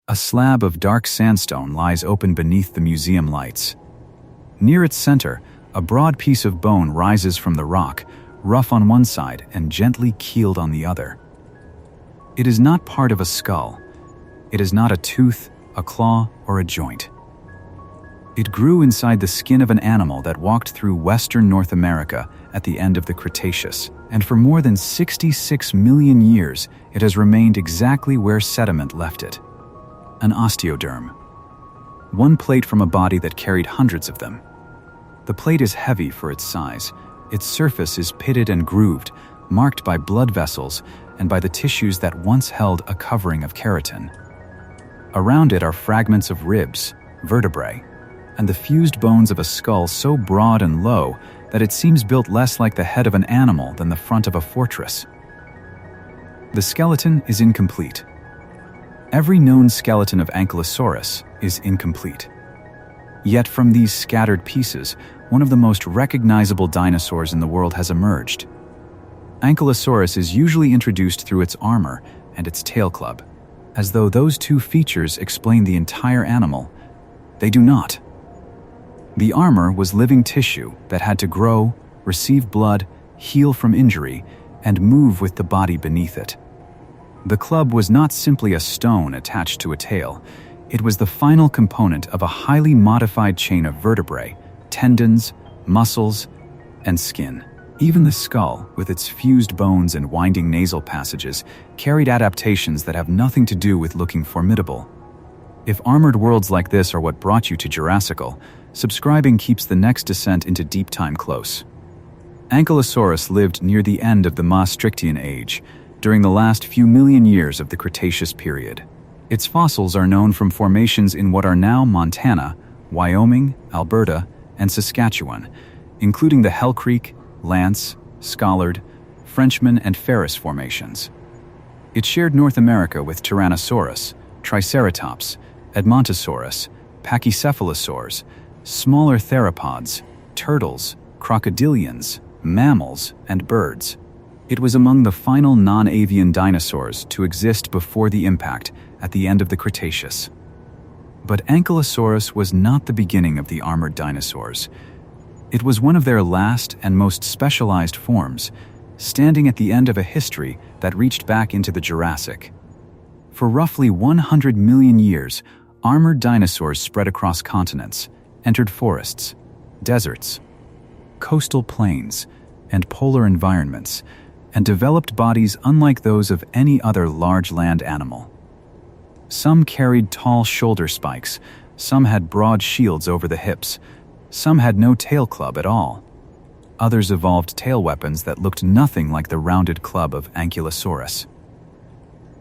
A slab of dark sandstone lies open beneath the museum lights. Near its center, a broad piece of bone rises from the rock, rough on one side and gently keeled on the other. It is not part of a skull. It is not a tooth, a claw, or a joint. It grew inside the skin of an animal that walked through western North America at the end of the Cretaceous, and for more than 66 million years, it has remained exactly where sediment left it. An osteoderm. One plate from a body that carried hundreds of them. The plate is heavy for its size. Its surface is pitted and grooved, marked by blood vessels and by the tissues that once held a covering of keratin. Around it are fragments of ribs, vertebrae, and the fused bones of a skull so broad and low that it seems built less like the head of an animal than the front of a fortress. The skeleton is incomplete. Every known skeleton of Ankylosaurus is incomplete. Yet from these scattered pieces, one of the most recognizable dinosaurs in the world has emerged. Ankylosaurus is usually introduced through its armor and its tail club, as though those two features explain the entire animal. They do not. The armor was living tissue that had to grow, receive blood, heal from injury, and move with the body beneath it. The club was not simply a stone attached to a tail. It was the final component of a highly modified chain of vertebrae, tendons, muscles, and skin. Even the skull, with its fused bones and winding nasal passages, carried adaptations that have nothing to do with looking formidable. If armored worlds like this are what brought you to Jurassic, subscribing keeps the next descent into deep time close. Ankylosaurus lived near the end of the Maastrichtian Age, during the last few million years of the Cretaceous period. Its fossils are known from formations in what are now Montana, Wyoming, Alberta, and Saskatchewan, including the Hell Creek, Lance, Scollard, Frenchman, and Ferris formations. It shared North America with Tyrannosaurus, Triceratops, Edmontosaurus, Pachycephalosaurs, smaller theropods, turtles, crocodilians, mammals, and birds. It was among the final non-avian dinosaurs to exist before the impact at the end of the Cretaceous. But Ankylosaurus was not the beginning of the armored dinosaurs. It was one of their last and most specialized forms, standing at the end of a history that reached back into the Jurassic. For roughly 100 million years, armored dinosaurs spread across continents, entered forests, deserts, coastal plains, and polar environments, and developed bodies unlike those of any other large land animal. Some carried tall shoulder spikes, some had broad shields over the hips, some had no tail club at all. Others evolved tail weapons that looked nothing like the rounded club of Ankylosaurus.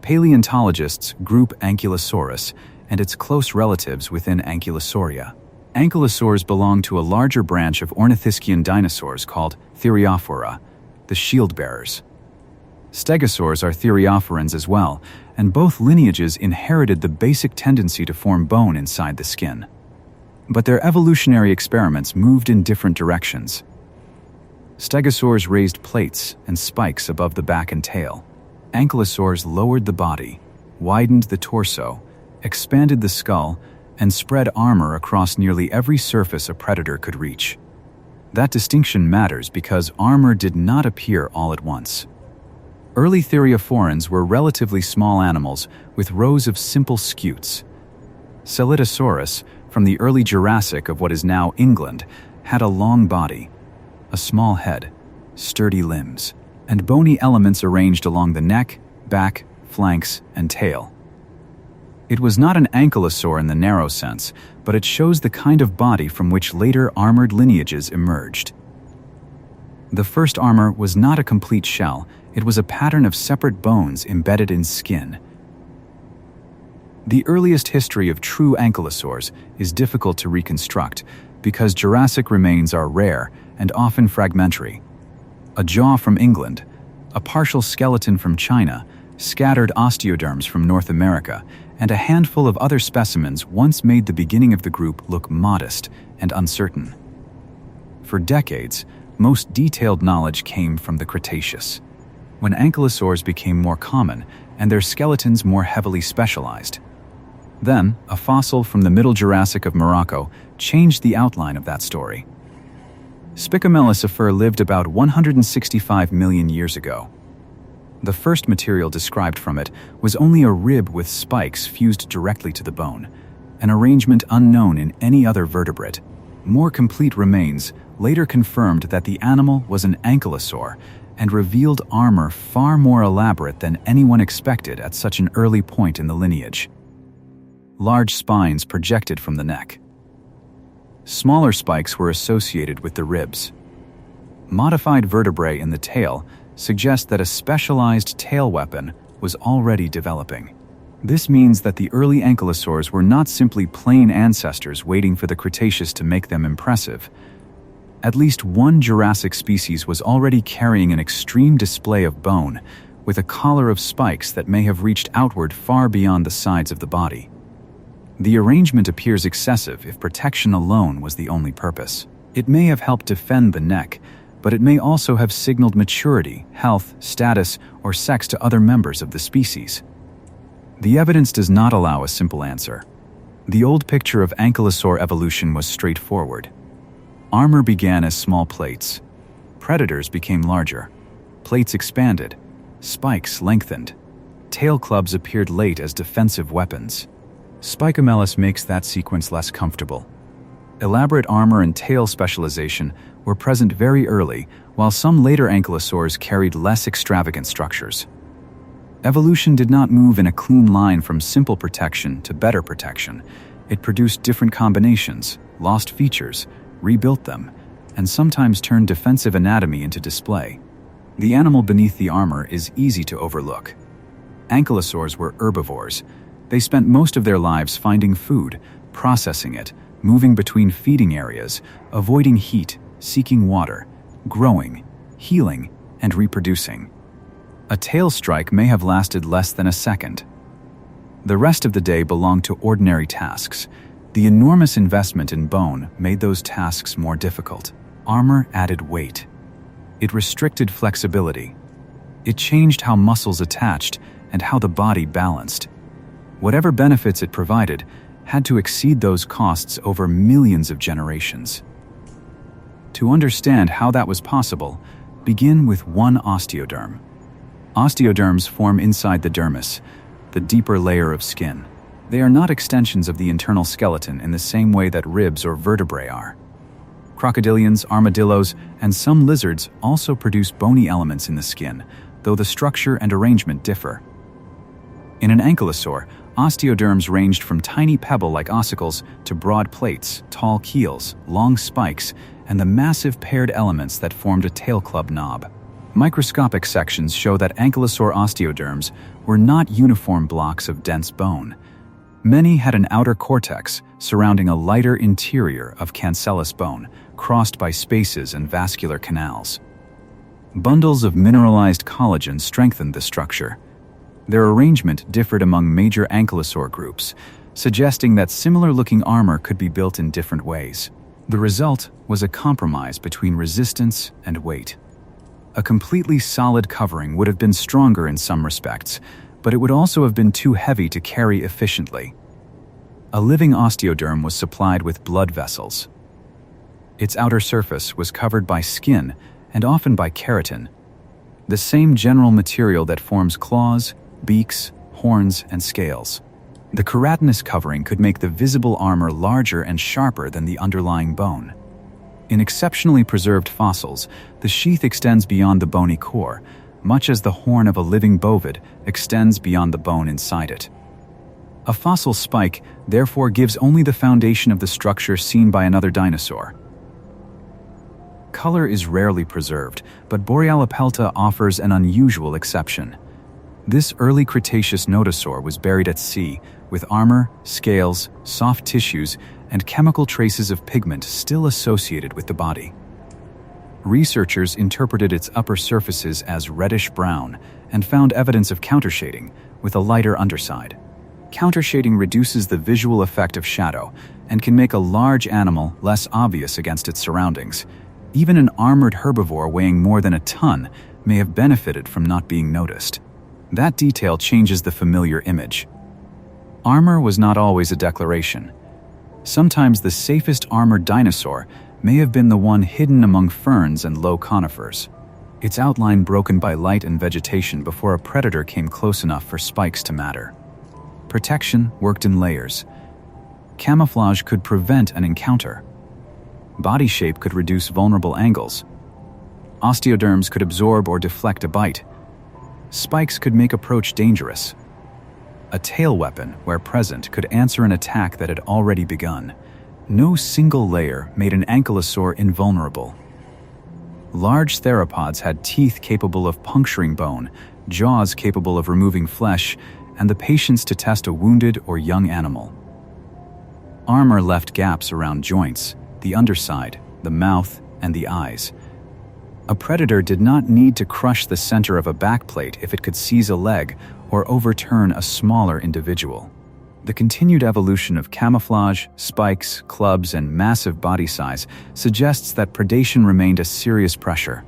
Paleontologists group Ankylosaurus and its close relatives within Ankylosauria. Ankylosaurs belong to a larger branch of ornithischian dinosaurs called Thyreophora, the shield-bearers. Stegosaurs are thyreophorans as well, and both lineages inherited the basic tendency to form bone inside the skin. But their evolutionary experiments moved in different directions. Stegosaurs raised plates and spikes above the back and tail. Ankylosaurs lowered the body, widened the torso, expanded the skull, and spread armor across nearly every surface a predator could reach. That distinction matters because armor did not appear all at once. Early thyreophorans were relatively small animals with rows of simple scutes. Celutosaurus, from the early Jurassic of what is now England, had a long body, a small head, sturdy limbs, and bony elements arranged along the neck, back, flanks, and tail. It was not an ankylosaur in the narrow sense, but it shows the kind of body from which later armored lineages emerged. The first armor was not a complete shell, it was a pattern of separate bones embedded in skin. The earliest history of true ankylosaurs is difficult to reconstruct because Jurassic remains are rare and often fragmentary. A jaw from England, a partial skeleton from China, scattered osteoderms from North America, and a handful of other specimens once made the beginning of the group look modest and uncertain. For decades, most detailed knowledge came from the Cretaceous, when ankylosaurs became more common and their skeletons more heavily specialized. Then, a fossil from the Middle Jurassic of Morocco changed the outline of that story. Spicamellicifer lived about 165 million years ago. The first material described from it was only a rib with spikes fused directly to the bone, an arrangement unknown in any other vertebrate. More complete remains later confirmed that the animal was an ankylosaur and revealed armor far more elaborate than anyone expected at such an early point in the lineage. Large spines projected from the neck. Smaller spikes were associated with the ribs. Modified vertebrae in the tail suggest that a specialized tail weapon was already developing. This means that the early ankylosaurs were not simply plain ancestors waiting for the Cretaceous to make them impressive. At least one Jurassic species was already carrying an extreme display of bone, with a collar of spikes that may have reached outward far beyond the sides of the body. The arrangement appears excessive if protection alone was the only purpose. It may have helped defend the neck, but it may also have signaled maturity, health, status, or sex to other members of the species. The evidence does not allow a simple answer. The old picture of ankylosaur evolution was straightforward. Armor began as small plates. Predators became larger. Plates expanded. Spikes lengthened. Tail clubs appeared late as defensive weapons. Spicamellis makes that sequence less comfortable. Elaborate armor and tail specialization were present very early, while some later ankylosaurs carried less extravagant structures. Evolution did not move in a clean line from simple protection to better protection. It produced different combinations, lost features, rebuilt them, and sometimes turned defensive anatomy into display. The animal beneath the armor is easy to overlook. Ankylosaurs were herbivores. They spent most of their lives finding food, processing it, moving between feeding areas, avoiding heat, seeking water, growing, healing, and reproducing. A tail strike may have lasted less than a second. The rest of the day belonged to ordinary tasks. The enormous investment in bone made those tasks more difficult. Armor added weight. It restricted flexibility. It changed how muscles attached and how the body balanced. Whatever benefits it provided had to exceed those costs over millions of generations. To understand how that was possible, begin with one osteoderm. Osteoderms form inside the dermis, the deeper layer of skin. They are not extensions of the internal skeleton in the same way that ribs or vertebrae are. Crocodilians, armadillos, and some lizards also produce bony elements in the skin, though the structure and arrangement differ. In an ankylosaur, osteoderms ranged from tiny pebble-like ossicles to broad plates, tall keels, long spikes, and the massive paired elements that formed a tail club knob. Microscopic sections show that ankylosaur osteoderms were not uniform blocks of dense bone. Many had an outer cortex surrounding a lighter interior of cancellous bone, crossed by spaces and vascular canals. Bundles of mineralized collagen strengthened the structure. Their arrangement differed among major ankylosaur groups, suggesting that similar-looking armor could be built in different ways. The result was a compromise between resistance and weight. A completely solid covering would have been stronger in some respects, but it would also have been too heavy to carry efficiently. A living osteoderm was supplied with blood vessels. Its outer surface was covered by skin and often by keratin, the same general material that forms claws, beaks, horns, and scales. The keratinous covering could make the visible armor larger and sharper than the underlying bone. In exceptionally preserved fossils, the sheath extends beyond the bony core, much as the horn of a living bovid extends beyond the bone inside it. A fossil spike therefore gives only the foundation of the structure seen by another dinosaur. Color is rarely preserved, but Borealopelta offers an unusual exception. This early Cretaceous nodosaur was buried at sea, with armor, scales, soft tissues, and chemical traces of pigment still associated with the body. Researchers interpreted its upper surfaces as reddish-brown and found evidence of countershading, with a lighter underside. Countershading reduces the visual effect of shadow and can make a large animal less obvious against its surroundings. Even an armored herbivore weighing more than a ton may have benefited from not being noticed. That detail changes the familiar image. Armor was not always a declaration. Sometimes the safest armored dinosaur may have been the one hidden among ferns and low conifers, its outline broken by light and vegetation before a predator came close enough for spikes to matter. Protection worked in layers. Camouflage could prevent an encounter. Body shape could reduce vulnerable angles. Osteoderms could absorb or deflect a bite. Spikes could make approach dangerous. A tail weapon, where present, could answer an attack that had already begun. No single layer made an ankylosaur invulnerable. Large theropods had teeth capable of puncturing bone, jaws capable of removing flesh, and the patience to test a wounded or young animal. Armor left gaps around joints, the underside, the mouth, and the eyes. A predator did not need to crush the center of a backplate if it could seize a leg or overturn a smaller individual. The continued evolution of camouflage, spikes, clubs, and massive body size suggests that predation remained a serious pressure.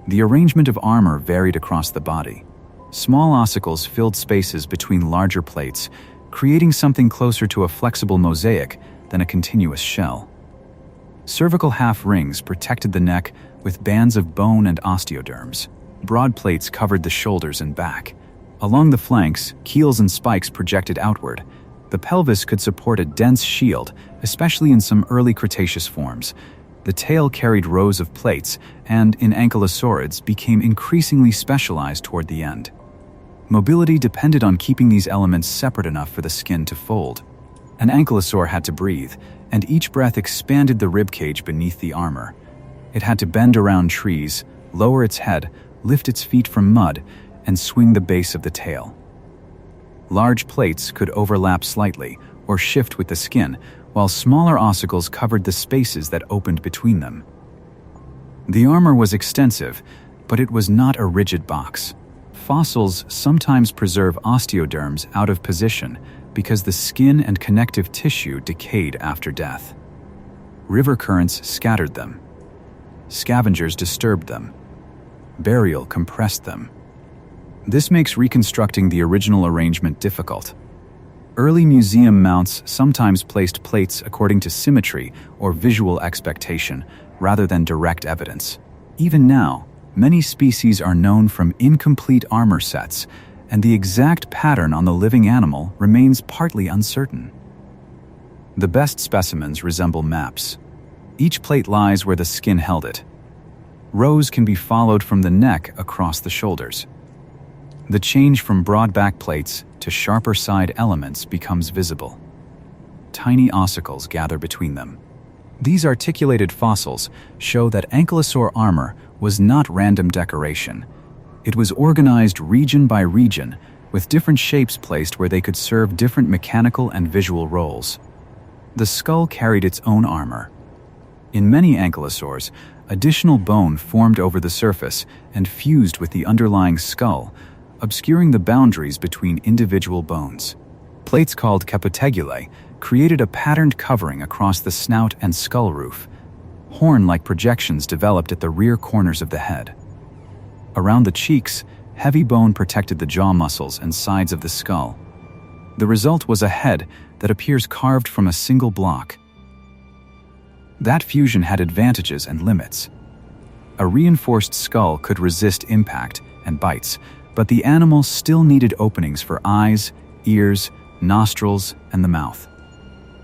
The arrangement of armor varied across the body. Small ossicles filled spaces between larger plates, creating something closer to a flexible mosaic than a continuous shell. Cervical half-rings protected the neck with bands of bone and osteoderms. Broad plates covered the shoulders and back. Along the flanks, keels and spikes projected outward. The pelvis could support a dense shield, especially in some early Cretaceous forms. The tail carried rows of plates and, in ankylosaurids, became increasingly specialized toward the end. Mobility depended on keeping these elements separate enough for the skin to fold. An ankylosaur had to breathe, and each breath expanded the ribcage beneath the armor. It had to bend around trees, lower its head, lift its feet from mud, and swing the base of the tail. Large plates could overlap slightly or shift with the skin, while smaller ossicles covered the spaces that opened between them. The armor was extensive, but it was not a rigid box. Fossils sometimes preserve osteoderms out of position because the skin and connective tissue decayed after death. River currents scattered them. Scavengers disturbed them. Burial compressed them. This makes reconstructing the original arrangement difficult. Early museum mounts sometimes placed plates according to symmetry or visual expectation rather than direct evidence. Even now, many species are known from incomplete armor sets, and the exact pattern on the living animal remains partly uncertain. The best specimens resemble maps. Each plate lies where the skin held it. Rows can be followed from the neck across the shoulders. The change from broad back plates to sharper side elements becomes visible. Tiny ossicles gather between them. These articulated fossils show that ankylosaur armor was not random decoration. It was organized region by region, with different shapes placed where they could serve different mechanical and visual roles. The skull carried its own armor. In many ankylosaurs, additional bone formed over the surface and fused with the underlying skull, obscuring the boundaries between individual bones. Plates called capotegulae created a patterned covering across the snout and skull roof. Horn-like projections developed at the rear corners of the head. Around the cheeks, heavy bone protected the jaw muscles and sides of the skull. The result was a head that appears carved from a single block. That fusion had advantages and limits. A reinforced skull could resist impact and bites, but the animal still needed openings for eyes, ears, nostrils, and the mouth.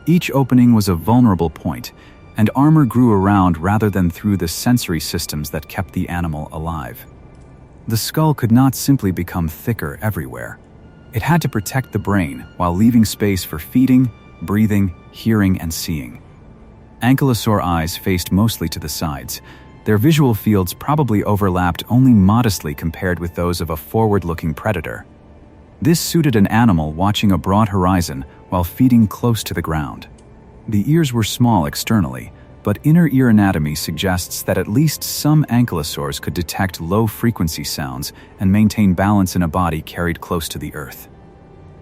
Each opening was a vulnerable point, and armor grew around rather than through the sensory systems that kept the animal alive. The skull could not simply become thicker everywhere. It had to protect the brain while leaving space for feeding, breathing, hearing, and seeing. Ankylosaur eyes faced mostly to the sides. Their visual fields probably overlapped only modestly compared with those of a forward-looking predator. This suited an animal watching a broad horizon while feeding close to the ground. The ears were small externally, but inner ear anatomy suggests that at least some ankylosaurs could detect low-frequency sounds and maintain balance in a body carried close to the earth.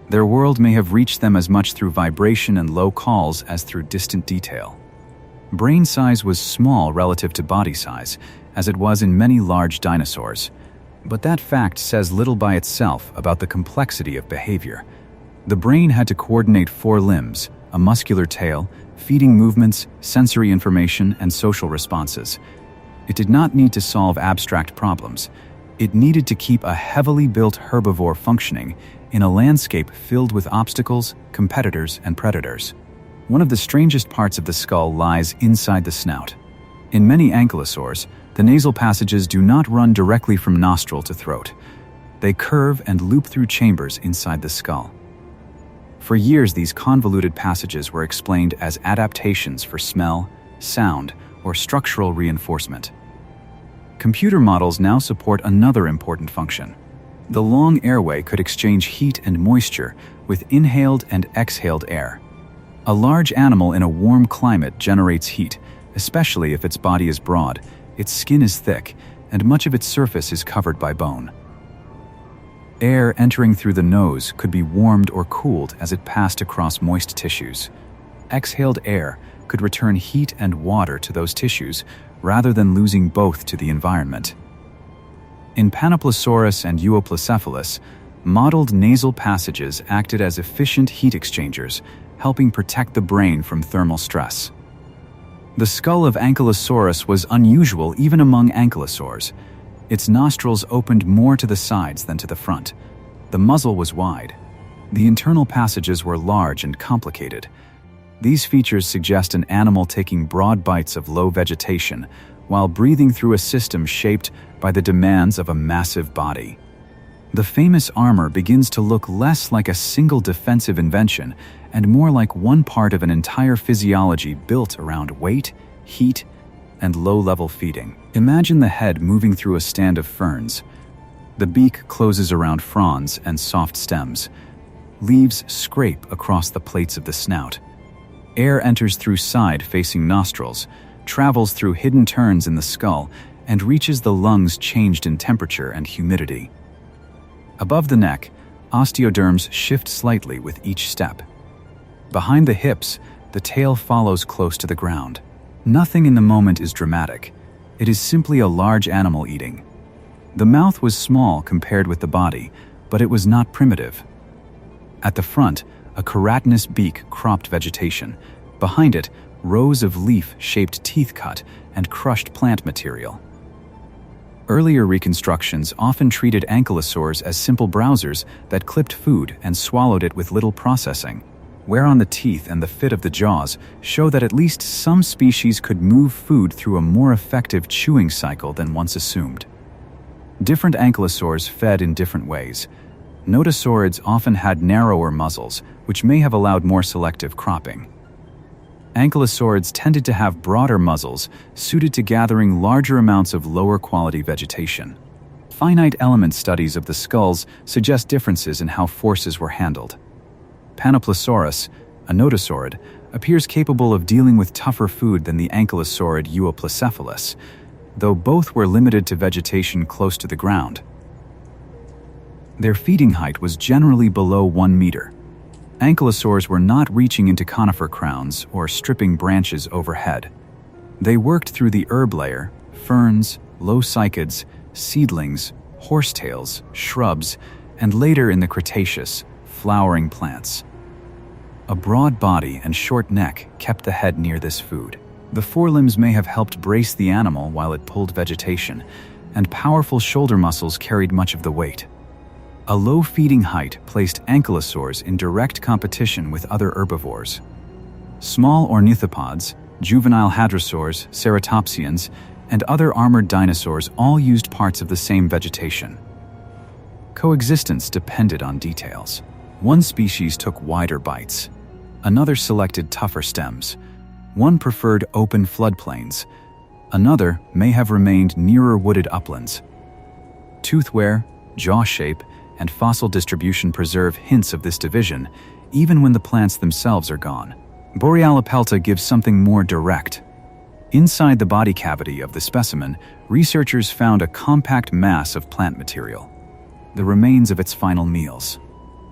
Their world may have reached them as much through vibration and low calls as through distant detail. Brain size was small relative to body size, as it was in many large dinosaurs. But that fact says little by itself about the complexity of behavior. The brain had to coordinate 4 limbs, a muscular tail, feeding movements, sensory information, and social responses. It did not need to solve abstract problems. It needed to keep a heavily built herbivore functioning in a landscape filled with obstacles, competitors, and predators. One of the strangest parts of the skull lies inside the snout. In many ankylosaurs, the nasal passages do not run directly from nostril to throat. They curve and loop through chambers inside the skull. For years, these convoluted passages were explained as adaptations for smell, sound, or structural reinforcement. Computer models now support another important function. The long airway could exchange heat and moisture with inhaled and exhaled air. A large animal in a warm climate generates heat, especially if its body is broad, its skin is thick, and much of its surface is covered by bone. Air entering through the nose could be warmed or cooled as it passed across moist tissues. Exhaled air could return heat and water to those tissues rather than losing both to the environment. In Ankylosaurus and Euoplocephalus, modeled nasal passages acted as efficient heat exchangers, helping protect the brain from thermal stress. The skull of Ankylosaurus was unusual even among ankylosaurs. Its nostrils opened more to the sides than to the front. The muzzle was wide. The internal passages were large and complicated. These features suggest an animal taking broad bites of low vegetation while breathing through a system shaped by the demands of a massive body. The famous armor begins to look less like a single defensive invention and more like one part of an entire physiology built around weight, heat, and low-level feeding. Imagine the head moving through a stand of ferns. The beak closes around fronds and soft stems. Leaves scrape across the plates of the snout. Air enters through side-facing nostrils, travels through hidden turns in the skull, and reaches the lungs changed in temperature and humidity. Above the neck, osteoderms shift slightly with each step. Behind the hips, the tail follows close to the ground. Nothing in the moment is dramatic. It is simply a large animal eating. The mouth was small compared with the body, but it was not primitive. At the front, a keratinous beak cropped vegetation. Behind it, rows of leaf-shaped teeth cut and crushed plant material. Earlier reconstructions often treated ankylosaurs as simple browsers that clipped food and swallowed it with little processing. Wear on the teeth and the fit of the jaws show that at least some species could move food through a more effective chewing cycle than once assumed. Different ankylosaurs fed in different ways. Nodosaurids often had narrower muzzles, which may have allowed more selective cropping. Ankylosaurids tended to have broader muzzles, suited to gathering larger amounts of lower-quality vegetation. Finite element studies of the skulls suggest differences in how forces were handled. Ankylosaurus, a nodosaurid, appears capable of dealing with tougher food than the ankylosaurid Euoplocephalus, though both were limited to vegetation close to the ground. Their feeding height was generally below 1 meter. Ankylosaurs were not reaching into conifer crowns or stripping branches overhead. They worked through the herb layer, ferns, low cycads, seedlings, horsetails, shrubs, and later in the Cretaceous, flowering plants. A broad body and short neck kept the head near this food. The forelimbs may have helped brace the animal while it pulled vegetation, and powerful shoulder muscles carried much of the weight. A low feeding height placed ankylosaurs in direct competition with other herbivores. Small ornithopods, juvenile hadrosaurs, ceratopsians, and other armored dinosaurs all used parts of the same vegetation. Coexistence depended on details. One species took wider bites. Another selected tougher stems. One preferred open floodplains. Another may have remained nearer wooded uplands. Tooth wear, jaw shape, and fossil distribution preserve hints of this division, even when the plants themselves are gone. Borealopelta gives something more direct. Inside the body cavity of the specimen, researchers found a compact mass of plant material, the remains of its final meals.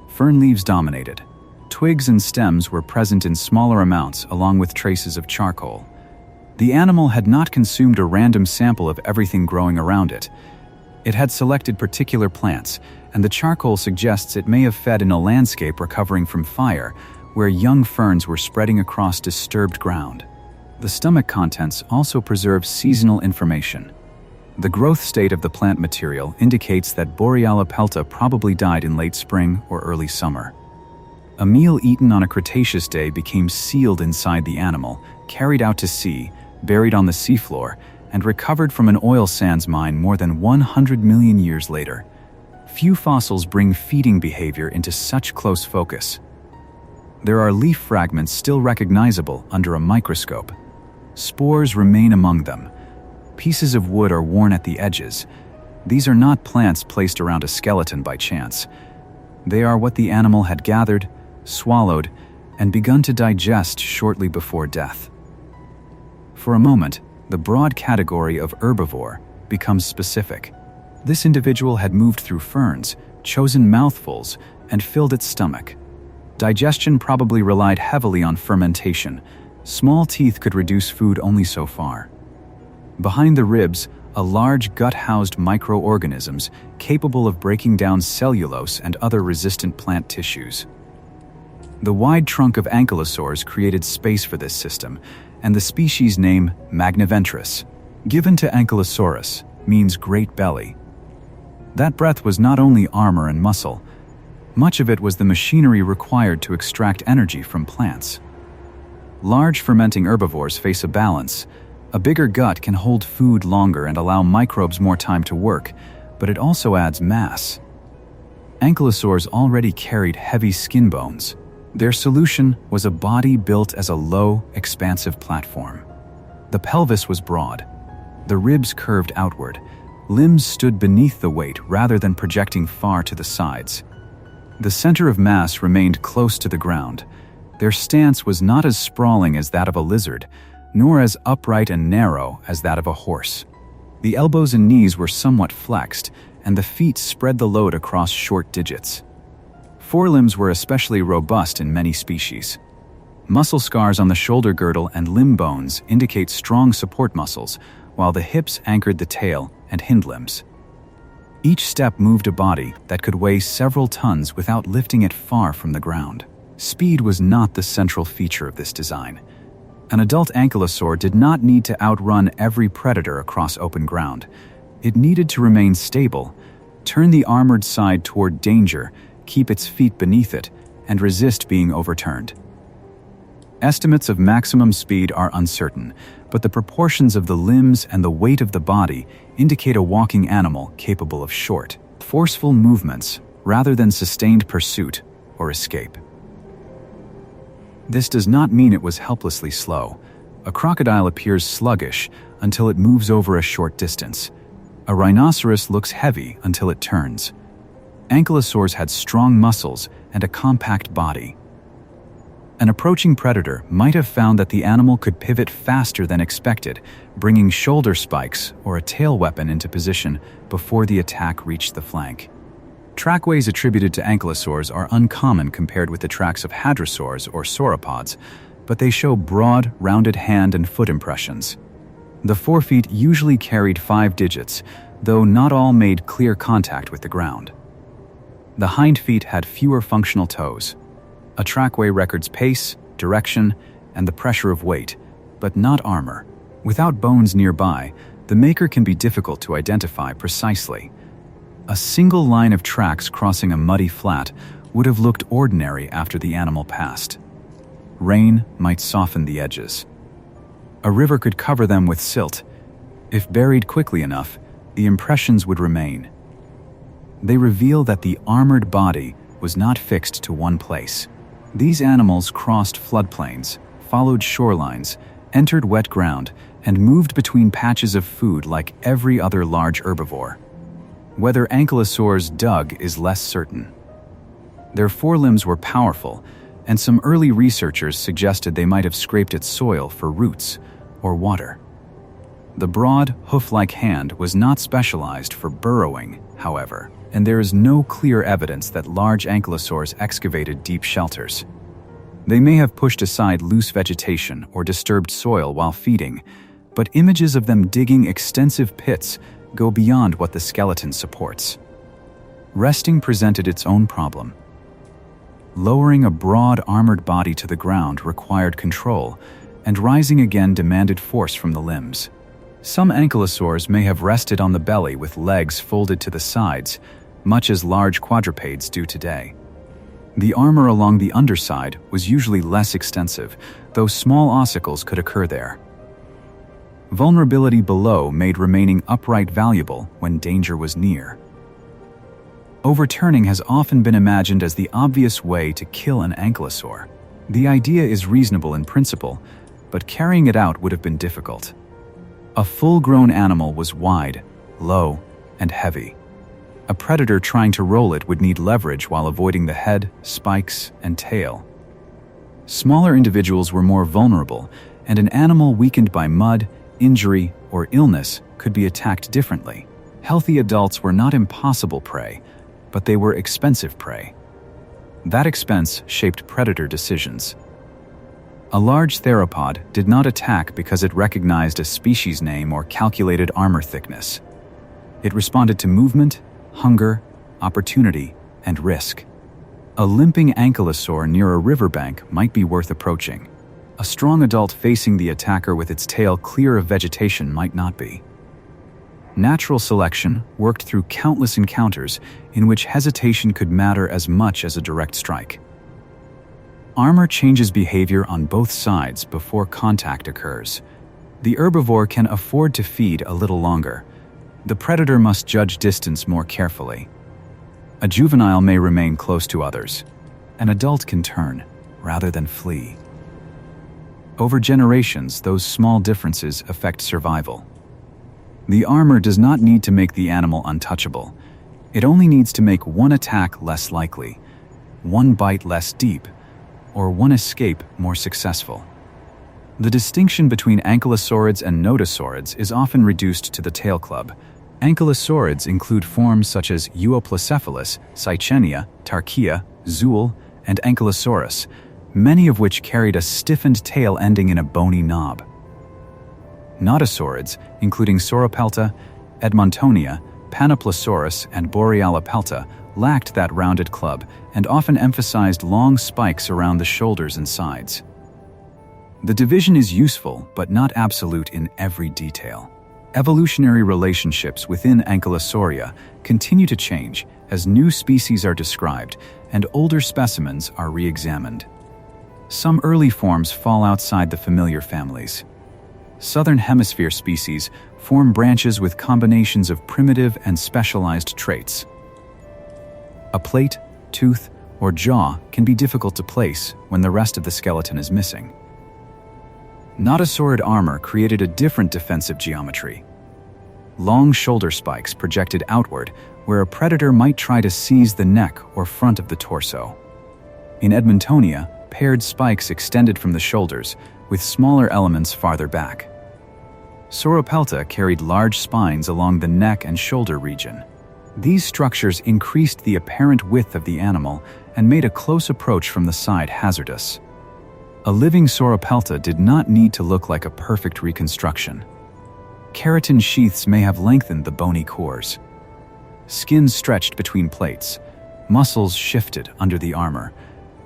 Fern leaves dominated. Twigs and stems were present in smaller amounts along with traces of charcoal. The animal had not consumed a random sample of everything growing around it. It had selected particular plants, and the charcoal suggests it may have fed in a landscape recovering from fire, where young ferns were spreading across disturbed ground. The stomach contents also preserve seasonal information. The growth state of the plant material indicates that Borealia pelta probably died in late spring or early summer. A meal eaten on a Cretaceous day became sealed inside the animal, carried out to sea, buried on the seafloor, and recovered from an oil sands mine more than 100 million years later. Few fossils bring feeding behavior into such close focus. There are leaf fragments still recognizable under a microscope. Spores remain among them. Pieces of wood are worn at the edges. These are not plants placed around a skeleton by chance. They are what the animal had gathered, swallowed, and begun to digest shortly before death. For a moment, the broad category of herbivore becomes specific. This individual had moved through ferns, chosen mouthfuls, and filled its stomach. Digestion probably relied heavily on fermentation. Small teeth could reduce food only so far. Behind the ribs, a large gut housed microorganisms capable of breaking down cellulose and other resistant plant tissues. The wide trunk of Ankylosaurs created space for this system, and the species name Magniventris, given to Ankylosaurus, means great belly. That breadth was not only armor and muscle. Much of it was the machinery required to extract energy from plants. Large fermenting herbivores face a balance. A bigger gut can hold food longer and allow microbes more time to work, but it also adds mass. Ankylosaurs already carried heavy skin bones. Their solution was a body built as a low, expansive platform. The pelvis was broad. The ribs curved outward. Limbs stood beneath the weight rather than projecting far to the sides. The center of mass remained close to the ground. Their stance was not as sprawling as that of a lizard, nor as upright and narrow as that of a horse. The elbows and knees were somewhat flexed, and the feet spread the load across short digits. Forelimbs were especially robust in many species. Muscle scars on the shoulder girdle and limb bones indicate strong support muscles, while the hips anchored the tail and hind limbs. Each step moved a body that could weigh several tons without lifting it far from the ground. Speed was not the central feature of this design. An adult ankylosaur did not need to outrun every predator across open ground. It needed to remain stable, turn the armored side toward danger, keep its feet beneath it, and resist being overturned. Estimates of maximum speed are uncertain, but the proportions of the limbs and the weight of the body indicate a walking animal capable of short, forceful movements rather than sustained pursuit or escape. This does not mean it was helplessly slow. A crocodile appears sluggish until it moves over a short distance. A rhinoceros looks heavy until it turns. Ankylosaurs had strong muscles and a compact body. An approaching predator might have found that the animal could pivot faster than expected, bringing shoulder spikes or a tail weapon into position before the attack reached the flank. Trackways attributed to ankylosaurs are uncommon compared with the tracks of hadrosaurs or sauropods, but they show broad, rounded hand and foot impressions. The forefeet usually carried 5 digits, though not all made clear contact with the ground. The hind feet had fewer functional toes. A trackway records pace, direction, and the pressure of weight, but not armor. Without bones nearby, the maker can be difficult to identify precisely. A single line of tracks crossing a muddy flat would have looked ordinary after the animal passed. Rain might soften the edges. A river could cover them with silt. If buried quickly enough, the impressions would remain. They reveal that the armored body was not fixed to one place. These animals crossed floodplains, followed shorelines, entered wet ground, and moved between patches of food like every other large herbivore. Whether ankylosaurs dug is less certain. Their forelimbs were powerful, and some early researchers suggested they might have scraped at soil for roots or water. The broad, hoof-like hand was not specialized for burrowing, however, and there is no clear evidence that large ankylosaurs excavated deep shelters. They may have pushed aside loose vegetation or disturbed soil while feeding, but images of them digging extensive pits go beyond what the skeleton supports. Resting presented its own problem. Lowering a broad armored body to the ground required control, and rising again demanded force from the limbs. Some ankylosaurs may have rested on the belly with legs folded to the sides, much as large quadrupeds do today. The armor along the underside was usually less extensive, though small ossicles could occur there. Vulnerability below made remaining upright valuable when danger was near. Overturning has often been imagined as the obvious way to kill an ankylosaur. The idea is reasonable in principle, but carrying it out would have been difficult. A full-grown animal was wide, low, and heavy. A predator trying to roll it would need leverage while avoiding the head, spikes, and tail. Smaller individuals were more vulnerable, and an animal weakened by mud, injury, or illness could be attacked differently. Healthy adults were not impossible prey, but they were expensive prey. That expense shaped predator decisions. A large theropod did not attack because it recognized a species name or calculated armor thickness. It responded to movement, hunger, opportunity, and risk. A limping ankylosaur near a riverbank might be worth approaching. A strong adult facing the attacker with its tail clear of vegetation might not be. Natural selection worked through countless encounters in which hesitation could matter as much as a direct strike. Armor changes behavior on both sides before contact occurs. The herbivore can afford to feed a little longer. The predator must judge distance more carefully. A juvenile may remain close to others. An adult can turn, rather than flee. Over generations, those small differences affect survival. The armor does not need to make the animal untouchable. It only needs to make one attack less likely, one bite less deep, or one escape more successful. The distinction between ankylosaurids and nodosaurids is often reduced to the tail club. Ankylosaurids include forms such as Euoplocephalus, Cychenia, Tarchia, Zool, and Ankylosaurus, many of which carried a stiffened tail ending in a bony knob. Nodosaurids, including Sauropelta, Edmontonia, Panoplosaurus, and Borealopelta, lacked that rounded club and often emphasized long spikes around the shoulders and sides. The division is useful but not absolute in every detail. Evolutionary relationships within Ankylosauria continue to change as new species are described and older specimens are re-examined. Some early forms fall outside the familiar families. Southern Hemisphere species form branches with combinations of primitive and specialized traits. A plate, tooth, or jaw can be difficult to place when the rest of the skeleton is missing. Nodosaurid armor created a different defensive geometry. Long shoulder spikes projected outward where a predator might try to seize the neck or front of the torso. In Edmontonia, paired spikes extended from the shoulders, with smaller elements farther back. Sauropelta carried large spines along the neck and shoulder region. These structures increased the apparent width of the animal and made a close approach from the side hazardous. A living Sauropelta did not need to look like a perfect reconstruction. Keratin sheaths may have lengthened the bony cores. Skin stretched between plates. Muscles shifted under the armor.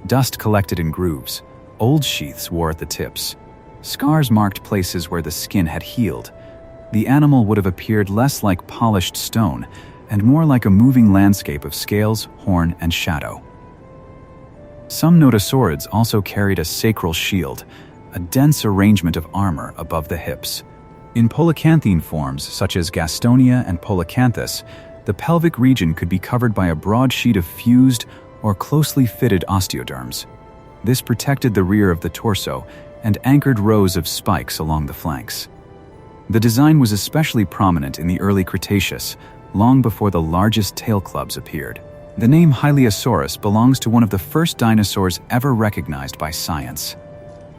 Dust collected in grooves. Old sheaths wore at the tips. Scars marked places where the skin had healed. The animal would have appeared less like polished stone and more like a moving landscape of scales, horn, and shadow. Some nodosaurids also carried a sacral shield, a dense arrangement of armor above the hips. In polycanthine forms such as Gastonia and Polacanthus, the pelvic region could be covered by a broad sheet of fused or closely fitted osteoderms. This protected the rear of the torso and anchored rows of spikes along the flanks. The design was especially prominent in the early Cretaceous, long before the largest tail clubs appeared. The name Hylaeosaurus belongs to one of the first dinosaurs ever recognized by science.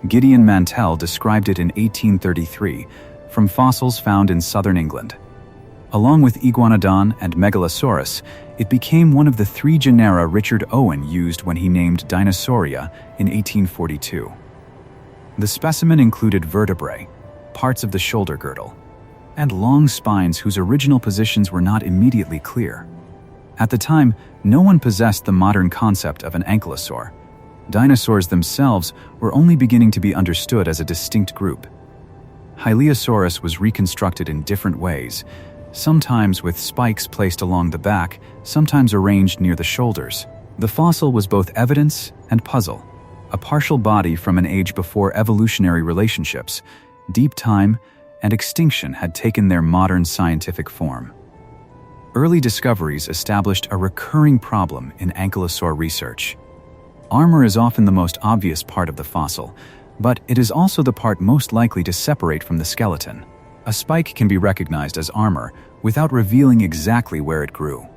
Gideon Mantell described it in 1833 from fossils found in southern England. Along with Iguanodon and Megalosaurus, it became one of the three genera Richard Owen used when he named Dinosauria in 1842. The specimen included vertebrae, parts of the shoulder girdle, and long spines whose original positions were not immediately clear. At the time, no one possessed the modern concept of an ankylosaur. Dinosaurs themselves were only beginning to be understood as a distinct group. Ankylosaurus was reconstructed in different ways, sometimes with spikes placed along the back, sometimes arranged near the shoulders. The fossil was both evidence and puzzle, a partial body from an age before evolutionary relationships, deep time, and extinction had taken their modern scientific form. Early discoveries established a recurring problem in ankylosaur research. Armor is often the most obvious part of the fossil, but it is also the part most likely to separate from the skeleton. A spike can be recognized as armor without revealing exactly where it grew.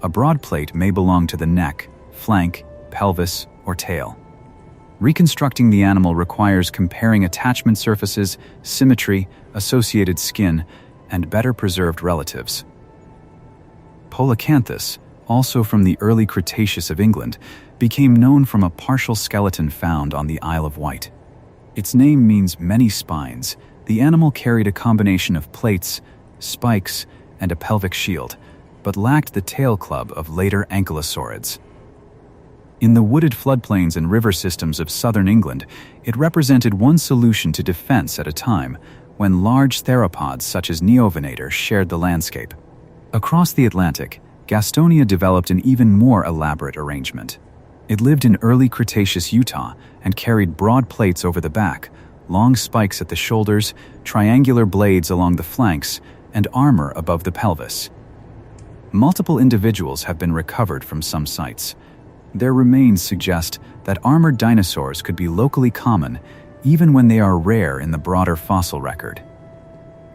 A broad plate may belong to the neck, flank, pelvis, or tail. Reconstructing the animal requires comparing attachment surfaces, symmetry, associated skin, and better preserved relatives. Polacanthus, also from the early Cretaceous of England, became known from a partial skeleton found on the Isle of Wight. Its name means many spines. The animal carried a combination of plates, spikes, and a pelvic shield, but lacked the tail club of later ankylosaurids. In the wooded floodplains and river systems of southern England, it represented one solution to defense at a time when large theropods such as Neovenator shared the landscape. Across the Atlantic, Gastonia developed an even more elaborate arrangement. It lived in early Cretaceous Utah and carried broad plates over the back, long spikes at the shoulders, triangular blades along the flanks, and armor above the pelvis. Multiple individuals have been recovered from some sites. Their remains suggest that armored dinosaurs could be locally common even when they are rare in the broader fossil record.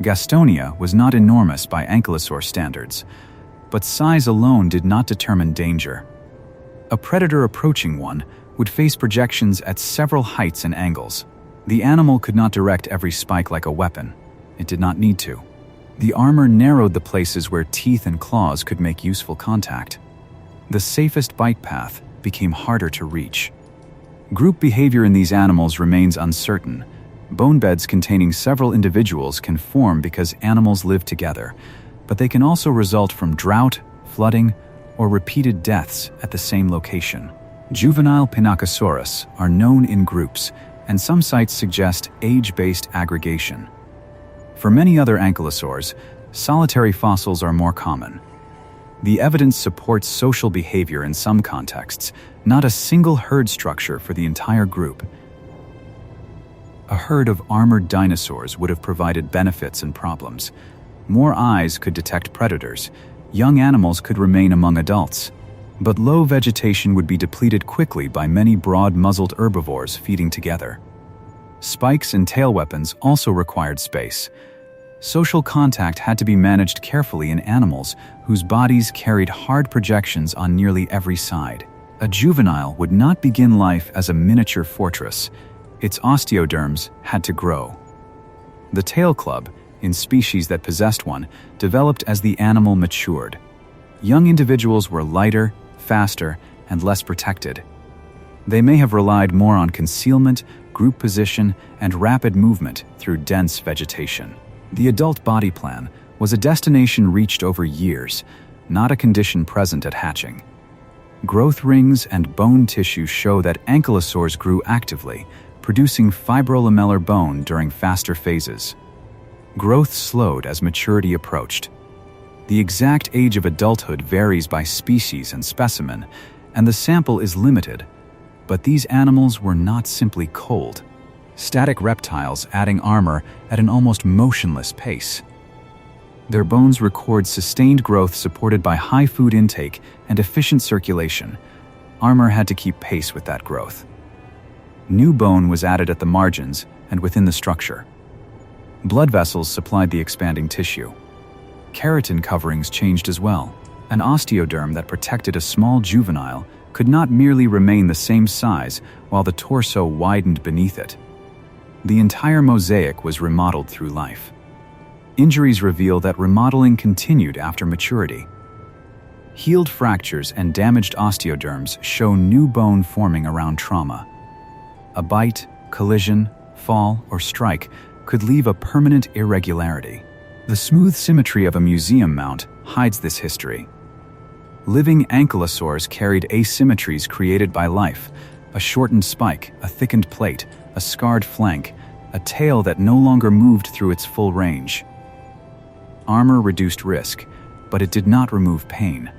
Gastonia was not enormous by ankylosaur standards, but size alone did not determine danger. A predator approaching one would face projections at several heights and angles. The animal could not direct every spike like a weapon. It did not need to. The armor narrowed the places where teeth and claws could make useful contact. The safest bite path became harder to reach. Group behavior in these animals remains uncertain. Bone beds containing several individuals can form because animals live together, but they can also result from drought, flooding, or repeated deaths at the same location. Juvenile Pinacosaurus are known in groups, and some sites suggest age-based aggregation. For many other ankylosaurs, solitary fossils are more common. The evidence supports social behavior in some contexts, not a single herd structure for the entire group. A herd of armored dinosaurs would have provided benefits and problems. More eyes could detect predators. Young animals could remain among adults. But low vegetation would be depleted quickly by many broad-muzzled herbivores feeding together. Spikes and tail weapons also required space. Social contact had to be managed carefully in animals whose bodies carried hard projections on nearly every side. A juvenile would not begin life as a miniature fortress. Its osteoderms had to grow. The tail club, in species that possessed one, developed as the animal matured. Young individuals were lighter, faster, and less protected. They may have relied more on concealment, group position, and rapid movement through dense vegetation. The adult body plan was a destination reached over years, not a condition present at hatching. Growth rings and bone tissue show that ankylosaurs grew actively, producing fibrolamellar bone during faster phases. Growth slowed as maturity approached. The exact age of adulthood varies by species and specimen, and the sample is limited. But these animals were not simply cold. Static reptiles adding armor at an almost motionless pace. Their bones record sustained growth supported by high food intake and efficient circulation. Armor had to keep pace with that growth. New bone was added at the margins and within the structure. Blood vessels supplied the expanding tissue. Keratin coverings changed as well. An osteoderm that protected a small juvenile could not merely remain the same size while the torso widened beneath it. The entire mosaic was remodeled through life. Injuries reveal that remodeling continued after maturity. Healed fractures and damaged osteoderms show new bone forming around trauma. A bite, collision, fall, or strike could leave a permanent irregularity. The smooth symmetry of a museum mount hides this history. Living ankylosaurs carried asymmetries created by life: a shortened spike, a thickened plate, a scarred flank, a tail that no longer moved through its full range. Armor reduced risk, but it did not remove pain.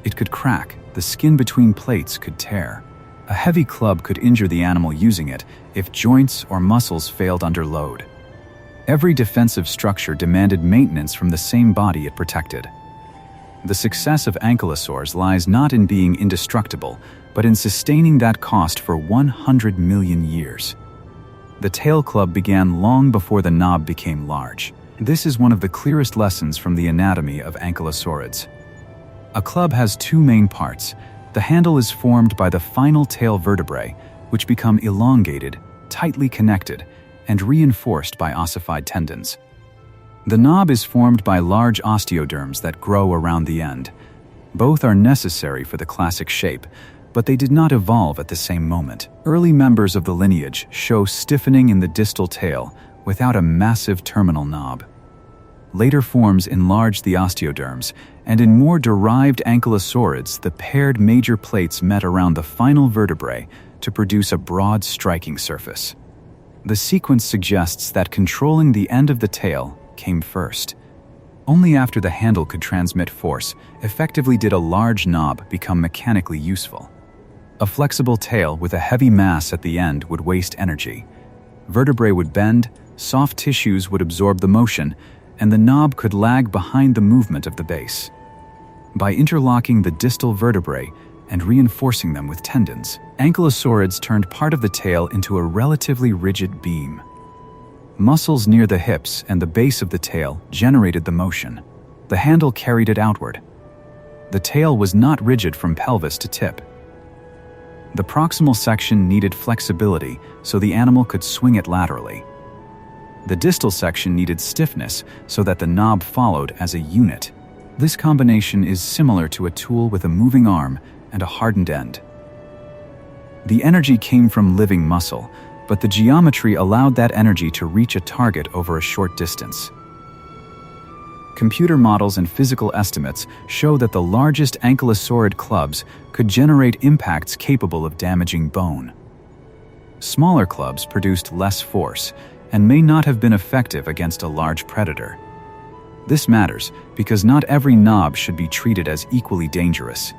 It could crack, the skin between plates could tear. A heavy club could injure the animal using it if joints or muscles failed under load. Every defensive structure demanded maintenance from the same body it protected. The success of ankylosaurs lies not in being indestructible, but in sustaining that cost for 100 million years. The tail club began long before the knob became large. This is one of the clearest lessons from the anatomy of ankylosaurids. A club has two main parts. The handle is formed by the final tail vertebrae, which become elongated, tightly connected, and reinforced by ossified tendons. The knob is formed by large osteoderms that grow around the end. Both are necessary for the classic shape, but they did not evolve at the same moment. Early members of the lineage show stiffening in the distal tail without a massive terminal knob. Later forms enlarged the osteoderms, and in more derived ankylosaurids, the paired major plates met around the final vertebrae to produce a broad striking surface. The sequence suggests that controlling the end of the tail came first. Only after the handle could transmit force effectively did a large knob become mechanically useful. A flexible tail with a heavy mass at the end would waste energy. Vertebrae would bend, soft tissues would absorb the motion, and the knob could lag behind the movement of the base. By interlocking the distal vertebrae and reinforcing them with tendons, ankylosaurids turned part of the tail into a relatively rigid beam. Muscles near the hips and the base of the tail generated the motion. The handle carried it outward. The tail was not rigid from pelvis to tip. The proximal section needed flexibility so the animal could swing it laterally. The distal section needed stiffness so that the knob followed as a unit. This combination is similar to a tool with a moving arm and a hardened end. The energy came from living muscle, but the geometry allowed that energy to reach a target over a short distance. Computer models and physical estimates show that the largest ankylosaurid clubs could generate impacts capable of damaging bone. Smaller clubs produced less force and may not have been effective against a large predator. This matters because not every knob should be treated as equally dangerous.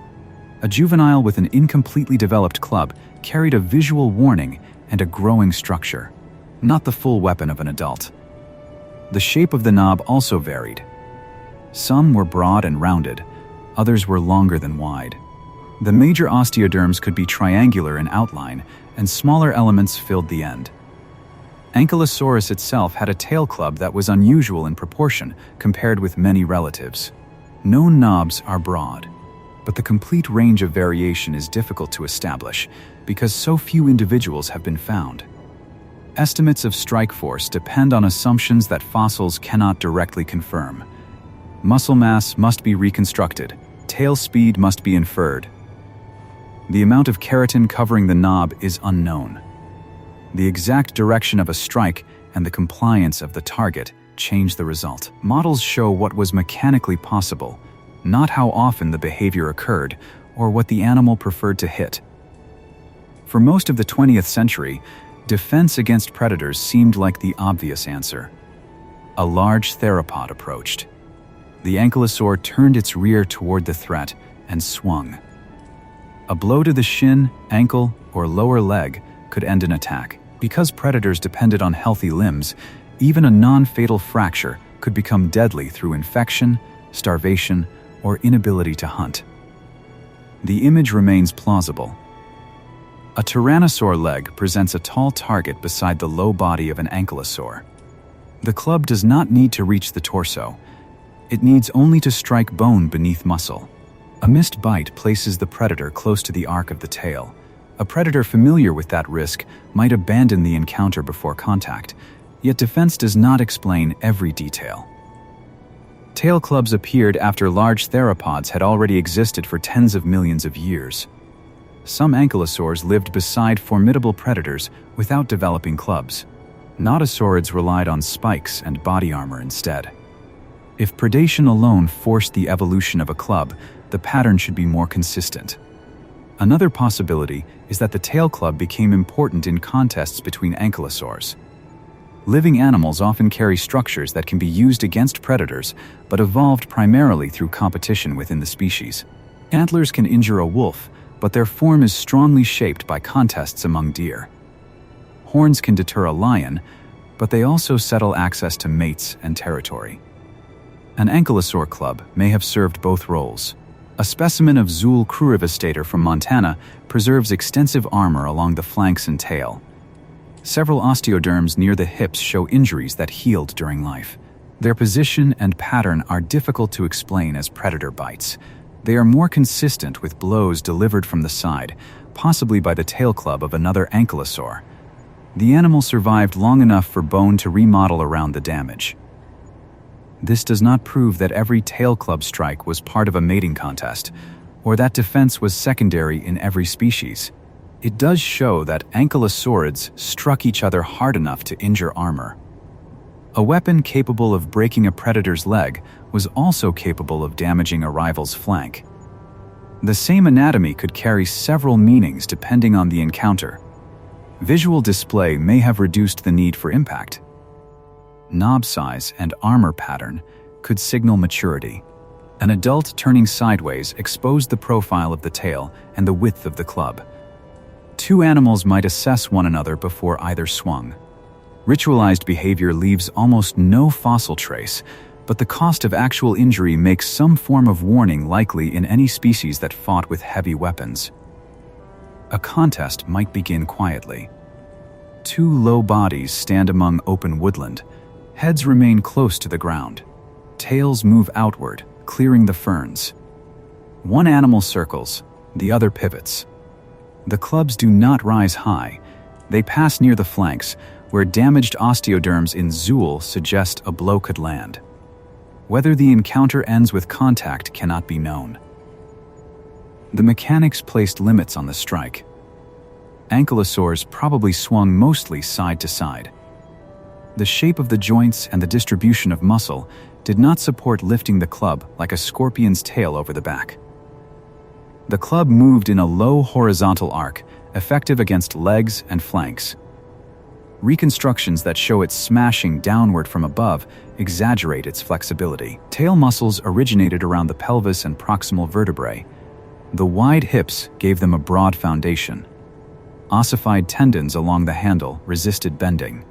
A juvenile with an incompletely developed club carried a visual warning and a growing structure, not the full weapon of an adult. The shape of the knob also varied. Some were broad and rounded, others were longer than wide. The major osteoderms could be triangular in outline, and smaller elements filled the end. Ankylosaurus itself had a tail club that was unusual in proportion compared with many relatives. Known knobs are broad, but the complete range of variation is difficult to establish because so few individuals have been found. Estimates of strike force depend on assumptions that fossils cannot directly confirm. Muscle mass must be reconstructed, tail speed must be inferred. The amount of keratin covering the knob is unknown. The exact direction of a strike and the compliance of the target change the result. Models show what was mechanically possible, not how often the behavior occurred or what the animal preferred to hit. For most of the 20th century, defense against predators seemed like the obvious answer. A large theropod approached. The ankylosaur turned its rear toward the threat and swung. A blow to the shin, ankle, or lower leg could end an attack. Because predators depended on healthy limbs, even a non-fatal fracture could become deadly through infection, starvation, or inability to hunt. The image remains plausible. A tyrannosaur leg presents a tall target beside the low body of an ankylosaur. The club does not need to reach the torso. It needs only to strike bone beneath muscle. A missed bite places the predator close to the arc of the tail. A predator familiar with that risk might abandon the encounter before contact, yet defense does not explain every detail. Tail clubs appeared after large theropods had already existed for tens of millions of years. Some ankylosaurs lived beside formidable predators without developing clubs. Nodosauриds relied on spikes and body armor instead. If predation alone forced the evolution of a club, the pattern should be more consistent. Another possibility is that the tail club became important in contests between ankylosaurs. Living animals often carry structures that can be used against predators, but evolved primarily through competition within the species. Antlers can injure a wolf, but their form is strongly shaped by contests among deer. Horns can deter a lion, but they also settle access to mates and territory. An ankylosaur club may have served both roles. A specimen of Zool crurivistator from Montana preserves extensive armor along the flanks and tail. Several osteoderms near the hips show injuries that healed during life. Their position and pattern are difficult to explain as predator bites. They are more consistent with blows delivered from the side, possibly by the tail club of another ankylosaur. The animal survived long enough for bone to remodel around the damage. This does not prove that every tail club strike was part of a mating contest, or that defense was secondary in every species. It does show that ankylosaurids struck each other hard enough to injure armor. A weapon capable of breaking a predator's leg was also capable of damaging a rival's flank. The same anatomy could carry several meanings depending on the encounter. Visual display may have reduced the need for impact. Knob size and armor pattern could signal maturity. An adult turning sideways exposed the profile of the tail and the width of the club. Two animals might assess one another before either swung. Ritualized behavior leaves almost no fossil trace, but the cost of actual injury makes some form of warning likely in any species that fought with heavy weapons. A contest might begin quietly. Two low bodies stand among open woodland. Heads remain close to the ground. Tails move outward, clearing the ferns. One animal circles, the other pivots. The clubs do not rise high. They pass near the flanks, where damaged osteoderms in Zool suggest a blow could land. Whether the encounter ends with contact cannot be known. The mechanics placed limits on the strike. Ankylosaurs probably swung mostly side to side. The shape of the joints and the distribution of muscle did not support lifting the club like a scorpion's tail over the back. The club moved in a low horizontal arc, effective against legs and flanks. Reconstructions that show it smashing downward from above exaggerate its flexibility. Tail muscles originated around the pelvis and proximal vertebrae. The wide hips gave them a broad foundation. Ossified tendons along the handle resisted bending.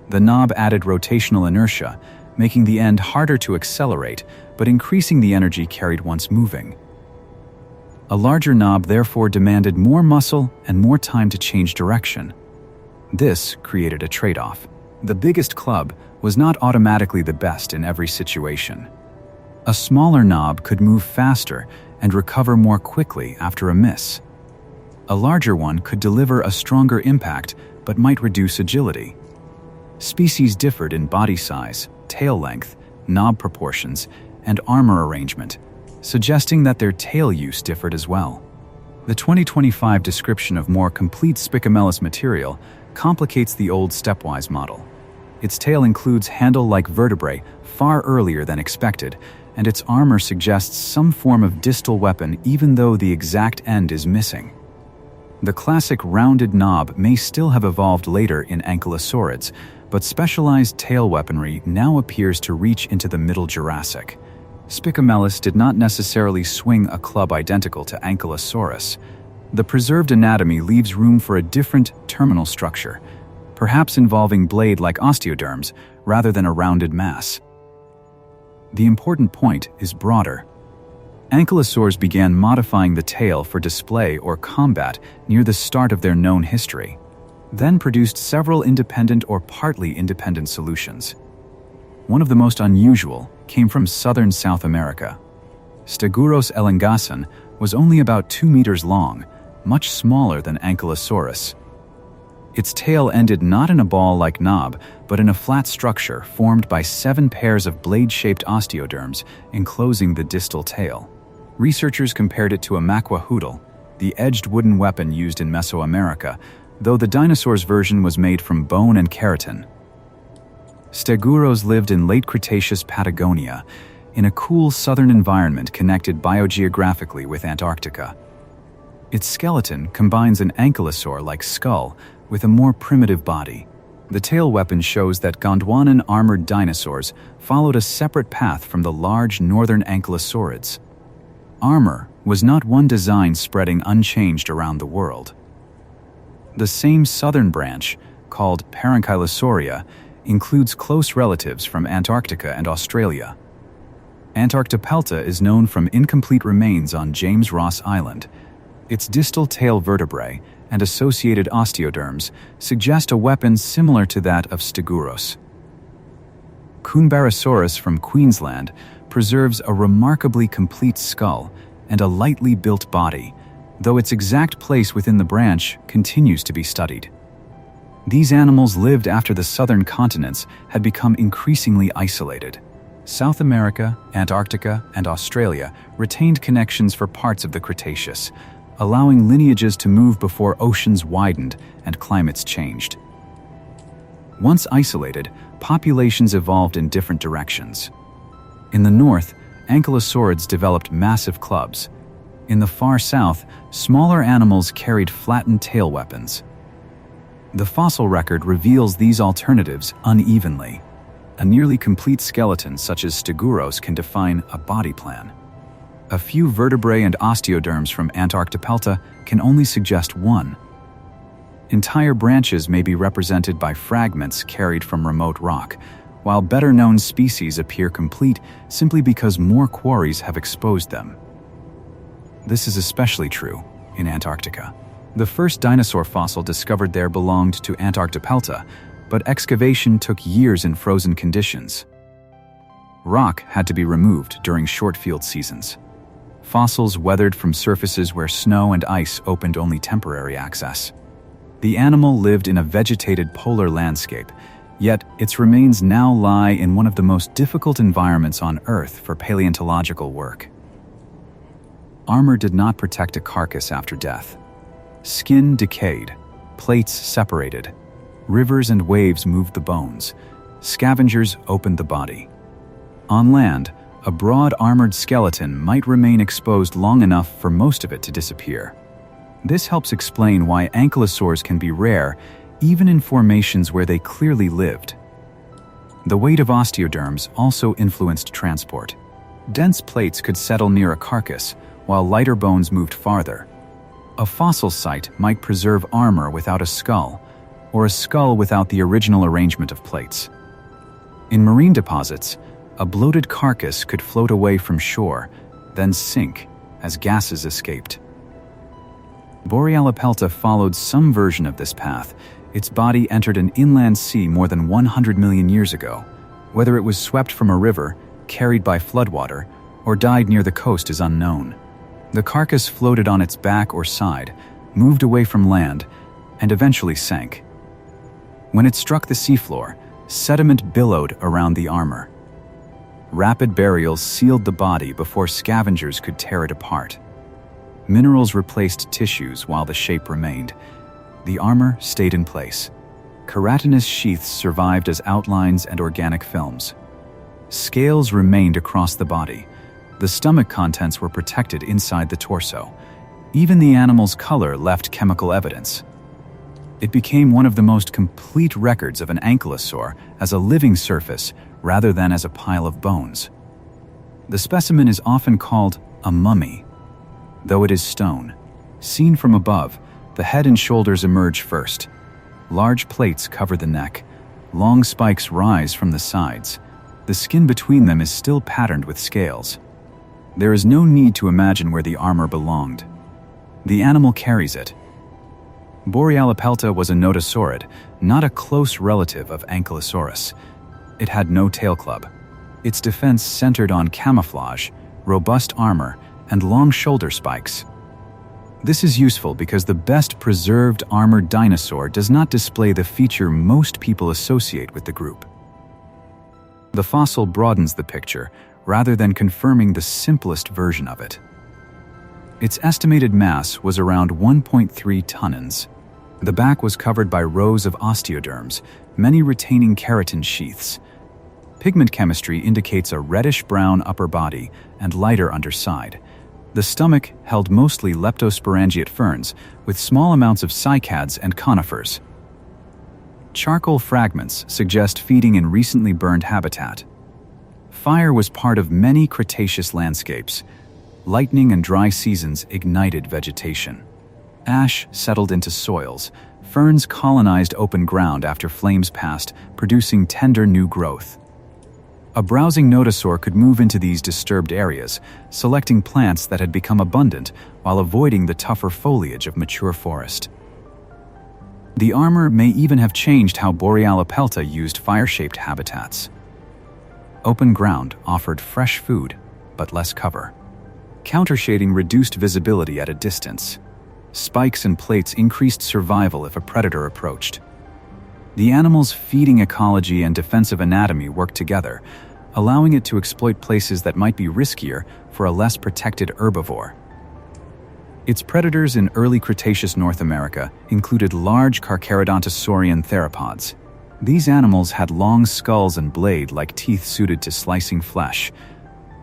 The knob added rotational inertia, making the end harder to accelerate, but increasing the energy carried once moving. A larger knob therefore demanded more muscle and more time to change direction. This created a trade-off. The biggest club was not automatically the best in every situation. A smaller knob could move faster and recover more quickly after a miss. A larger one could deliver a stronger impact but might reduce agility. Species differed in body size, tail length, knob proportions, and armor arrangement, suggesting that their tail use differed as well. The 2025 description of more complete Spicamellis material complicates the old stepwise model. Its tail includes handle-like vertebrae far earlier than expected, and its armor suggests some form of distal weapon even though the exact end is missing. The classic rounded knob may still have evolved later in ankylosaurids, but specialized tail weaponry now appears to reach into the Middle Jurassic. Spicamellis did not necessarily swing a club identical to Ankylosaurus. The preserved anatomy leaves room for a different terminal structure, perhaps involving blade-like osteoderms rather than a rounded mass. The important point is broader. Ankylosaurs began modifying the tail for display or combat near the start of their known history, then produced several independent or partly independent solutions. One of the most unusual came from southern South America. Stegosaurus elengason was only about 2 meters long, much smaller than Ankylosaurus. Its tail ended not in a ball-like knob, but in a flat structure formed by 7 pairs of blade-shaped osteoderms enclosing the distal tail. Researchers compared it to a maquahuitl, the edged wooden weapon used in Mesoamerica, though the dinosaurs version was made from bone and keratin. Stegosaurus lived in late Cretaceous Patagonia, in a cool southern environment connected biogeographically with Antarctica. Its skeleton combines an ankylosaur-like skull with a more primitive body. The tail weapon shows that Gondwanan armored dinosaurs followed a separate path from the large northern ankylosaurids. Armor was not one design spreading unchanged around the world. The same southern branch, called Parankylosaura, includes close relatives from Antarctica and Australia. Antarctopelta is known from incomplete remains on James Ross Island. Its distal tail vertebrae and associated osteoderms suggest a weapon similar to that of Stegosaurus. Coonbarrosaurus from Queensland preserves a remarkably complete skull and a lightly built body, though its exact place within the branch continues to be studied. These animals lived after the southern continents had become increasingly isolated. South America, Antarctica, and Australia retained connections for parts of the Cretaceous, allowing lineages to move before oceans widened and climates changed. Once isolated, populations evolved in different directions. In the north, ankylosaurids developed massive clubs. In the far south, smaller animals carried flattened tail weapons. The fossil record reveals these alternatives unevenly. A nearly complete skeleton such as Stegosaurus can define a body plan. A few vertebrae and osteoderms from Antarctopelta can only suggest one. Entire branches may be represented by fragments carried from remote rock, while better-known species appear complete simply because more quarries have exposed them. This is especially true in Antarctica. The first dinosaur fossil discovered there belonged to Antarctopelta, but excavation took years in frozen conditions. Rock had to be removed during short field seasons. Fossils weathered from surfaces where snow and ice opened only temporary access. The animal lived in a vegetated polar landscape, yet its remains now lie in one of the most difficult environments on Earth for paleontological work. Armor did not protect a carcass after death. Skin decayed, plates separated, rivers and waves moved the bones, scavengers opened the body. On land, a broad armored skeleton might remain exposed long enough for most of it to disappear. This helps explain why ankylosaurs can be rare even in formations where they clearly lived. The weight of osteoderms also influenced transport. Dense plates could settle near a carcass, while lighter bones moved farther. A fossil site might preserve armor without a skull, or a skull without the original arrangement of plates. In marine deposits, a bloated carcass could float away from shore, then sink as gases escaped. Borealopelta followed some version of this path. Its body entered an inland sea more than 100 million years ago. Whether it was swept from a river, carried by floodwater, or died near the coast is unknown. The carcass floated on its back or side, moved away from land, and eventually sank. When it struck the seafloor, sediment billowed around the armor. Rapid burials sealed the body before scavengers could tear it apart. Minerals replaced tissues while the shape remained. The armor stayed in place. Keratinous sheaths survived as outlines and organic films. Scales remained across the body. The stomach contents were protected inside the torso. Even the animal's color left chemical evidence. It became one of the most complete records of an ankylosaur as a living surface rather than as a pile of bones. The specimen is often called a mummy, though it is stone. Seen from above, the head and shoulders emerge first. Large plates cover the neck. Long spikes rise from the sides. The skin between them is still patterned with scales. There is no need to imagine where the armor belonged. The animal carries it. Borealopelta was a notosaurid, not a close relative of Ankylosaurus. It had no tail club. Its defense centered on camouflage, robust armor, and long shoulder spikes. This is useful because the best preserved armored dinosaur does not display the feature most people associate with the group. The fossil broadens the picture, rather than confirming the simplest version of it. Its estimated mass was around 1.3 tons. The back was covered by rows of osteoderms, many retaining keratin sheaths. Pigment chemistry indicates a reddish-brown upper body and lighter underside. The stomach held mostly leptosporangiate ferns, with small amounts of cycads and conifers. Charcoal fragments suggest feeding in recently burned habitat. Fire was part of many Cretaceous landscapes. Lightning and dry seasons ignited vegetation. Ash settled into soils. Ferns colonized open ground after flames passed, producing tender new growth. A browsing nodosaur could move into these disturbed areas, selecting plants that had become abundant while avoiding the tougher foliage of mature forest. The armor may even have changed how Borealopelta used fire-shaped habitats. Open ground offered fresh food, but less cover. Countershading reduced visibility at a distance. Spikes and plates increased survival if a predator approached. The animal's feeding ecology and defensive anatomy worked together, allowing it to exploit places that might be riskier for a less protected herbivore. Its predators in early Cretaceous North America included large Carcharodontosaurian theropods. These animals had long skulls and blade-like teeth suited to slicing flesh.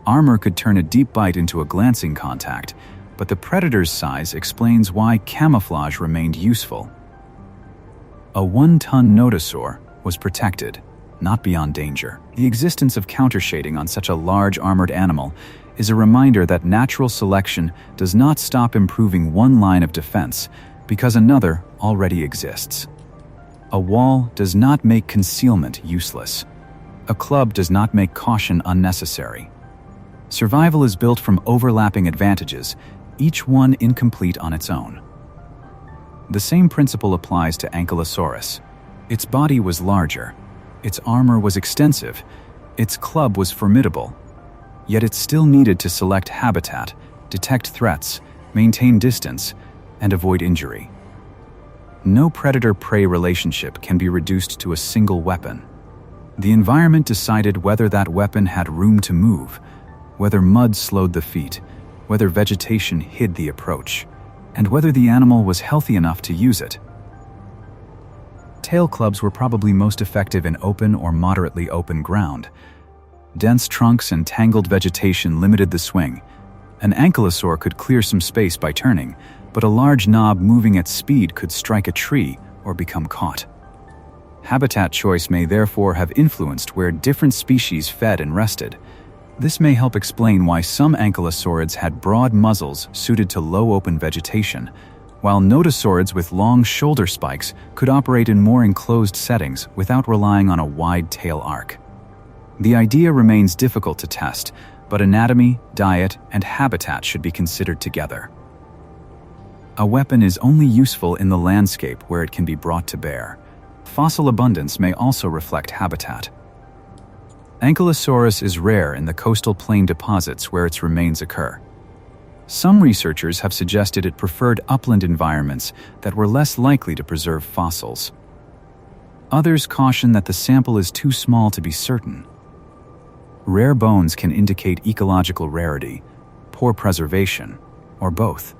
Armor could turn a deep bite into a glancing contact, but the predator's size explains why camouflage remained useful. A 1-ton nodosaur was protected, not beyond danger. The existence of countershading on such a large armored animal is a reminder that natural selection does not stop improving one line of defense because another already exists. A wall does not make concealment useless. A club does not make caution unnecessary. Survival is built from overlapping advantages, each one incomplete on its own. The same principle applies to Ankylosaurus. Its body was larger, its armor was extensive, its club was formidable, yet it still needed to select habitat, detect threats, maintain distance, and avoid injury. No predator-prey relationship can be reduced to a single weapon. The environment decided whether that weapon had room to move, whether mud slowed the feet, whether vegetation hid the approach, and whether the animal was healthy enough to use it. Tail clubs were probably most effective in open or moderately open ground. Dense trunks and tangled vegetation limited the swing. An ankylosaur could clear some space by turning, but a large knob moving at speed could strike a tree or become caught. Habitat choice may therefore have influenced where different species fed and rested. This may help explain why some ankylosaurids had broad muzzles suited to low open vegetation, while nodosaurids with long shoulder spikes could operate in more enclosed settings without relying on a wide tail arc. The idea remains difficult to test, but anatomy, diet, and habitat should be considered together. A weapon is only useful in the landscape where it can be brought to bear. Fossil abundance may also reflect habitat. Ankylosaurus is rare in the coastal plain deposits where its remains occur. Some researchers have suggested it preferred upland environments that were less likely to preserve fossils. Others caution that the sample is too small to be certain. Rare bones can indicate ecological rarity, poor preservation, or both.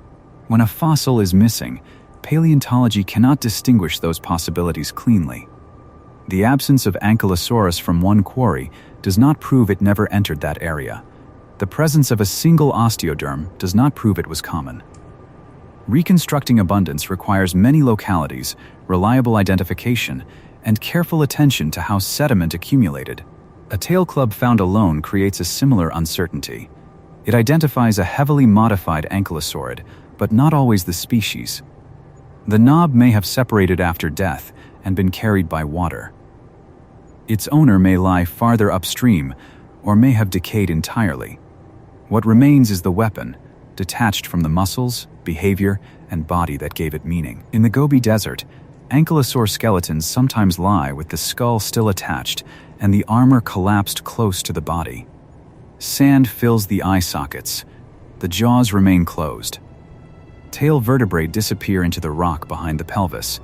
When a fossil is missing, paleontology cannot distinguish those possibilities cleanly. The absence of Ankylosaurus from one quarry does not prove it never entered that area. The presence of a single osteoderm does not prove it was common. Reconstructing abundance requires many localities, reliable identification, and careful attention to how sediment accumulated. A tail club found alone creates a similar uncertainty. It identifies a heavily modified ankylosaurid, but not always the species. The knob may have separated after death and been carried by water. Its owner may lie farther upstream or may have decayed entirely. What remains is the weapon, detached from the muscles, behavior, and body that gave it meaning. In the Gobi Desert, ankylosaur skeletons sometimes lie with the skull still attached and the armor collapsed close to the body. Sand fills the eye sockets. The jaws remain closed. Tail vertebrae disappear into the rock behind the pelvis.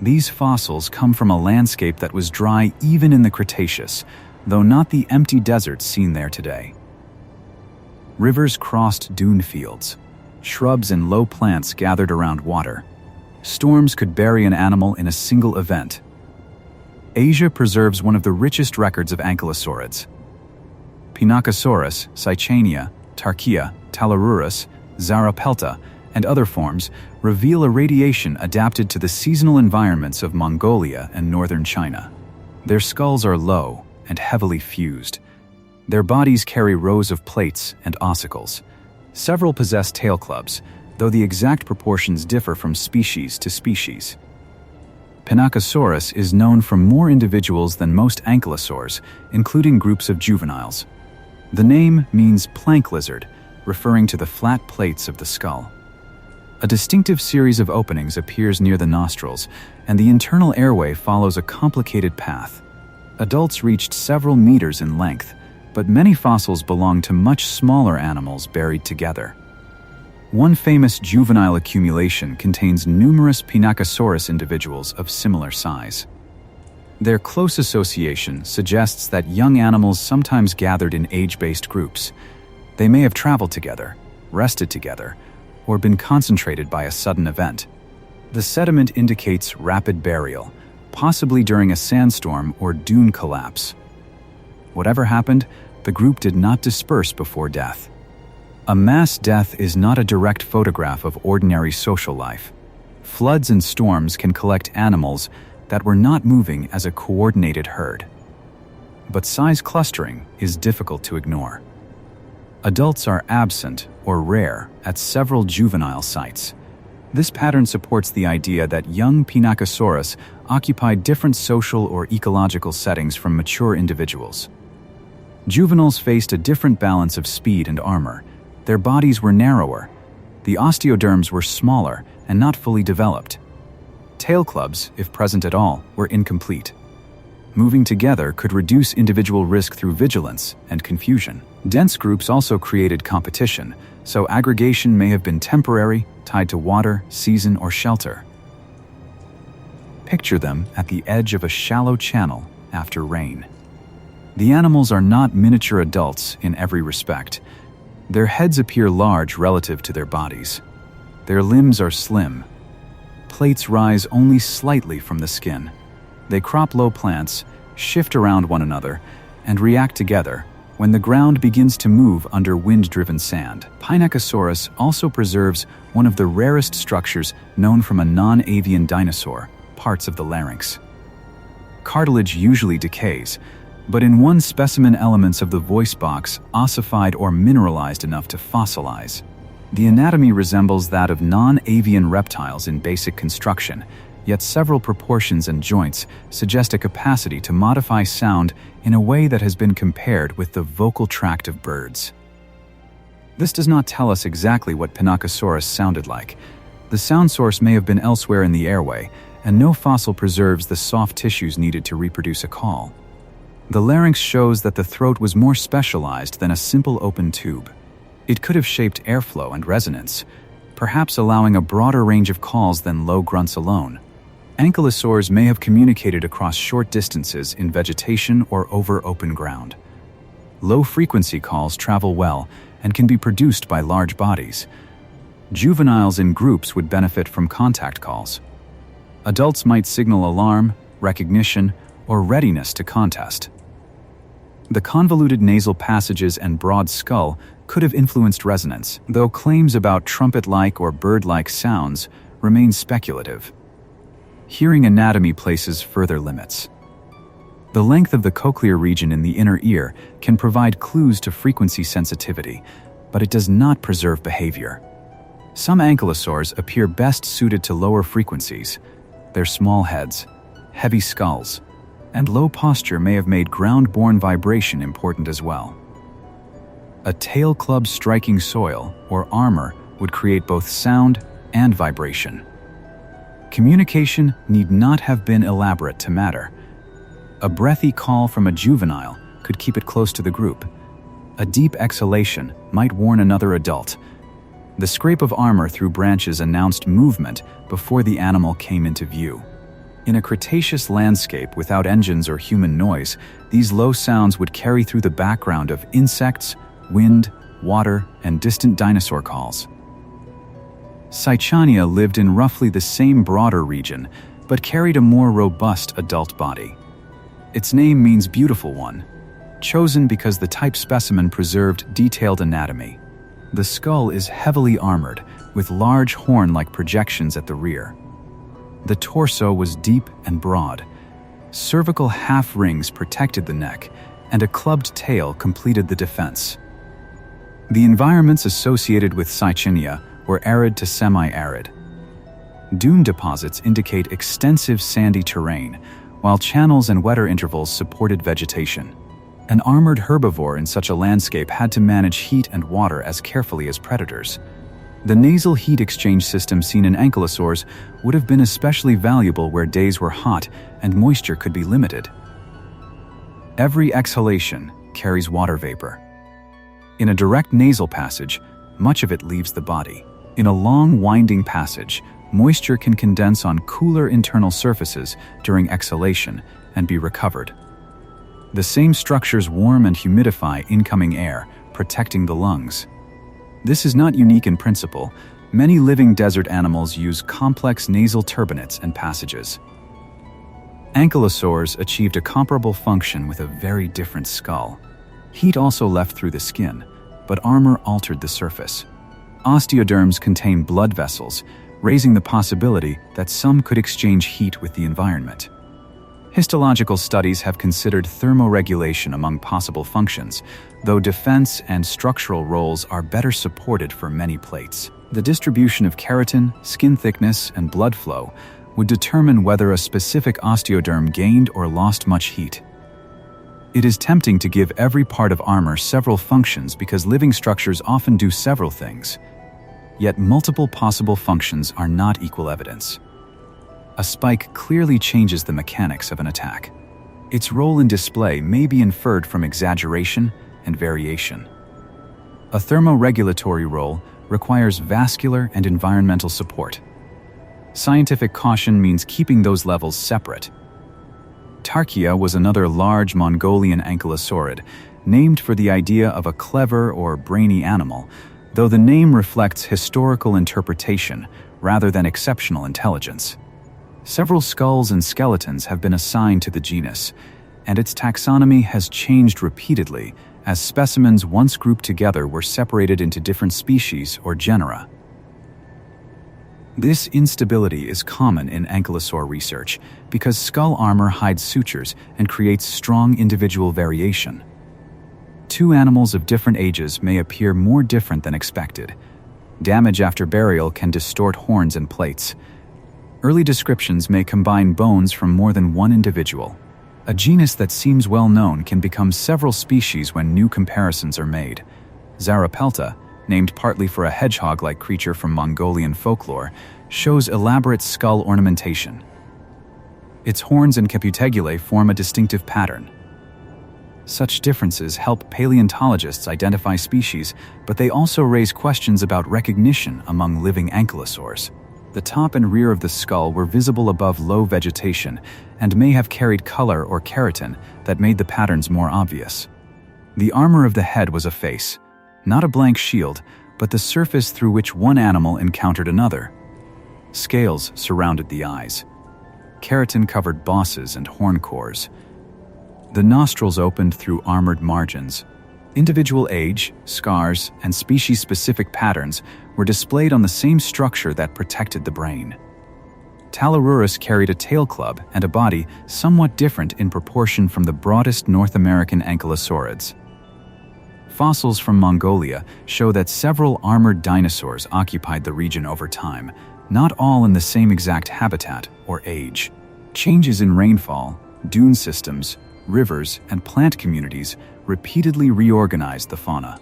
These fossils come from a landscape that was dry even in the Cretaceous, though not the empty desert seen there today. Rivers crossed dune fields. Shrubs and low plants gathered around water. Storms could bury an animal in a single event. Asia preserves one of the richest records of ankylosaurids. Pinacosaurus, Sicania, Tarchia, Talarurus, Zarapelta, and other forms reveal a radiation adapted to the seasonal environments of Mongolia and northern China. Their skulls are low and heavily fused. Their bodies carry rows of plates and ossicles. Several possess tail clubs, though the exact proportions differ from species to species. Pinacosaurus is known from more individuals than most ankylosaurs, including groups of juveniles. The name means plank lizard, referring to the flat plates of the skull. A distinctive series of openings appears near the nostrils, and the internal airway follows a complicated path. Adults reached several meters in length, but many fossils belong to much smaller animals buried together. One famous juvenile accumulation contains numerous Pinacosaurus individuals of similar size. Their close association suggests that young animals sometimes gathered in age-based groups. They may have traveled together, rested together, or been concentrated by a sudden event. The sediment indicates rapid burial, possibly during a sandstorm or dune collapse. Whatever happened, the group did not disperse before death. A mass death is not a direct photograph of ordinary social life. Floods and storms can collect animals that were not moving as a coordinated herd. But size clustering is difficult to ignore. Adults are absent or rare at several juvenile sites. This pattern supports the idea that young Pinacosaurus occupied different social or ecological settings from mature individuals. Juveniles faced a different balance of speed and armor. Their bodies were narrower. The osteoderms were smaller and not fully developed. Tail clubs, if present at all, were incomplete. Moving together could reduce individual risk through vigilance and confusion. Dense groups also created competition, so aggregation may have been temporary, tied to water, season, or shelter. Picture them at the edge of a shallow channel after rain. The animals are not miniature adults in every respect. Their heads appear large relative to their bodies. Their limbs are slim. Plates rise only slightly from the skin. They crop low plants, shift around one another, and react together when the ground begins to move under wind-driven sand. Pinacosaurus also preserves one of the rarest structures known from a non-avian dinosaur, parts of the larynx. Cartilage usually decays, but in one specimen elements of the voice box ossified or mineralized enough to fossilize. The anatomy resembles that of non-avian reptiles in basic construction, yet several proportions and joints suggest a capacity to modify sound in a way that has been compared with the vocal tract of birds. This does not tell us exactly what Pinacosaurus sounded like. The sound source may have been elsewhere in the airway, and no fossil preserves the soft tissues needed to reproduce a call. The larynx shows that the throat was more specialized than a simple open tube. It could have shaped airflow and resonance, perhaps allowing a broader range of calls than low grunts alone. Ankylosaurs may have communicated across short distances in vegetation or over open ground. Low-frequency calls travel well and can be produced by large bodies. Juveniles in groups would benefit from contact calls. Adults might signal alarm, recognition, or readiness to contest. The convoluted nasal passages and broad skull could have influenced resonance, though claims about trumpet-like or bird-like sounds remain speculative. Hearing anatomy places further limits. The length of the cochlear region in the inner ear can provide clues to frequency sensitivity, but it does not preserve behavior. Some ankylosaurs appear best suited to lower frequencies. Their small heads, heavy skulls, and low posture may have made ground-borne vibration important as well. A tail club striking soil or armor would create both sound and vibration. Communication need not have been elaborate to matter. A breathy call from a juvenile could keep it close to the group. A deep exhalation might warn another adult. The scrape of armor through branches announced movement before the animal came into view. In a Cretaceous landscape without engines or human noise, these low sounds would carry through the background of insects, wind, water, and distant dinosaur calls. Cychania lived in roughly the same broader region, but carried a more robust adult body. Its name means beautiful one, chosen because the type specimen preserved detailed anatomy. The skull is heavily armored, with large horn-like projections at the rear. The torso was deep and broad. Cervical half-rings protected the neck, and a clubbed tail completed the defense. The environments associated with Cychania were arid to semi-arid. Dune deposits indicate extensive sandy terrain, while channels and wetter intervals supported vegetation. An armored herbivore in such a landscape had to manage heat and water as carefully as predators. The nasal heat exchange system seen in Ankylosaurs would have been especially valuable where days were hot and moisture could be limited. Every exhalation carries water vapor. In a direct nasal passage, much of it leaves the body. In a long, winding passage, moisture can condense on cooler internal surfaces during exhalation and be recovered. The same structures warm and humidify incoming air, protecting the lungs. This is not unique in principle. Many living desert animals use complex nasal turbinates and passages. Ankylosaurs achieved a comparable function with a very different skull. Heat also left through the skin, but armor altered the surface. Osteoderms contain blood vessels, raising the possibility that some could exchange heat with the environment. Histological studies have considered thermoregulation among possible functions, though defense and structural roles are better supported for many plates. The distribution of keratin, skin thickness, and blood flow would determine whether a specific osteoderm gained or lost much heat. It is tempting to give every part of armor several functions because living structures often do several things. Yet multiple possible functions are not equal evidence. A spike clearly changes the mechanics of an attack. Its role in display may be inferred from exaggeration and variation. A thermoregulatory role requires vascular and environmental support. Scientific caution means keeping those levels separate. Tarkia was another large Mongolian ankylosaurid, named for the idea of a clever or brainy animal, though the name reflects historical interpretation rather than exceptional intelligence. Several skulls and skeletons have been assigned to the genus, and its taxonomy has changed repeatedly as specimens once grouped together were separated into different species or genera. This instability is common in ankylosaur research because skull armor hides sutures and creates strong individual variation. Two animals of different ages may appear more different than expected. Damage after burial can distort horns and plates. Early descriptions may combine bones from more than one individual. A genus that seems well known can become several species when new comparisons are made. Zarapelta, named partly for a hedgehog-like creature from Mongolian folklore, shows elaborate skull ornamentation. Its horns and caputegulae form a distinctive pattern. Such differences help paleontologists identify species, but they also raise questions about recognition among living ankylosaurs. The top and rear of the skull were visible above low vegetation and may have carried color or keratin that made the patterns more obvious. The armor of the head was a face, not a blank shield, but the surface through which one animal encountered another. Scales surrounded the eyes. Keratin covered bosses and horn cores. The nostrils opened through armored margins. Individual age, scars, and species-specific patterns were displayed on the same structure that protected the brain. Talururus carried a tail club and a body somewhat different in proportion from the broadest North American ankylosaurids. Fossils from Mongolia show that several armored dinosaurs occupied the region over time, not all in the same exact habitat or age. Changes in rainfall, dune systems, rivers, and plant communities repeatedly reorganized the fauna.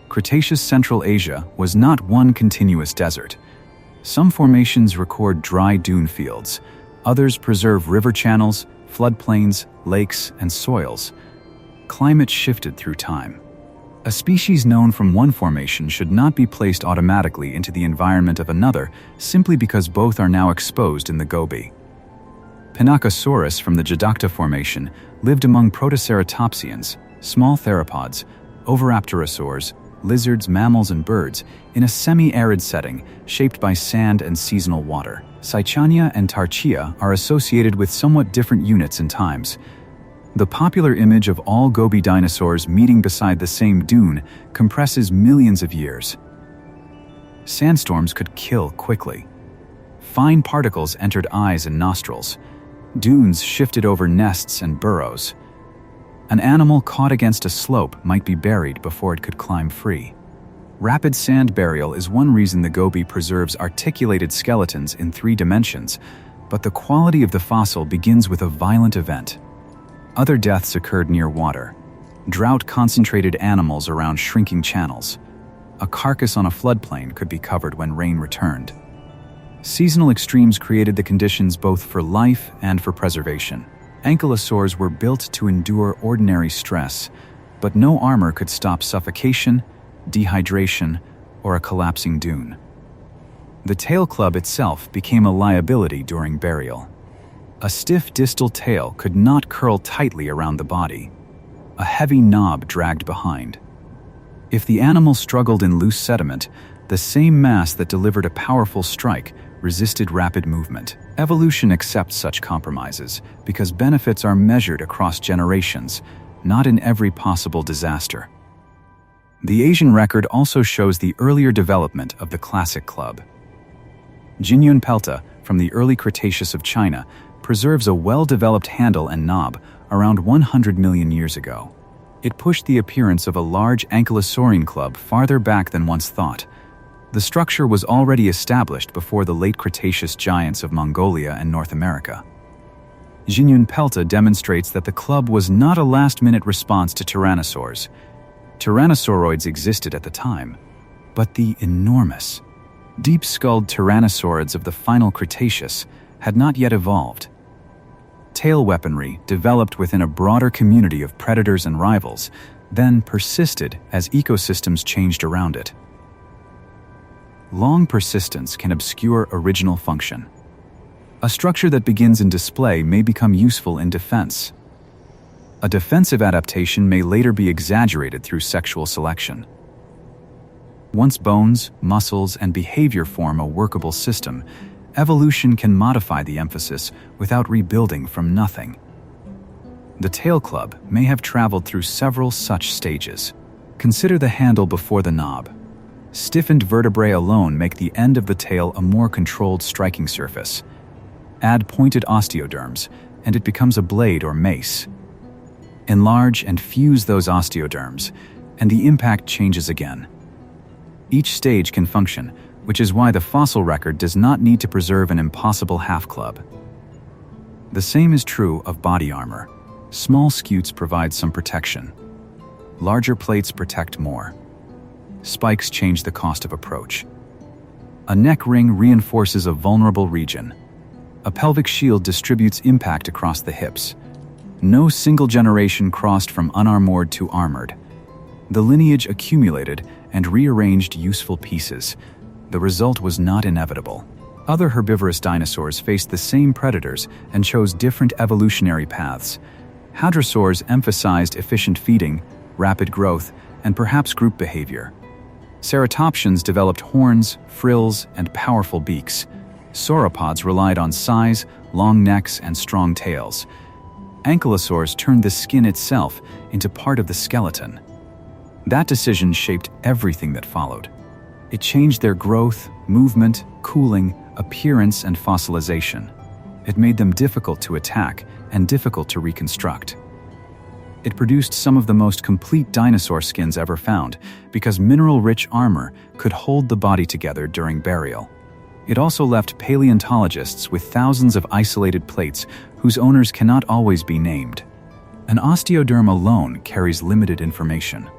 Cretaceous Central Asia was not one continuous desert. Some formations record dry dune fields, others preserve river channels, floodplains, lakes, and soils. Climate shifted through time. A species known from one formation should not be placed automatically into the environment of another simply because both are now exposed in the Gobi. Pinacosaurus from the Jadakta Formation lived among protoceratopsians, small theropods, oviraptorosaurs, lizards, mammals, and birds, in a semi-arid setting shaped by sand and seasonal water. Cychania and Tarchia are associated with somewhat different units and times. The popular image of all Gobi dinosaurs meeting beside the same dune compresses millions of years. Sandstorms could kill quickly. Fine particles entered eyes and nostrils. Dunes shifted over nests and burrows. An animal caught against a slope might be buried before it could climb free. Rapid sand burial is one reason the Gobi preserves articulated skeletons in 3 dimensions, but the quality of the fossil begins with a violent event. Other deaths occurred near water. Drought concentrated animals around shrinking channels. A carcass on a floodplain could be covered when rain returned. Seasonal extremes created the conditions both for life and for preservation. Ankylosaurs were built to endure ordinary stress, but no armor could stop suffocation, dehydration, or a collapsing dune. The tail club itself became a liability during burial. A stiff distal tail could not curl tightly around the body. A heavy knob dragged behind. If the animal struggled in loose sediment, the same mass that delivered a powerful strike resisted rapid movement. Evolution accepts such compromises because benefits are measured across generations, not in every possible disaster. The Asian record also shows the earlier development of the classic club. Jinyun pelta, from the early Cretaceous of China, preserves a well-developed handle and knob around 100 million years ago. It pushed the appearance of a large ankylosaurian club farther back than once thought. The structure was already established before the late Cretaceous giants of Mongolia and North America. Jinyun pelta demonstrates that the club was not a last-minute response to tyrannosaurs. Tyrannosauroids existed at the time, but the enormous, deep-skulled tyrannosaurids of the final Cretaceous had not yet evolved. Tail weaponry developed within a broader community of predators and rivals, then persisted as ecosystems changed around it. Long persistence can obscure original function. A structure that begins in display may become useful in defense. A defensive adaptation may later be exaggerated through sexual selection. Once bones, muscles, and behavior form a workable system, evolution can modify the emphasis without rebuilding from nothing. The tail club may have traveled through several such stages. Consider the handle before the knob. Stiffened vertebrae alone make the end of the tail a more controlled striking surface. Add pointed osteoderms, and it becomes a blade or mace. Enlarge and fuse those osteoderms, and the impact changes again. Each stage can function, which is why the fossil record does not need to preserve an impossible half-club. The same is true of body armor. Small scutes provide some protection. Larger plates protect more. Spikes change the cost of approach. A neck ring reinforces a vulnerable region. A pelvic shield distributes impact across the hips. No single generation crossed from unarmored to armored. The lineage accumulated and rearranged useful pieces. The result was not inevitable. Other herbivorous dinosaurs faced the same predators and chose different evolutionary paths. Hadrosaurs emphasized efficient feeding, rapid growth, and perhaps group behavior. Ceratopsians developed horns, frills, and powerful beaks. Sauropods relied on size, long necks, and strong tails. Ankylosaurs turned the skin itself into part of the skeleton. That decision shaped everything that followed. It changed their growth, movement, cooling, appearance, and fossilization. It made them difficult to attack and difficult to reconstruct. It produced some of the most complete dinosaur skins ever found because mineral-rich armor could hold the body together during burial. It also left paleontologists with thousands of isolated plates whose owners cannot always be named. An osteoderm alone carries limited information.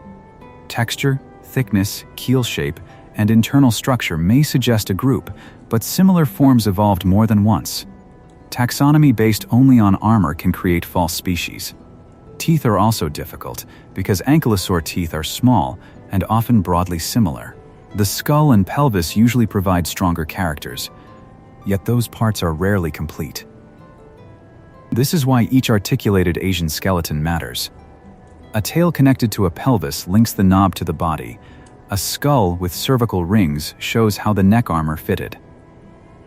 Texture, thickness, keel shape, and internal structure may suggest a group, but similar forms evolved more than once. Taxonomy based only on armor can create false species. Teeth are also difficult because ankylosaur teeth are small and often broadly similar. The skull and pelvis usually provide stronger characters, yet those parts are rarely complete. This is why each articulated Asian skeleton matters. A tail connected to a pelvis links the knob to the body, A skull with cervical rings shows how the neck armor fitted.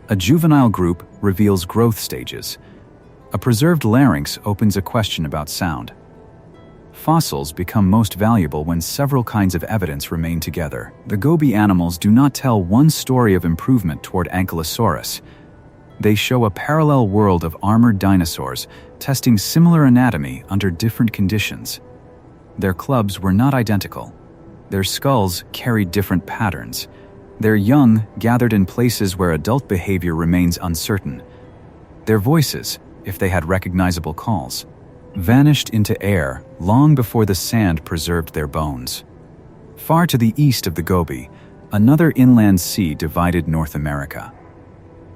A juvenile group reveals growth stages. A preserved larynx opens a question about sound. Fossils become most valuable when several kinds of evidence remain together. The Gobi animals do not tell one story of improvement toward Ankylosaurus. They show a parallel world of armored dinosaurs testing similar anatomy under different conditions. Their clubs were not identical. Their skulls carried different patterns. Their young gathered in places where adult behavior remains uncertain. Their voices, if they had recognizable calls, vanished into air long before the sand preserved their bones. Far to the east of the Gobi, another inland sea divided North America.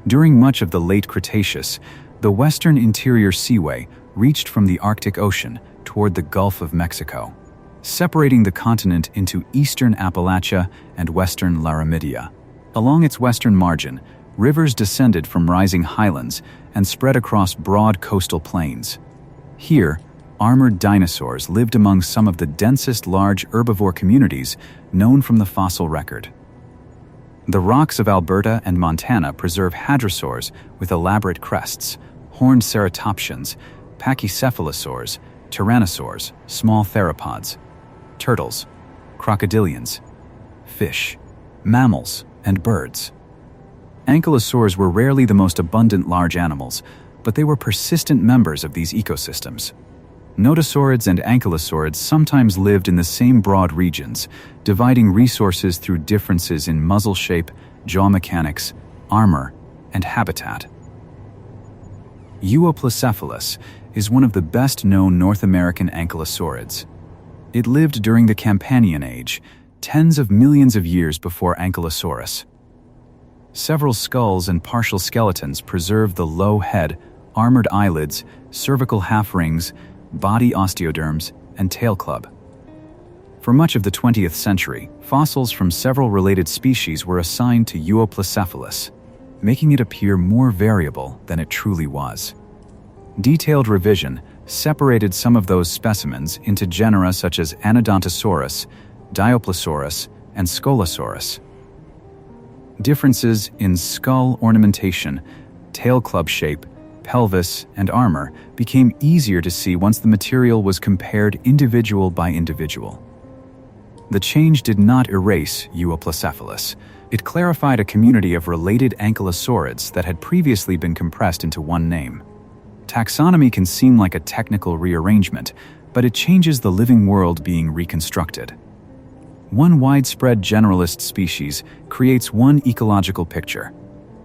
During much of the late Cretaceous, the western interior seaway reached from the Arctic Ocean toward the Gulf of Mexico, separating the continent into eastern Appalachia and western Laramidia. Along its western margin, rivers descended from rising highlands and spread across broad coastal plains. Here, armored dinosaurs lived among some of the densest large herbivore communities known from the fossil record. The rocks of Alberta and Montana preserve hadrosaurs with elaborate crests, horned ceratopsians, pachycephalosaurs, tyrannosaurs, small theropods, turtles, crocodilians, fish, mammals, and birds. Ankylosaurs were rarely the most abundant large animals, but they were persistent members of these ecosystems. Nodosaurids and ankylosaurids sometimes lived in the same broad regions, dividing resources through differences in muzzle shape, jaw mechanics, armor, and habitat. Euoplocephalus is one of the best-known North American ankylosaurids. It lived during the Campanian Age, tens of millions of years before Ankylosaurus. Several skulls and partial skeletons preserve the low head, armored eyelids, cervical half-rings, body osteoderms, and tail club. For much of the 20th century, fossils from several related species were assigned to Euoplocephalus, making it appear more variable than it truly was. Detailed revision separated some of those specimens into genera such as Anodontosaurus, Dioplosaurus, and Scolosaurus. Differences in skull ornamentation, tail club shape, pelvis, and armor became easier to see once the material was compared individual by individual. The change did not erase Euoplocephalus. It clarified a community of related ankylosaurids that had previously been compressed into one name. Taxonomy can seem like a technical rearrangement, but it changes the living world being reconstructed. One widespread generalist species creates one ecological picture.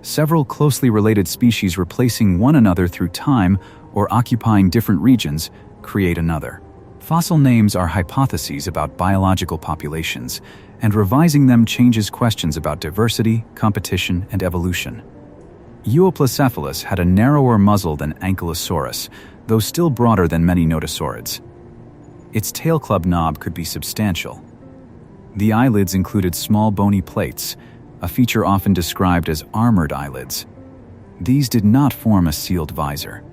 Several closely related species replacing one another through time or occupying different regions create another. Fossil names are hypotheses about biological populations, and revising them changes questions about diversity, competition, and evolution. Euoplocephalus had a narrower muzzle than Ankylosaurus, though still broader than many nodosaurids. Its tail club knob could be substantial. The eyelids included small bony plates, a feature often described as armored eyelids. These did not form a sealed visor.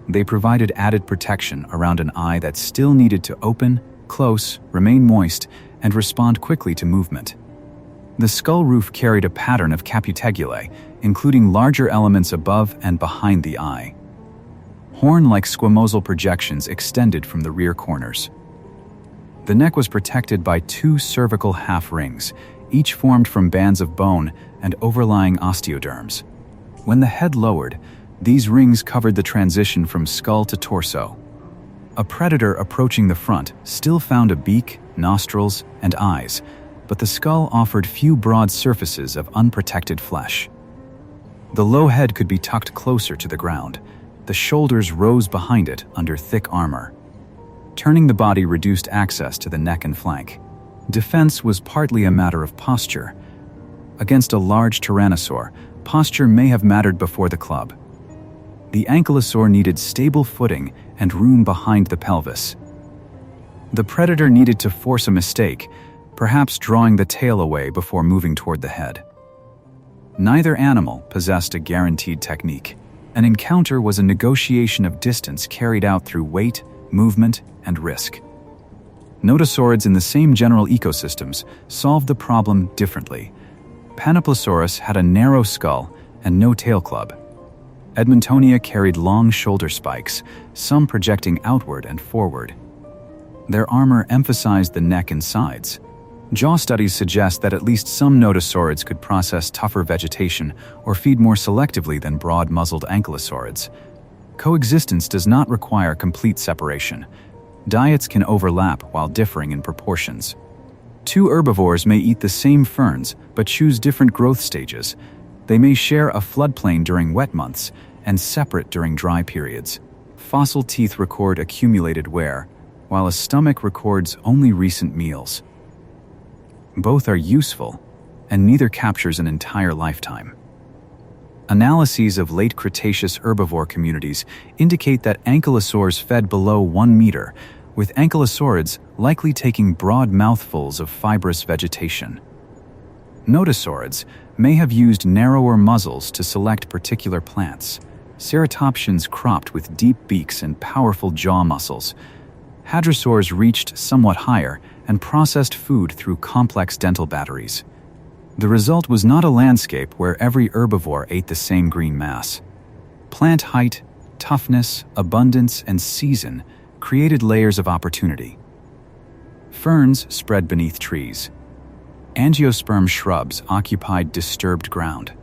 They provided added protection around an eye that still needed to open, close, remain moist, and respond quickly to movement. The skull roof carried a pattern of caputegulae, including larger elements above and behind the eye. Horn-like squamosal projections extended from the rear corners. The neck was protected by two cervical half-rings, each formed from bands of bone and overlying osteoderms. When the head lowered, these rings covered the transition from skull to torso. A predator approaching the front still found a beak, nostrils, and eyes, but the skull offered few broad surfaces of unprotected flesh. The low head could be tucked closer to the ground. The shoulders rose behind it under thick armor. Turning the body reduced access to the neck and flank. Defense was partly a matter of posture. Against a large tyrannosaur, posture may have mattered before the club. The ankylosaur needed stable footing and room behind the pelvis. The predator needed to force a mistake, perhaps drawing the tail away before moving toward the head. Neither animal possessed a guaranteed technique. An encounter was a negotiation of distance carried out through weight, movement, and risk. Nodosaurids in the same general ecosystems solved the problem differently. Ankylosaurus had a narrow skull and no tail club. Edmontonia carried long shoulder spikes, some projecting outward and forward. Their armor emphasized the neck and sides. Jaw studies suggest that at least some nodosaurids could process tougher vegetation or feed more selectively than broad-muzzled ankylosaurids. Coexistence does not require complete separation. Diets can overlap while differing in proportions. Two herbivores may eat the same ferns but choose different growth stages. They may share a floodplain during wet months and separate during dry periods. Fossil teeth record accumulated wear, while a stomach records only recent meals. Both are useful, and neither captures an entire lifetime. Analyses of late Cretaceous herbivore communities indicate that ankylosaurs fed below 1 meter, with ankylosaurids likely taking broad mouthfuls of fibrous vegetation. Nodosaurids may have used narrower muzzles to select particular plants. Ceratopsians cropped with deep beaks and powerful jaw muscles. Hadrosaurs reached somewhat higher and processed food through complex dental batteries. The result was not a landscape where every herbivore ate the same green mass. Plant height, toughness, abundance, and season created layers of opportunity. Ferns spread beneath trees. Angiosperm shrubs occupied disturbed ground.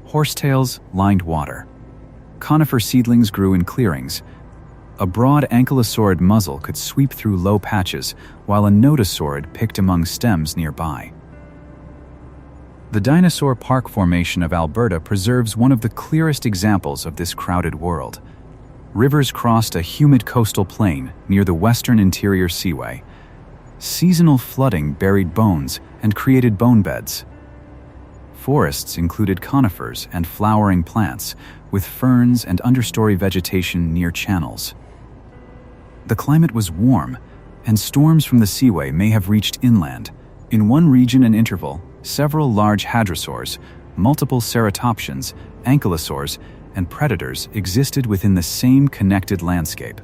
Horsetails lined water. Conifer seedlings grew in clearings. A broad ankylosaurid muzzle could sweep through low patches, while a nodosaurid picked among stems nearby. The Dinosaur Park Formation of Alberta preserves one of the clearest examples of this crowded world. Rivers crossed a humid coastal plain near the western interior seaway. Seasonal flooding buried bones and created bone beds. Forests included conifers and flowering plants, with ferns and understory vegetation near channels. The climate was warm, and storms from the seaway may have reached inland. In one region and interval, several large hadrosaurs, multiple ceratopsians, ankylosaurs, and predators existed within the same connected landscape.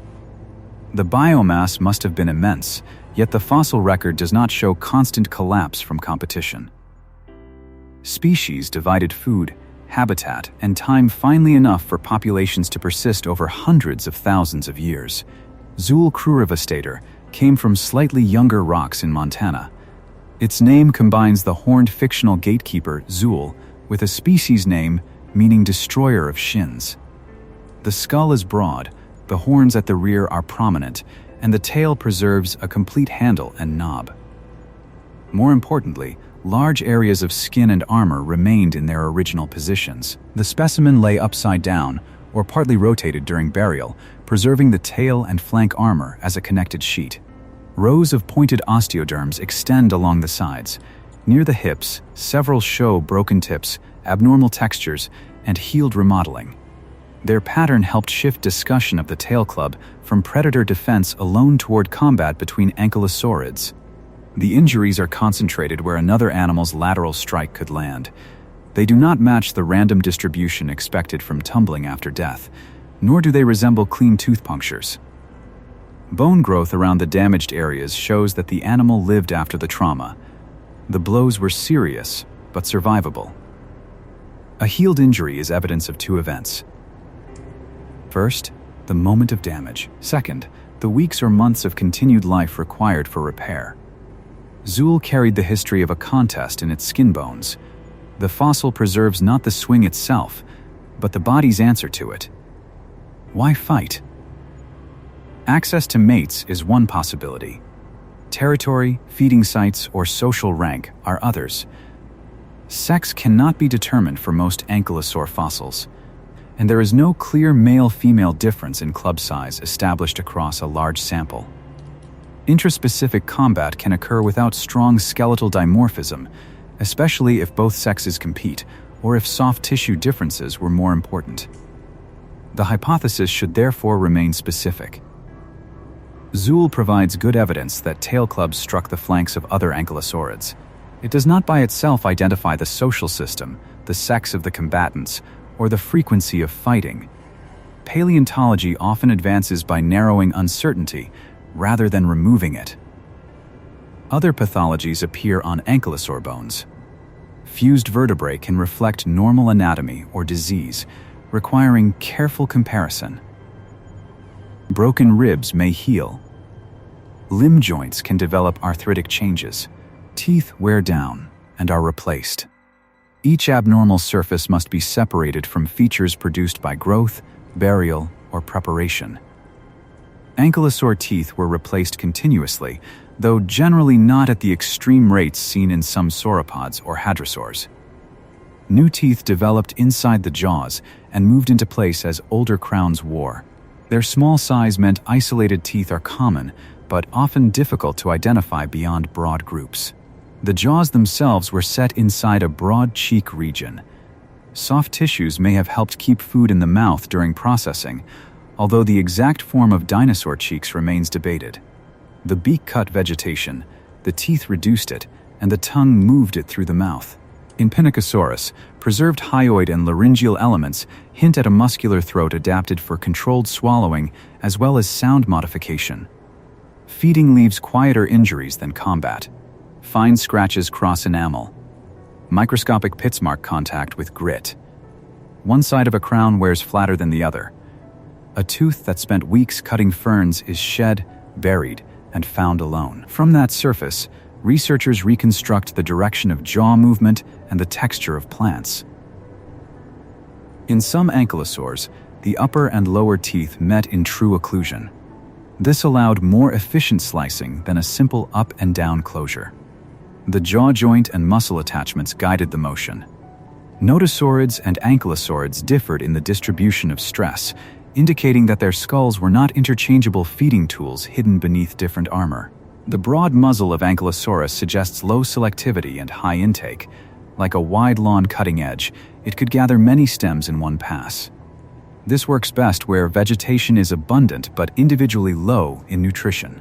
The biomass must have been immense, yet the fossil record does not show constant collapse from competition. Species divided food, habitat, and time finely enough for populations to persist over hundreds of thousands of years. Zool crurivastator came from slightly younger rocks in Montana. Its name combines the horned fictional gatekeeper, Zool, with a species name meaning destroyer of shins. The skull is broad, the horns at the rear are prominent, and the tail preserves a complete handle and knob. More importantly, large areas of skin and armor remained in their original positions. The specimen lay upside down, or partly rotated during burial, preserving the tail and flank armor as a connected sheet. Rows of pointed osteoderms extend along the sides. Near the hips, several show broken tips, abnormal textures, and healed remodeling. Their pattern helped shift discussion of the tail club from predator defense alone toward combat between ankylosaurids. The injuries are concentrated where another animal's lateral strike could land. They do not match the random distribution expected from tumbling after death, nor do they resemble clean tooth punctures. Bone growth around the damaged areas shows that the animal lived after the trauma. The blows were serious, but survivable. A healed injury is evidence of two events. First, the moment of damage. Second, the weeks or months of continued life required for repair. Zool carried the history of a contest in its skin bones. The fossil preserves not the swing itself, but the body's answer to it. Why fight? Access to mates is one possibility. Territory, feeding sites, or social rank are others. Sex cannot be determined for most ankylosaur fossils, and there is no clear male-female difference in club size established across a large sample. Intraspecific combat can occur without strong skeletal dimorphism, especially if both sexes compete, or if soft tissue differences were more important. The hypothesis should therefore remain specific. Zool provides good evidence that tail clubs struck the flanks of other ankylosaurids. It does not by itself identify the social system, the sex of the combatants, or the frequency of fighting. Paleontology often advances by narrowing uncertainty rather than removing it. Other pathologies appear on ankylosaur bones. Fused vertebrae can reflect normal anatomy or disease, requiring careful comparison. Broken ribs may heal. Limb joints can develop arthritic changes. Teeth wear down and are replaced. Each abnormal surface must be separated from features produced by growth, burial, or preparation. Ankylosaur teeth were replaced continuously, though generally not at the extreme rates seen in some sauropods or hadrosaurs. New teeth developed inside the jaws and moved into place as older crowns wore. Their small size meant isolated teeth are common, but often difficult to identify beyond broad groups. The jaws themselves were set inside a broad cheek region. Soft tissues may have helped keep food in the mouth during processing, although the exact form of dinosaur cheeks remains debated. The beak cut vegetation, the teeth reduced it, and the tongue moved it through the mouth. In Pinacosaurus, preserved hyoid and laryngeal elements hint at a muscular throat adapted for controlled swallowing as well as sound modification. Feeding leaves quieter injuries than combat. Fine scratches cross enamel. Microscopic pits mark contact with grit. One side of a crown wears flatter than the other. A tooth that spent weeks cutting ferns is shed, buried, and found alone. From that surface, researchers reconstruct the direction of jaw movement and the texture of plants. In some ankylosaurs, the upper and lower teeth met in true occlusion. This allowed more efficient slicing than a simple up and down closure. The jaw joint and muscle attachments guided the motion. Nodosaurids and ankylosaurids differed in the distribution of stress, indicating that their skulls were not interchangeable feeding tools hidden beneath different armor. The broad muzzle of Ankylosaurus suggests low selectivity and high intake. Like a wide lawn cutting edge, it could gather many stems in one pass. This works best where vegetation is abundant but individually low in nutrition.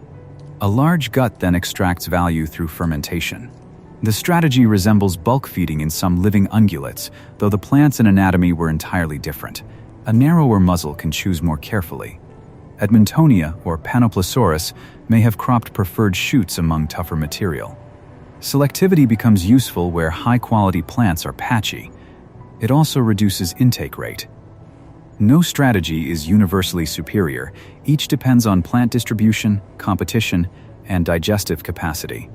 A large gut then extracts value through fermentation. The strategy resembles bulk feeding in some living ungulates, though the plants and anatomy were entirely different. A narrower muzzle can choose more carefully. Edmontonia or Panoplosaurus may have cropped preferred shoots among tougher material. Selectivity becomes useful where high-quality plants are patchy. It also reduces intake rate. No strategy is universally superior. Each depends on plant distribution, competition, and digestive capacity.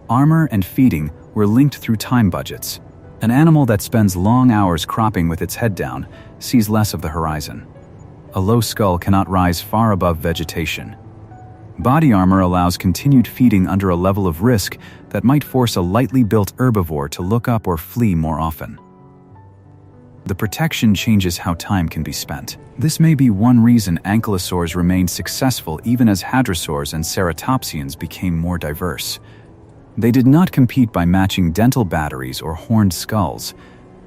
Armor and feeding were linked through time budgets. An animal that spends long hours cropping with its head down sees less of the horizon. A low skull cannot rise far above vegetation. Body armor allows continued feeding under a level of risk that might force a lightly built herbivore to look up or flee more often. The protection changes how time can be spent. This may be one reason ankylosaurs remained successful even as hadrosaurs and ceratopsians became more diverse. They did not compete by matching dental batteries or horned skulls.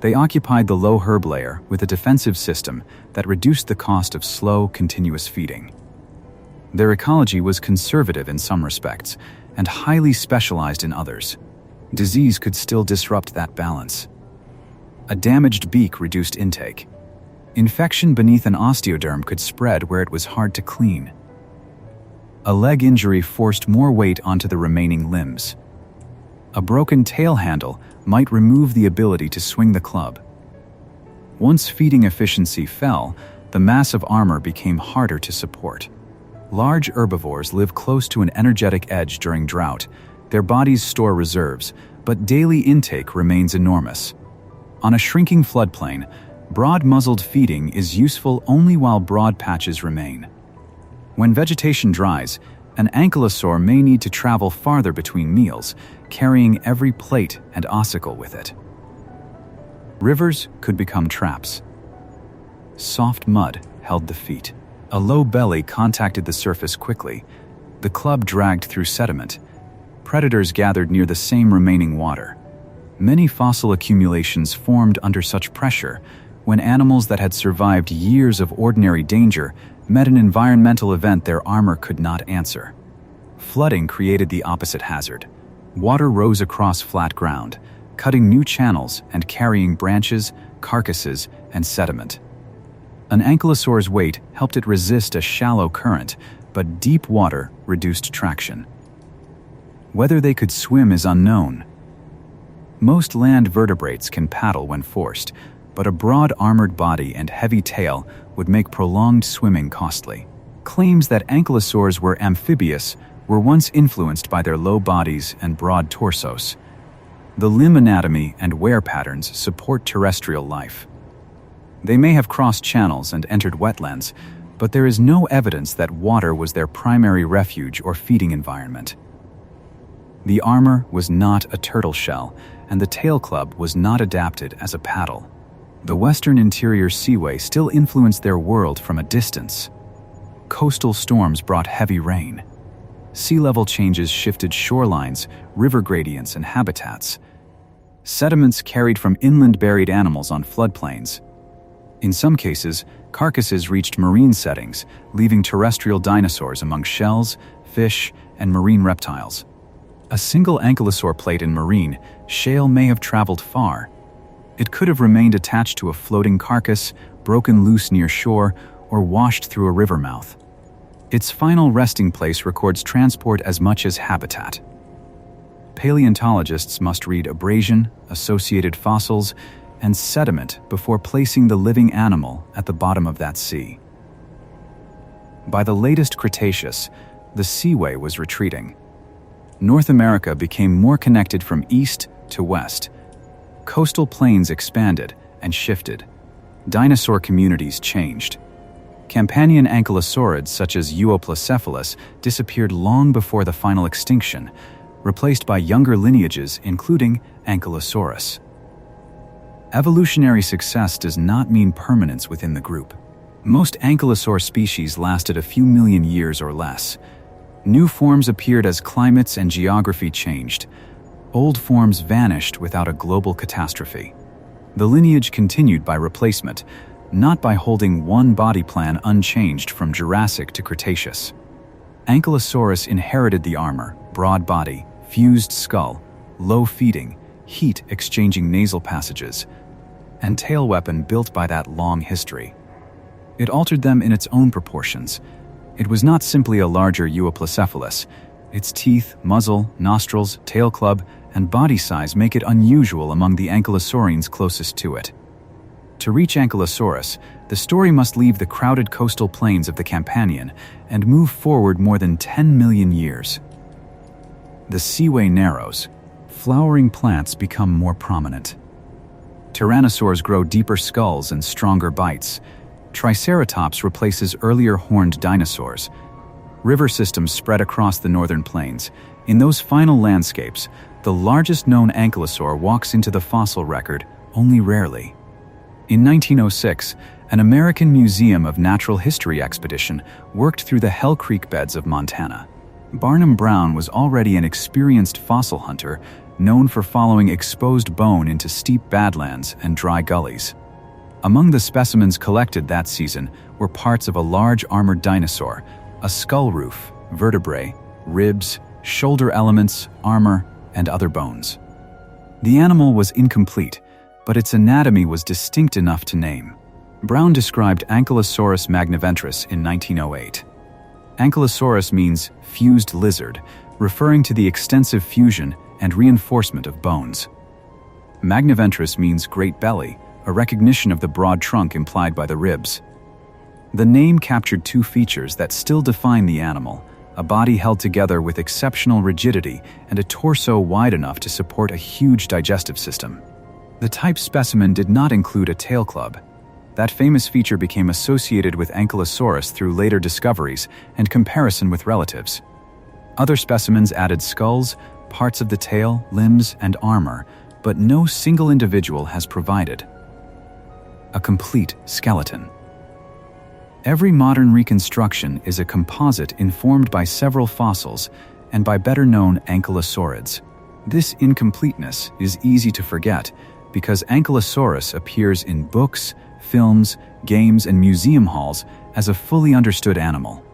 They occupied the low herb layer with a defensive system that reduced the cost of slow, continuous feeding. Their ecology was conservative in some respects and highly specialized in others. Disease could still disrupt that balance. A damaged beak reduced intake. Infection beneath an osteoderm could spread where it was hard to clean. A leg injury forced more weight onto the remaining limbs. A broken tail handle might remove the ability to swing the club. Once feeding efficiency fell, the mass of armor became harder to support. Large herbivores live close to an energetic edge during drought. Their bodies store reserves, but daily intake remains enormous. On a shrinking floodplain, broad-muzzled feeding is useful only while broad patches remain. When vegetation dries, an ankylosaur may need to travel farther between meals, carrying every plate and ossicle with it. Rivers could become traps. Soft mud held the feet. A low belly contacted the surface quickly. The club dragged through sediment. Predators gathered near the same remaining water. Many fossil accumulations formed under such pressure when animals that had survived years of ordinary danger met an environmental event their armor could not answer. Flooding created the opposite hazard. Water rose across flat ground, cutting new channels and carrying branches, carcasses, and sediment. An ankylosaur's weight helped it resist a shallow current, but deep water reduced traction. Whether they could swim is unknown. Most land vertebrates can paddle when forced, but a broad armored body and heavy tail would make prolonged swimming costly. Claims that ankylosaurs were amphibious were once influenced by their low bodies and broad torsos. The limb anatomy and wear patterns support terrestrial life. They may have crossed channels and entered wetlands, but there is no evidence that water was their primary refuge or feeding environment. The armor was not a turtle shell, and the tail club was not adapted as a paddle. The western interior seaway still influenced their world from a distance. Coastal storms brought heavy rain. Sea level changes shifted shorelines, river gradients, and habitats. Sediments carried from inland buried animals on floodplains. In some cases, carcasses reached marine settings, leaving terrestrial dinosaurs among shells, fish, and marine reptiles. A single ankylosaur plate in marine shale may have traveled far. It could have remained attached to a floating carcass, broken loose near shore, or washed through a river mouth. Its final resting place records transport as much as habitat. Paleontologists must read abrasion, associated fossils, and sediment before placing the living animal at the bottom of that sea. By the latest Cretaceous, the seaway was retreating. North America became more connected from east to west. Coastal plains expanded and shifted. Dinosaur communities changed. Companion ankylosaurids such as Euoplocephalus disappeared long before the final extinction, replaced by younger lineages including Ankylosaurus. Evolutionary success does not mean permanence within the group. Most ankylosaur species lasted a few million years or less. New forms appeared as climates and geography changed. Old forms vanished without a global catastrophe. The lineage continued by replacement, not by holding one body plan unchanged from Jurassic to Cretaceous. Ankylosaurus inherited the armor, broad body, fused skull, low feeding, heat-exchanging nasal passages, and tail weapon built by that long history. It altered them in its own proportions. It was not simply a larger Euoplocephalus. Its teeth, muzzle, nostrils, tail club, and body size make it unusual among the ankylosaurians closest to it. To reach Ankylosaurus, the story must leave the crowded coastal plains of the Campanian and move forward more than 10 million years. The seaway narrows. Flowering plants become more prominent. Tyrannosaurs grow deeper skulls and stronger bites. Triceratops replaces earlier horned dinosaurs. River systems spread across the northern plains. In those final landscapes, the largest known ankylosaur walks into the fossil record only rarely. In 1906, an American Museum of Natural History expedition worked through the Hell Creek beds of Montana. Barnum Brown was already an experienced fossil hunter, known for following exposed bone into steep badlands and dry gullies. Among the specimens collected that season were parts of a large armored dinosaur, a skull roof, vertebrae, ribs, shoulder elements, armor, and other bones. The animal was incomplete, but its anatomy was distinct enough to name. Brown described Ankylosaurus magniventris in 1908. Ankylosaurus means fused lizard, referring to the extensive fusion and reinforcement of bones. Magniventris means great belly, a recognition of the broad trunk implied by the ribs. The name captured two features that still define the animal: a body held together with exceptional rigidity and a torso wide enough to support a huge digestive system. The type specimen did not include a tail club. That famous feature became associated with Ankylosaurus through later discoveries and comparison with relatives. Other specimens added skulls, parts of the tail, limbs, and armor, but no single individual has provided a complete skeleton. Every modern reconstruction is a composite informed by several fossils and by better-known ankylosaurids. This incompleteness is easy to forget because Ankylosaurus appears in books, films, games, and museum halls as a fully understood animal.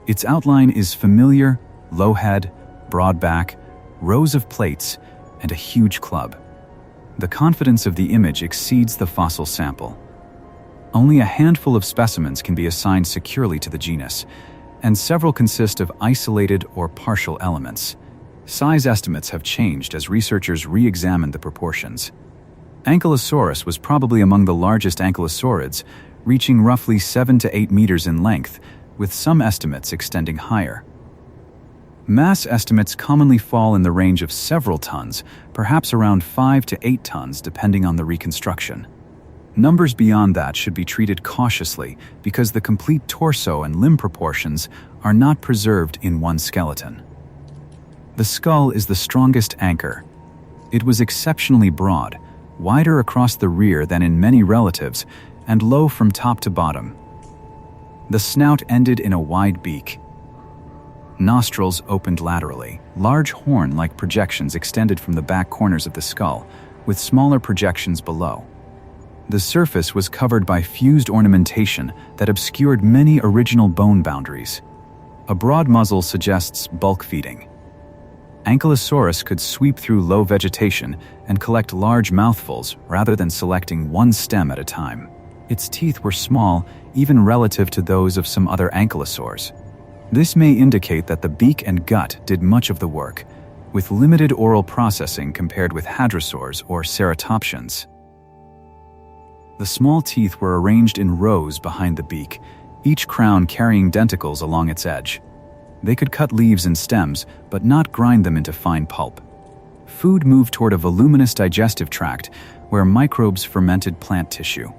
Its outline is familiar: low head, broad back, rows of plates, and a huge club. The confidence of the image exceeds the fossil sample. Only a handful of specimens can be assigned securely to the genus, and several consist of isolated or partial elements. Size estimates have changed as researchers re-examined the proportions. Ankylosaurus was probably among the largest ankylosaurids, reaching roughly 7 to 8 meters in length, with some estimates extending higher. Mass estimates commonly fall in the range of several tons, perhaps around 5 to 8 tons depending on the reconstruction. Numbers beyond that should be treated cautiously because the complete torso and limb proportions are not preserved in one skeleton. The skull is the strongest anchor. It was exceptionally broad, wider across the rear than in many relatives, and low from top to bottom. The snout ended in a wide beak. Nostrils opened laterally. Large horn-like projections extended from the back corners of the skull, with smaller projections below. The surface was covered by fused ornamentation that obscured many original bone boundaries. A broad muzzle suggests bulk feeding. Ankylosaurus could sweep through low vegetation and collect large mouthfuls rather than selecting one stem at a time. Its teeth were small, even relative to those of some other ankylosaurs. This may indicate that the beak and gut did much of the work, with limited oral processing compared with hadrosaurs or ceratopsians. The small teeth were arranged in rows behind the beak, each crown carrying denticles along its edge. They could cut leaves and stems, but not grind them into fine pulp. Food moved toward a voluminous digestive tract where microbes fermented plant tissue.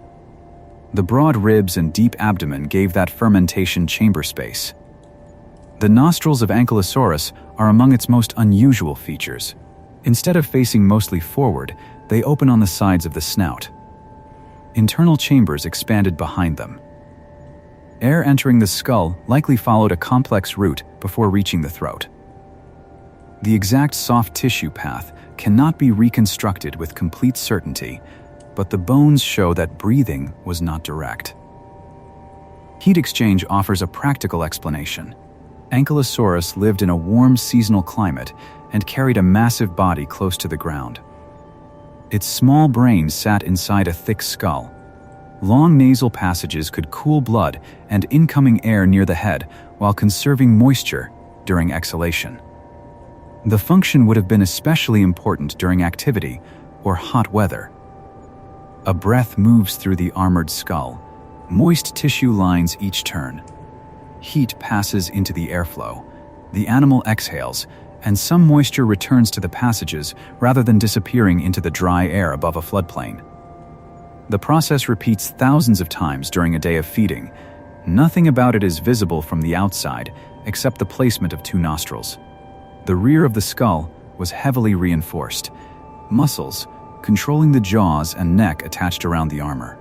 The broad ribs and deep abdomen gave that fermentation chamber space. The nostrils of Ankylosaurus are among its most unusual features. Instead of facing mostly forward, they open on the sides of the snout. Internal chambers expanded behind them. Air entering the skull likely followed a complex route before reaching the throat. The exact soft tissue path cannot be reconstructed with complete certainty, but the bones show that breathing was not direct. Heat exchange offers a practical explanation. Ankylosaurus lived in a warm seasonal climate and carried a massive body close to the ground. Its small brain sat inside a thick skull. Long nasal passages could cool blood and incoming air near the head while conserving moisture during exhalation. The function would have been especially important during activity or hot weather. A breath moves through the armored skull. Moist tissue lines each turn. Heat passes into the airflow. The animal exhales, and some moisture returns to the passages rather than disappearing into the dry air above a floodplain. The process repeats thousands of times during a day of feeding. Nothing about it is visible from the outside except the placement of two nostrils. The rear of the skull was heavily reinforced. Muscles, controlling the jaws and neck attached around the armor.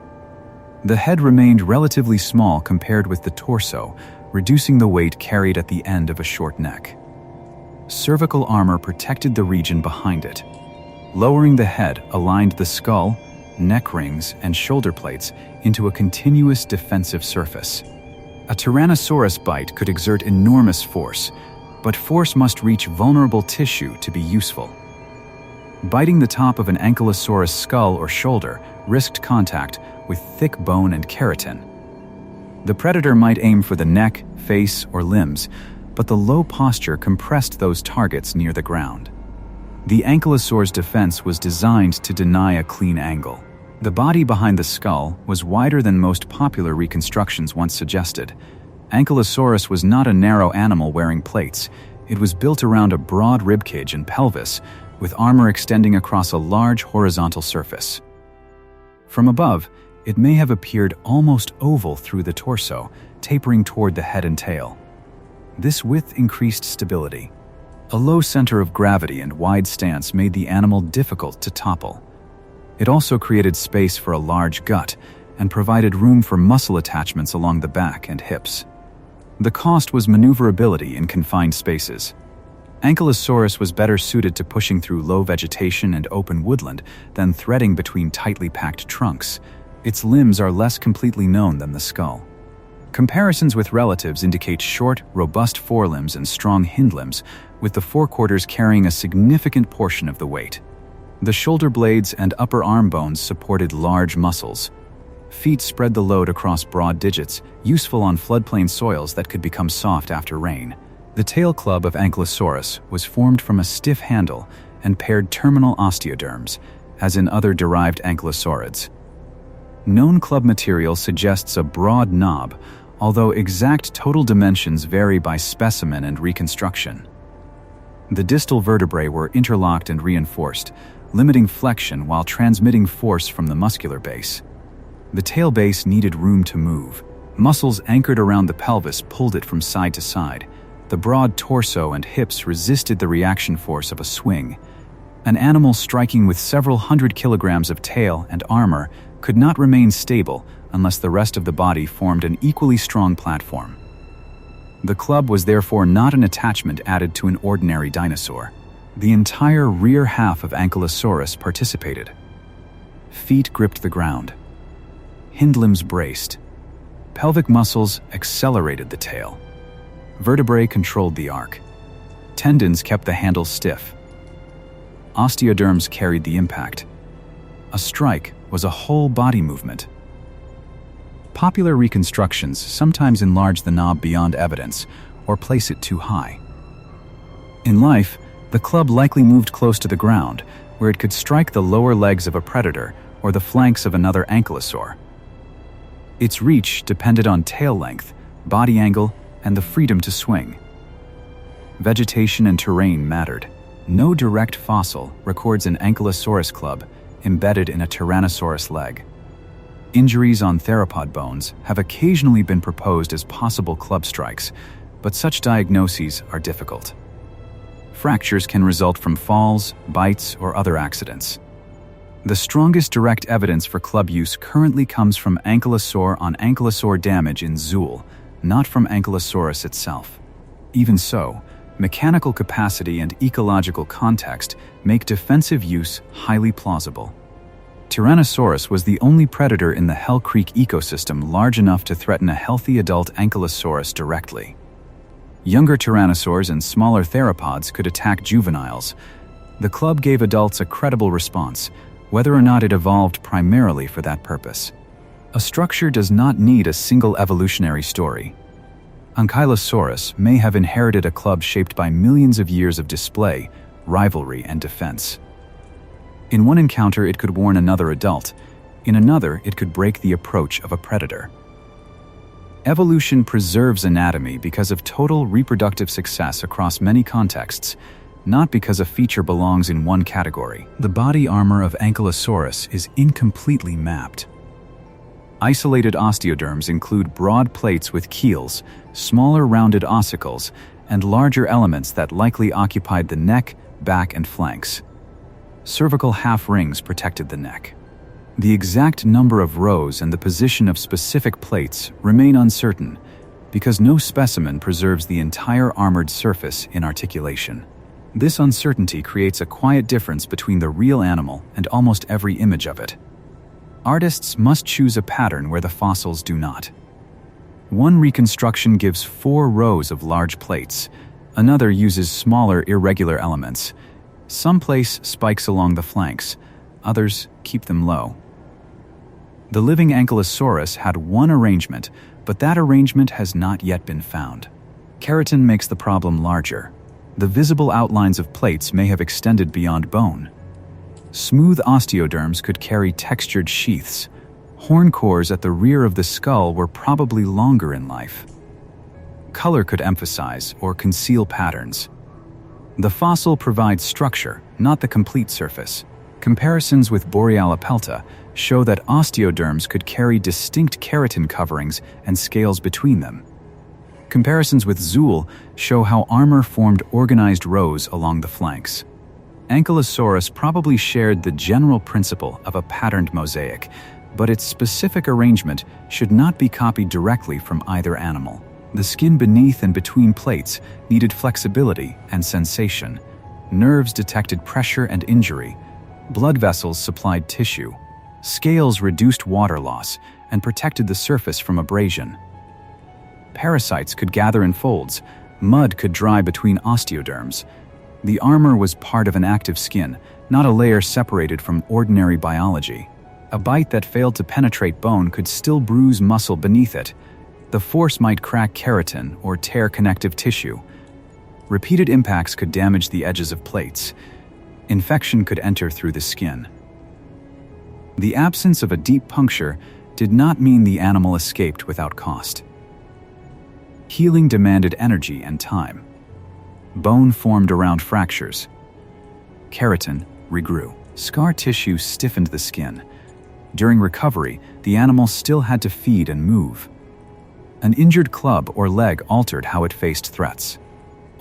The head remained relatively small compared with the torso, reducing the weight carried at the end of a short neck. Cervical armor protected the region behind it. Lowering the head aligned the skull, neck rings, and shoulder plates into a continuous defensive surface. A Tyrannosaurus bite could exert enormous force, but force must reach vulnerable tissue to be useful. Biting the top of an Ankylosaurus skull or shoulder risked contact with thick bone and keratin. The predator might aim for the neck, face, or limbs, but the low posture compressed those targets near the ground. The Ankylosaur's defense was designed to deny a clean angle. The body behind the skull was wider than most popular reconstructions once suggested. Ankylosaurus was not a narrow animal wearing plates. It was built around a broad ribcage and pelvis, with armor extending across a large horizontal surface. From above, it may have appeared almost oval through the torso, tapering toward the head and tail. This width increased stability. A low center of gravity and wide stance made the animal difficult to topple. It also created space for a large gut and provided room for muscle attachments along the back and hips. The cost was maneuverability in confined spaces. Ankylosaurus was better suited to pushing through low vegetation and open woodland than threading between tightly packed trunks. Its limbs are less completely known than the skull. Comparisons with relatives indicate short, robust forelimbs and strong hindlimbs, with the forequarters carrying a significant portion of the weight. The shoulder blades and upper arm bones supported large muscles. Feet spread the load across broad digits, useful on floodplain soils that could become soft after rain. The tail club of Ankylosaurus was formed from a stiff handle and paired terminal osteoderms, as in other derived ankylosaurids. Known club material suggests a broad knob, although exact total dimensions vary by specimen and reconstruction. The distal vertebrae were interlocked and reinforced, limiting flexion while transmitting force from the muscular base. The tail base needed room to move. Muscles anchored around the pelvis pulled it from side to side. The broad torso and hips resisted the reaction force of a swing. An animal striking with several hundred kilograms of tail and armor could not remain stable unless the rest of the body formed an equally strong platform. The club was therefore not an attachment added to an ordinary dinosaur. The entire rear half of Ankylosaurus participated. Feet gripped the ground. Hindlimbs braced. Pelvic muscles accelerated the tail. Vertebrae controlled the arc. Tendons kept the handle stiff. Osteoderms carried the impact. A strike was a whole body movement. Popular reconstructions sometimes enlarge the knob beyond evidence or place it too high. In life, the club likely moved close to the ground, where it could strike the lower legs of a predator or the flanks of another ankylosaur. Its reach depended on tail length, body angle, and the freedom to swing. Vegetation and terrain mattered. No direct fossil records an Ankylosaurus club embedded in a Tyrannosaurus leg. Injuries on theropod bones have occasionally been proposed as possible club strikes, but such diagnoses are difficult. Fractures can result from falls, bites, or other accidents. The strongest direct evidence for club use currently comes from ankylosaur on ankylosaur damage in Zool, not from Ankylosaurus itself. Even so, mechanical capacity and ecological context make defensive use highly plausible. Tyrannosaurus was the only predator in the Hell Creek ecosystem large enough to threaten a healthy adult Ankylosaurus directly. Younger tyrannosaurs and smaller theropods could attack juveniles. The club gave adults a credible response, whether or not it evolved primarily for that purpose. A structure does not need a single evolutionary story. Ankylosaurus may have inherited a club shaped by millions of years of display, rivalry, and defense. In one encounter, it could warn another adult. In another, it could break the approach of a predator. Evolution preserves anatomy because of total reproductive success across many contexts, not because a feature belongs in one category. The body armor of Ankylosaurus is incompletely mapped. Isolated osteoderms include broad plates with keels, smaller rounded ossicles, and larger elements that likely occupied the neck, back, and flanks. Cervical half-rings protected the neck. The exact number of rows and the position of specific plates remain uncertain because no specimen preserves the entire armored surface in articulation. This uncertainty creates a quiet difference between the real animal and almost every image of it. Artists must choose a pattern where the fossils do not. One reconstruction gives 4 rows of large plates. Another uses smaller, irregular elements. Some place spikes along the flanks. Others keep them low. The living Ankylosaurus had one arrangement, but that arrangement has not yet been found. Keratin makes the problem larger. The visible outlines of plates may have extended beyond bone. Smooth osteoderms could carry textured sheaths. Horn cores at the rear of the skull were probably longer in life. Color could emphasize or conceal patterns. The fossil provides structure, not the complete surface. Comparisons with Borealopelta show that osteoderms could carry distinct keratin coverings and scales between them. Comparisons with Zool show how armor formed organized rows along the flanks. Ankylosaurus probably shared the general principle of a patterned mosaic, but its specific arrangement should not be copied directly from either animal. The skin beneath and between plates needed flexibility and sensation. Nerves detected pressure and injury. Blood vessels supplied tissue. Scales reduced water loss and protected the surface from abrasion. Parasites could gather in folds. Mud could dry between osteoderms. The armor was part of an active skin, not a layer separated from ordinary biology. A bite that failed to penetrate bone could still bruise muscle beneath it. The force might crack keratin or tear connective tissue. Repeated impacts could damage the edges of plates. Infection could enter through the skin. The absence of a deep puncture did not mean the animal escaped without cost. Healing demanded energy and time. Bone formed around fractures. Keratin regrew. Scar tissue stiffened the skin. During recovery, the animal still had to feed and move. An injured club or leg altered how it faced threats.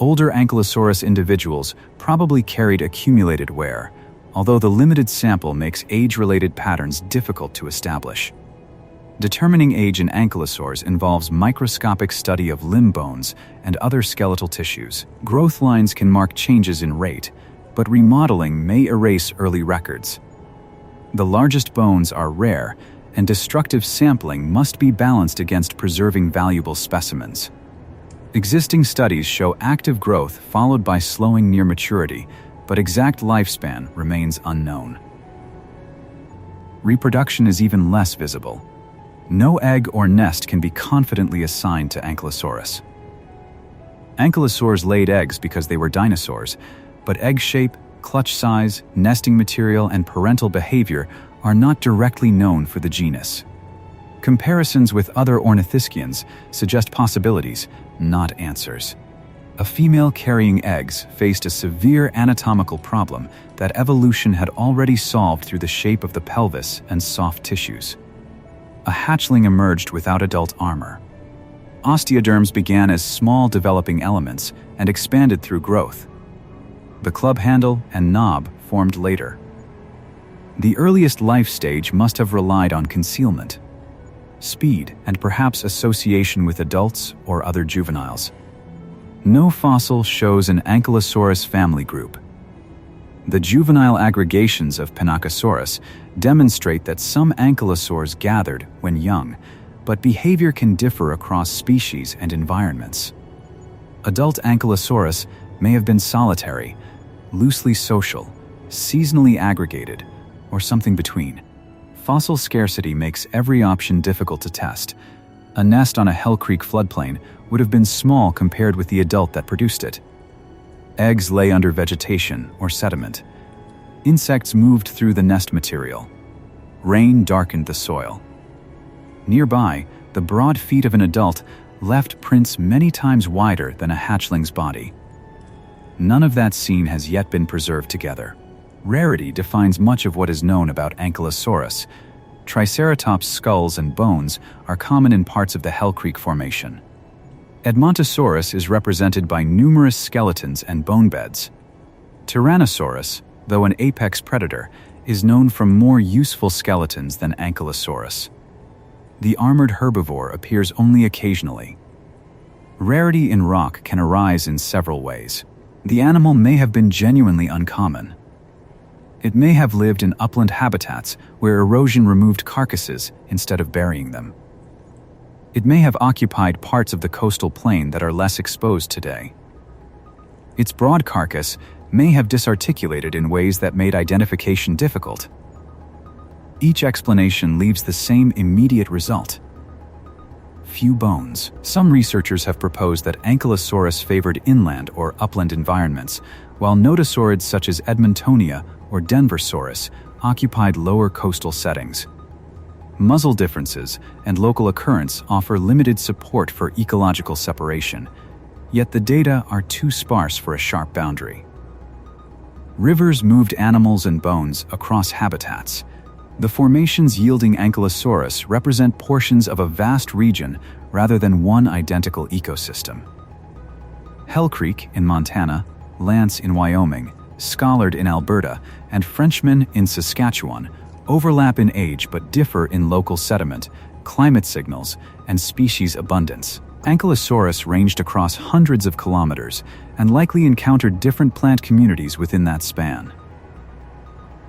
Older Ankylosaurus individuals probably carried accumulated wear, although the limited sample makes age-related patterns difficult to establish. Determining age in ankylosaurs involves microscopic study of limb bones and other skeletal tissues. Growth lines can mark changes in rate, but remodeling may erase early records. The largest bones are rare, and destructive sampling must be balanced against preserving valuable specimens. Existing studies show active growth followed by slowing near maturity, but exact lifespan remains unknown. Reproduction is even less visible. No egg or nest can be confidently assigned to Ankylosaurus. Ankylosaurs laid eggs because they were dinosaurs, but egg shape, clutch size, nesting material, and parental behavior are not directly known for the genus. Comparisons with other ornithischians suggest possibilities, not answers. A female carrying eggs faced a severe anatomical problem that evolution had already solved through the shape of the pelvis and soft tissues. A hatchling emerged without adult armor. Osteoderms began as small developing elements and expanded through growth. The club handle and knob formed later. The earliest life stage must have relied on concealment, speed, and perhaps association with adults or other juveniles. No fossil shows an Ankylosaurus family group. The juvenile aggregations of Pinacosaurus demonstrate that some ankylosaurs gathered when young, but behavior can differ across species and environments. Adult Ankylosaurus may have been solitary, loosely social, seasonally aggregated, or something between. Fossil scarcity makes every option difficult to test. A nest on a Hell Creek floodplain would have been small compared with the adult that produced it. Eggs lay under vegetation or sediment. Insects moved through the nest material. Rain darkened the soil. Nearby, the broad feet of an adult left prints many times wider than a hatchling's body. None of that scene has yet been preserved together. Rarity defines much of what is known about Ankylosaurus. Triceratops skulls and bones are common in parts of the Hell Creek Formation. Edmontosaurus is represented by numerous skeletons and bone beds. Tyrannosaurus, though an apex predator, is known from more useful skeletons than Ankylosaurus. The armored herbivore appears only occasionally. Rarity in rock can arise in several ways. The animal may have been genuinely uncommon. It may have lived in upland habitats where erosion removed carcasses instead of burying them. It may have occupied parts of the coastal plain that are less exposed today. Its broad carcass may have disarticulated in ways that made identification difficult. Each explanation leaves the same immediate result: few bones. Some researchers have proposed that Ankylosaurus favored inland or upland environments, while nodosaurids such as Edmontonia or Denversaurus occupied lower coastal settings. Muzzle differences and local occurrence offer limited support for ecological separation, yet the data are too sparse for a sharp boundary. Rivers moved animals and bones across habitats. The formations yielding Ankylosaurus represent portions of a vast region rather than one identical ecosystem. Hell Creek in Montana, Lance in Wyoming, Scholard in Alberta, and Frenchman in Saskatchewan overlap in age but differ in local sediment, climate signals, and species abundance. Ankylosaurus ranged across hundreds of kilometers and likely encountered different plant communities within that span.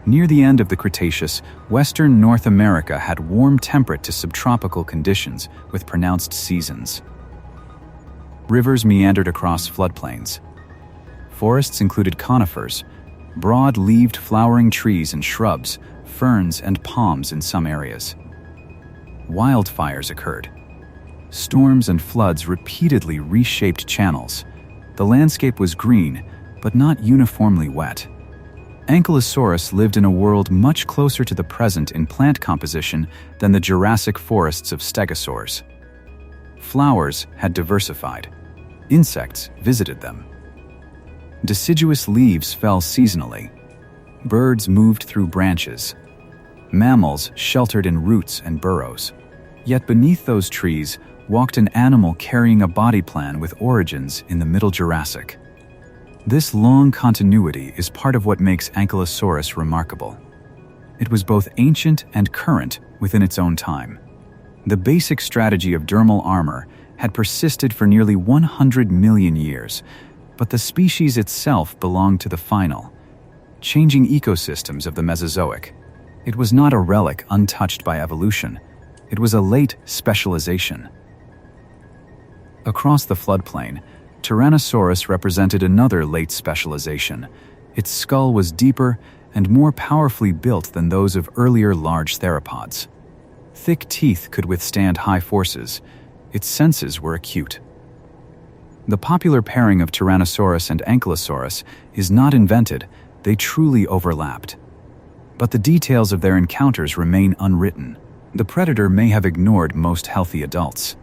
Near the end of the Cretaceous, western North America had warm temperate to subtropical conditions with pronounced seasons. Rivers meandered across floodplains. Forests included conifers, broad-leaved flowering trees and shrubs, ferns and palms in some areas. Wildfires occurred. Storms and floods repeatedly reshaped channels. The landscape was green, but not uniformly wet. Ankylosaurus lived in a world much closer to the present in plant composition than the Jurassic forests of Stegosaurs. Flowers had diversified. Insects visited them. Deciduous leaves fell seasonally. Birds moved through branches. Mammals sheltered in roots and burrows. Yet beneath those trees walked an animal carrying a body plan with origins in the Middle Jurassic. This long continuity is part of what makes Ankylosaurus remarkable. It was both ancient and current within its own time. The basic strategy of dermal armor had persisted for nearly 100 million years, but the species itself belonged to the final, changing ecosystems of the Mesozoic. It was not a relic untouched by evolution. It was a late specialization. Across the floodplain, Tyrannosaurus represented another late specialization. Its skull was deeper and more powerfully built than those of earlier large theropods. Thick teeth could withstand high forces. Its senses were acute. The popular pairing of Tyrannosaurus and Ankylosaurus is not invented, they truly overlapped. But the details of their encounters remain unwritten. The predator may have ignored most healthy adults.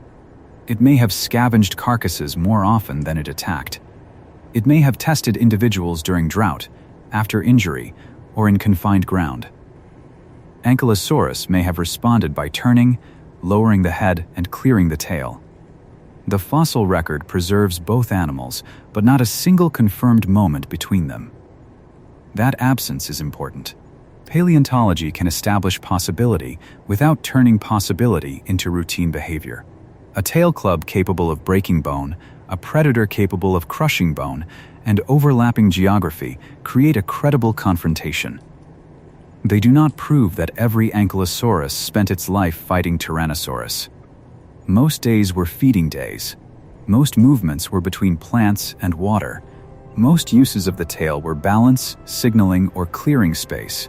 It may have scavenged carcasses more often than it attacked. It may have tested individuals during drought, after injury, or in confined ground. Ankylosaurus may have responded by turning, lowering the head, and clearing the tail. The fossil record preserves both animals, but not a single confirmed moment between them. That absence is important. Paleontology can establish possibility without turning possibility into routine behavior. A tail club capable of breaking bone, a predator capable of crushing bone, and overlapping geography create a credible confrontation. They do not prove that every Ankylosaurus spent its life fighting Tyrannosaurus. Most days were feeding days. Most movements were between plants and water. Most uses of the tail were balance, signaling, or clearing space.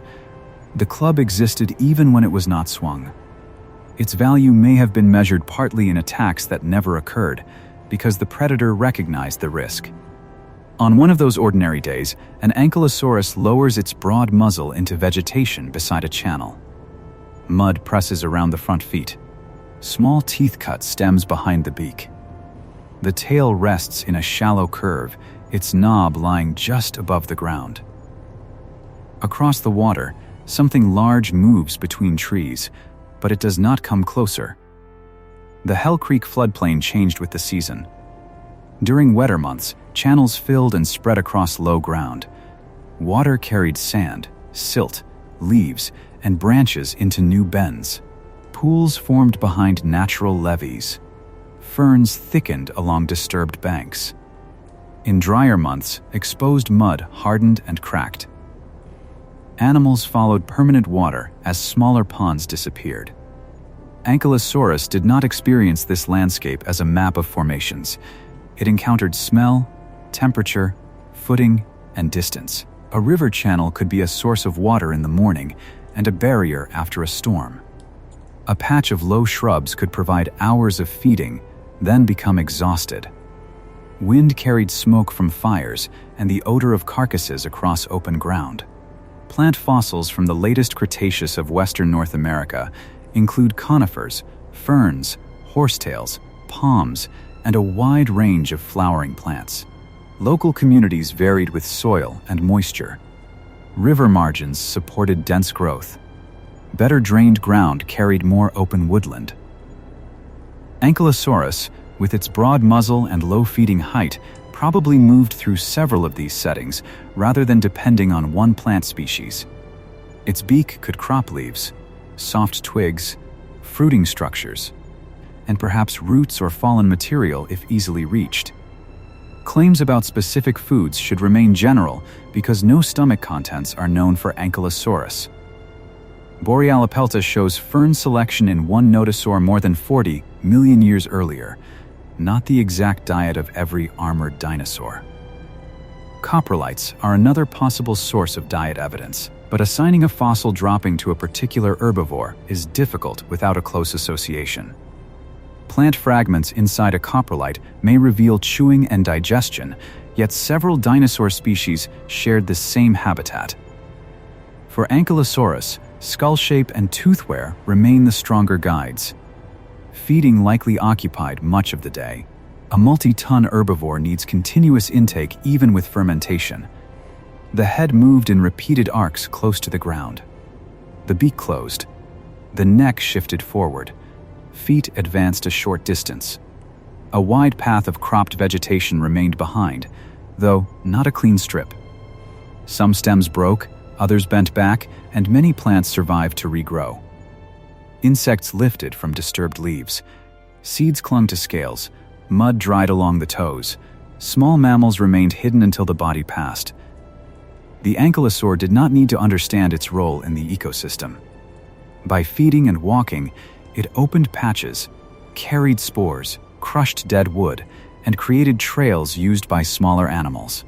The club existed even when it was not swung. Its value may have been measured partly in attacks that never occurred, because the predator recognized the risk. On one of those ordinary days, an Ankylosaurus lowers its broad muzzle into vegetation beside a channel. Mud presses around the front feet. Small teeth cut stems behind the beak. The tail rests in a shallow curve, its knob lying just above the ground. Across the water, something large moves between trees, but it does not come closer. The Hell Creek floodplain changed with the season. During wetter months, channels filled and spread across low ground. Water carried sand, silt, leaves, and branches into new bends. Pools formed behind natural levees. Ferns thickened along disturbed banks. In drier months, exposed mud hardened and cracked. Animals followed permanent water as smaller ponds disappeared. Ankylosaurus did not experience this landscape as a map of formations. It encountered smell, temperature, footing, and distance. A river channel could be a source of water in the morning and a barrier after a storm. A patch of low shrubs could provide hours of feeding, then become exhausted. Wind carried smoke from fires and the odor of carcasses across open ground. Plant fossils from the latest Cretaceous of western North America include conifers, ferns, horsetails, palms, and a wide range of flowering plants. Local communities varied with soil and moisture. River margins supported dense growth. Better drained ground carried more open woodland. Ankylosaurus, with its broad muzzle and low feeding height, probably moved through several of these settings rather than depending on one plant species. Its beak could crop leaves, soft twigs, fruiting structures, and perhaps roots or fallen material if easily reached. Claims about specific foods should remain general because no stomach contents are known for Ankylosaurus. Borealopelta shows fern selection in one nodosaur more than 40 million years earlier, not the exact diet of every armored dinosaur. Coprolites are another possible source of diet evidence, but assigning a fossil dropping to a particular herbivore is difficult without a close association. Plant fragments inside a coprolite may reveal chewing and digestion, yet several dinosaur species shared the same habitat. For Ankylosaurus, skull shape and tooth wear remain the stronger guides. Feeding likely occupied much of the day. A multi-ton herbivore needs continuous intake even with fermentation. The head moved in repeated arcs close to the ground. The beak closed. The neck shifted forward. Feet advanced a short distance. A wide path of cropped vegetation remained behind, though not a clean strip. Some stems broke, others bent back, and many plants survived to regrow. Insects lifted from disturbed leaves. Seeds clung to scales. Mud dried along the toes. Small mammals remained hidden until the body passed. The ankylosaur did not need to understand its role in the ecosystem. By feeding and walking, it opened patches, carried spores, crushed dead wood, and created trails used by smaller animals.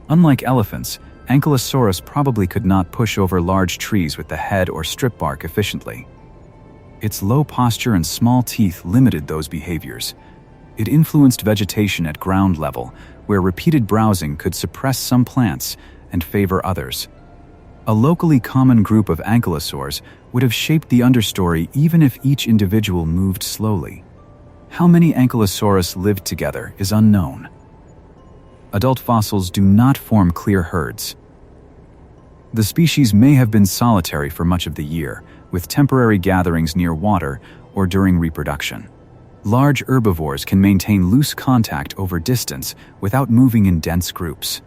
Unlike elephants, Ankylosaurus probably could not push over large trees with the head or strip bark efficiently. Its low posture and small teeth limited those behaviors. It influenced vegetation at ground level, where repeated browsing could suppress some plants and favor others. A locally common group of ankylosaurs would have shaped the understory even if each individual moved slowly. How many Ankylosaurus lived together is unknown. Adult fossils do not form clear herds. The species may have been solitary for much of the year, with temporary gatherings near water or during reproduction. Large herbivores can maintain loose contact over distance without moving in dense groups.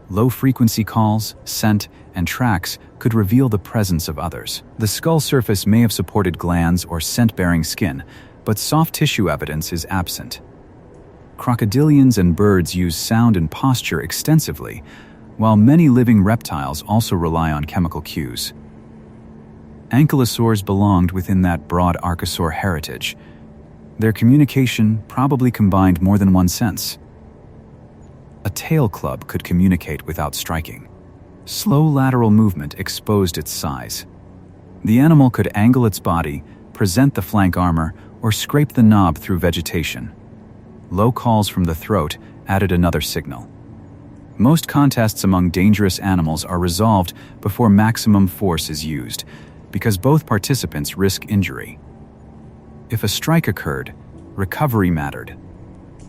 Low-frequency calls, scent, and tracks could reveal the presence of others. The skull surface may have supported glands or scent-bearing skin, but soft tissue evidence is absent. Crocodilians and birds use sound and posture extensively, while many living reptiles also rely on chemical cues. Ankylosaurs belonged within that broad archosaur heritage. Their communication probably combined more than one sense. A tail club could communicate without striking. Slow lateral movement exposed its size. The animal could angle its body, present the flank armor, or scrape the knob through vegetation. Low calls from the throat added another signal. Most contests among dangerous animals are resolved before maximum force is used, because both participants risk injury. If a strike occurred, recovery mattered.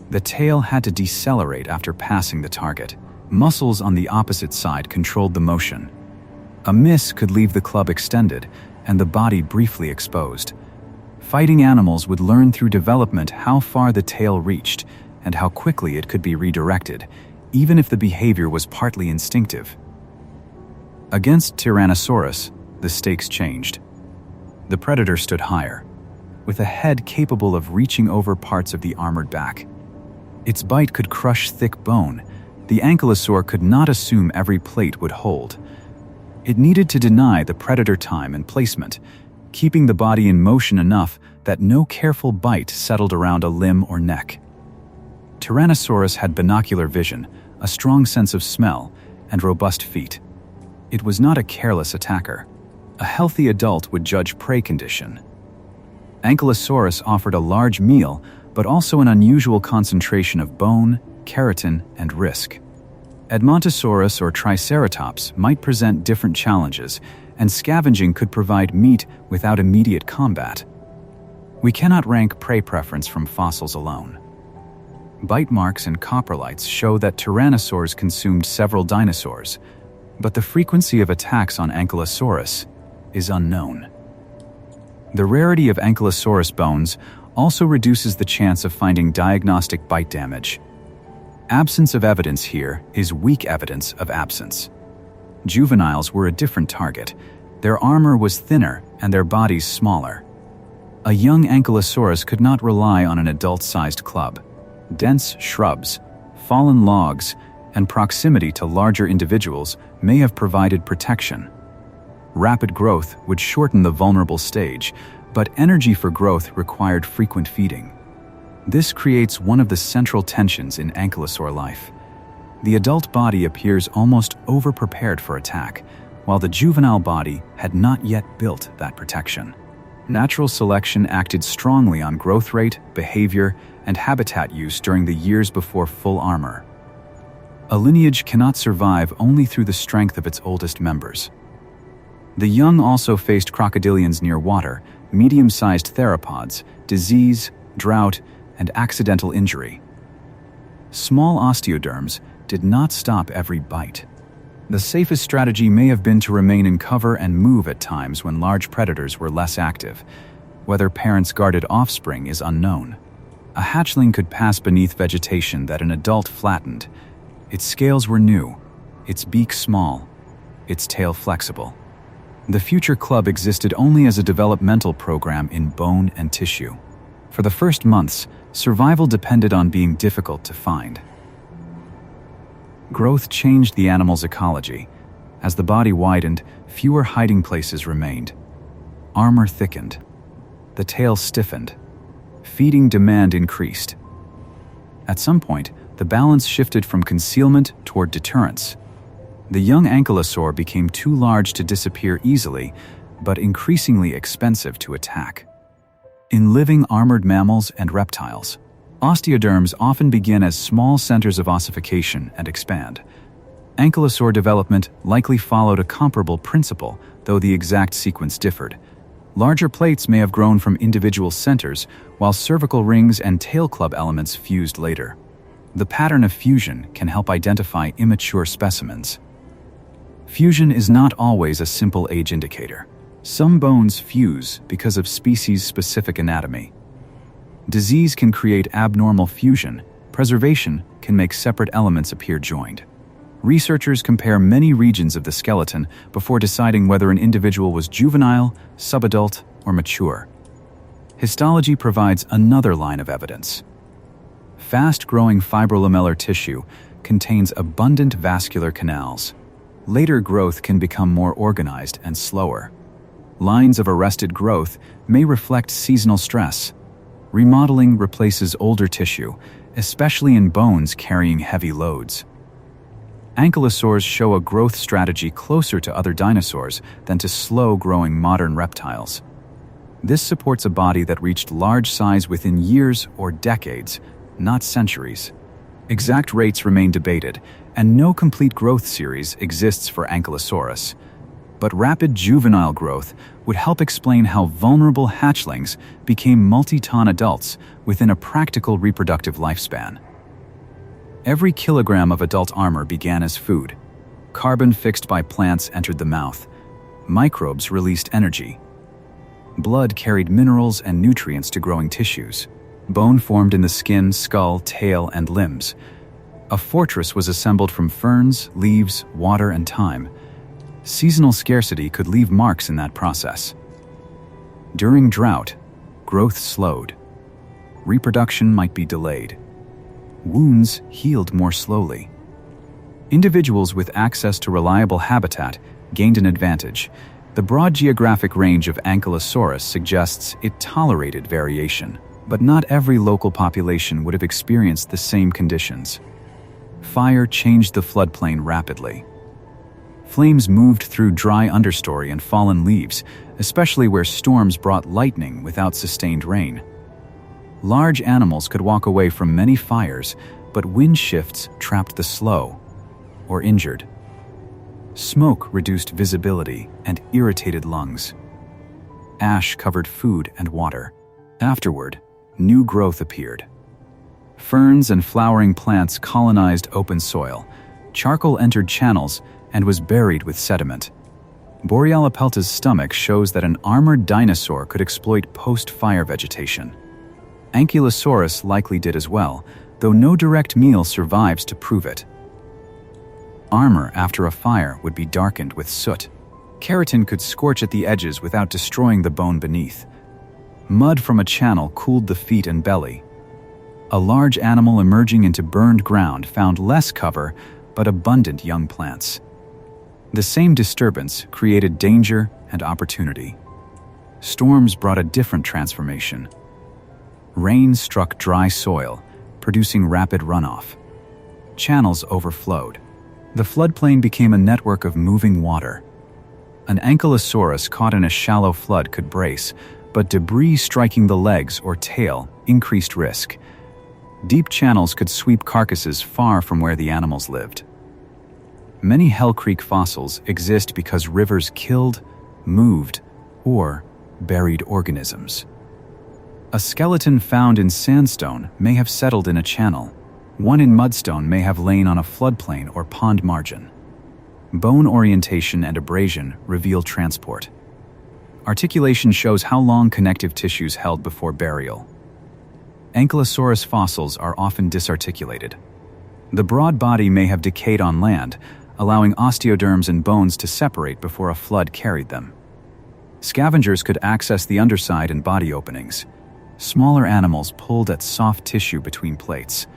The tail had to decelerate after passing the target. Muscles on the opposite side controlled the motion. A miss could leave the club extended and the body briefly exposed. Fighting animals would learn through development how far the tail reached and how quickly it could be redirected, even if the behavior was partly instinctive. Against Tyrannosaurus, the stakes changed. The predator stood higher, with a head capable of reaching over parts of the armored back. Its bite could crush thick bone. The ankylosaur could not assume every plate would hold. It needed to deny the predator time and placement, keeping the body in motion enough that no careful bite settled around a limb or neck. Tyrannosaurus had binocular vision, a strong sense of smell, and robust feet. It was not a careless attacker. A healthy adult would judge prey condition. Ankylosaurus offered a large meal, but also an unusual concentration of bone, keratin, and risk. Edmontosaurus or Triceratops might present different challenges, and scavenging could provide meat without immediate combat. We cannot rank prey preference from fossils alone. Bite marks and coprolites show that tyrannosaurs consumed several dinosaurs, but the frequency of attacks on Ankylosaurus is unknown. The rarity of Ankylosaurus bones also reduces the chance of finding diagnostic bite damage. Absence of evidence here is weak evidence of absence. Juveniles were a different target. Their armor was thinner and their bodies smaller. A young Ankylosaurus could not rely on an adult-sized club. Dense shrubs, fallen logs, and proximity to larger individuals may have provided protection. Rapid growth would shorten the vulnerable stage, but energy for growth required frequent feeding. This creates one of the central tensions in ankylosaur life. The adult body appears almost over-prepared for attack, while the juvenile body had not yet built that protection. Natural selection acted strongly on growth rate, behavior, and habitat use during the years before full armor. A lineage cannot survive only through the strength of its oldest members. The young also faced crocodilians near water, medium-sized theropods, disease, drought, and accidental injury. Small osteoderms did not stop every bite. The safest strategy may have been to remain in cover and move at times when large predators were less active. Whether parents guarded offspring is unknown. A hatchling could pass beneath vegetation that an adult flattened. Its scales were new, its beak small, its tail flexible. The future club existed only as a developmental program in bone and tissue. For the first months, survival depended on being difficult to find. Growth changed the animal's ecology. As the body widened, fewer hiding places remained. Armor thickened. The tail stiffened. Feeding demand increased. At some point, the balance shifted from concealment toward deterrence. The young ankylosaur became too large to disappear easily, but increasingly expensive to attack. In living armored mammals and reptiles, osteoderms often begin as small centers of ossification and expand. Ankylosaur development likely followed a comparable principle, though the exact sequence differed. Larger plates may have grown from individual centers, while cervical rings and tail club elements fused later. The pattern of fusion can help identify immature specimens. Fusion is not always a simple age indicator. Some bones fuse because of species-specific anatomy. Disease can create abnormal fusion. Preservation can make separate elements appear joined. Researchers compare many regions of the skeleton before deciding whether an individual was juvenile, subadult, or mature. Histology provides another line of evidence. Fast-growing fibrolamellar tissue contains abundant vascular canals. Later growth can become more organized and slower. Lines of arrested growth may reflect seasonal stress. Remodeling replaces older tissue, especially in bones carrying heavy loads. Ankylosaurs show a growth strategy closer to other dinosaurs than to slow-growing modern reptiles. This supports a body that reached large size within years or decades, not centuries. Exact rates remain debated, and no complete growth series exists for Ankylosaurus. But rapid juvenile growth would help explain how vulnerable hatchlings became multi-ton adults within a practical reproductive lifespan. Every kilogram of adult armor began as food. Carbon fixed by plants entered the mouth. Microbes released energy. Blood carried minerals and nutrients to growing tissues. Bone formed in the skin, skull, tail, and limbs. A fortress was assembled from ferns, leaves, water, and time. Seasonal scarcity could leave marks in that process. During drought, growth slowed. Reproduction might be delayed. Wounds healed more slowly. Individuals with access to reliable habitat gained an advantage. The broad geographic range of Ankylosaurus suggests it tolerated variation, but not every local population would have experienced the same conditions. Fire changed the floodplain rapidly. Flames moved through dry understory and fallen leaves, especially where storms brought lightning without sustained rain. Large animals could walk away from many fires, but wind shifts trapped the slow or injured. Smoke reduced visibility and irritated lungs. Ash covered food and water. Afterward, new growth appeared. Ferns and flowering plants colonized open soil. Charcoal entered channels and was buried with sediment. Borealopelta's stomach shows that an armored dinosaur could exploit post-fire vegetation. Ankylosaurus likely did as well, though no direct meal survives to prove it. Armor after a fire would be darkened with soot. Keratin could scorch at the edges without destroying the bone beneath. Mud from a channel cooled the feet and belly. A large animal emerging into burned ground found less cover but abundant young plants. The same disturbance created danger and opportunity. Storms brought a different transformation. Rain struck dry soil, producing rapid runoff. Channels overflowed. The floodplain became a network of moving water. An Ankylosaurus caught in a shallow flood could brace, but debris striking the legs or tail increased risk. Deep channels could sweep carcasses far from where the animals lived. Many Hell Creek fossils exist because rivers killed, moved, or buried organisms. A skeleton found in sandstone may have settled in a channel. One in mudstone may have lain on a floodplain or pond margin. Bone orientation and abrasion reveal transport. Articulation shows how long connective tissues held before burial. Ankylosaurus fossils are often disarticulated. The broad body may have decayed on land, allowing osteoderms and bones to separate before a flood carried them. Scavengers could access the underside and body openings. Smaller animals pulled at soft tissue between plates.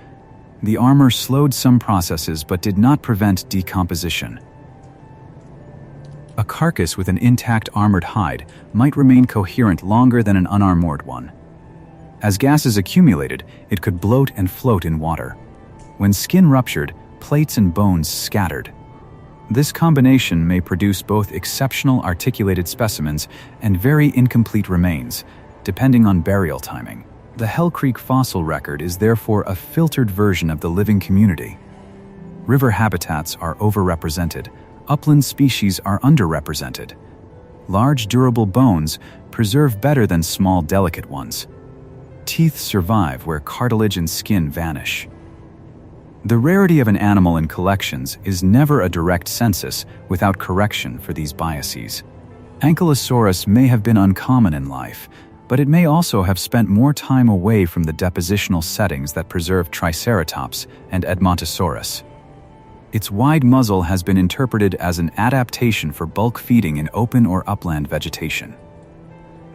The armor slowed some processes but did not prevent decomposition. A carcass with an intact armored hide might remain coherent longer than an unarmored one. As gases accumulated, it could bloat and float in water. When skin ruptured, plates and bones scattered. This combination may produce both exceptional articulated specimens and very incomplete remains, depending on burial timing. The Hell Creek fossil record is therefore a filtered version of the living community. River habitats are overrepresented. Upland species are underrepresented. Large, durable bones preserve better than small, delicate ones. Teeth survive where cartilage and skin vanish. The rarity of an animal in collections is never a direct census without correction for these biases. Ankylosaurus may have been uncommon in life, but it may also have spent more time away from the depositional settings that preserved Triceratops and Edmontosaurus. Its wide muzzle has been interpreted as an adaptation for bulk feeding in open or upland vegetation.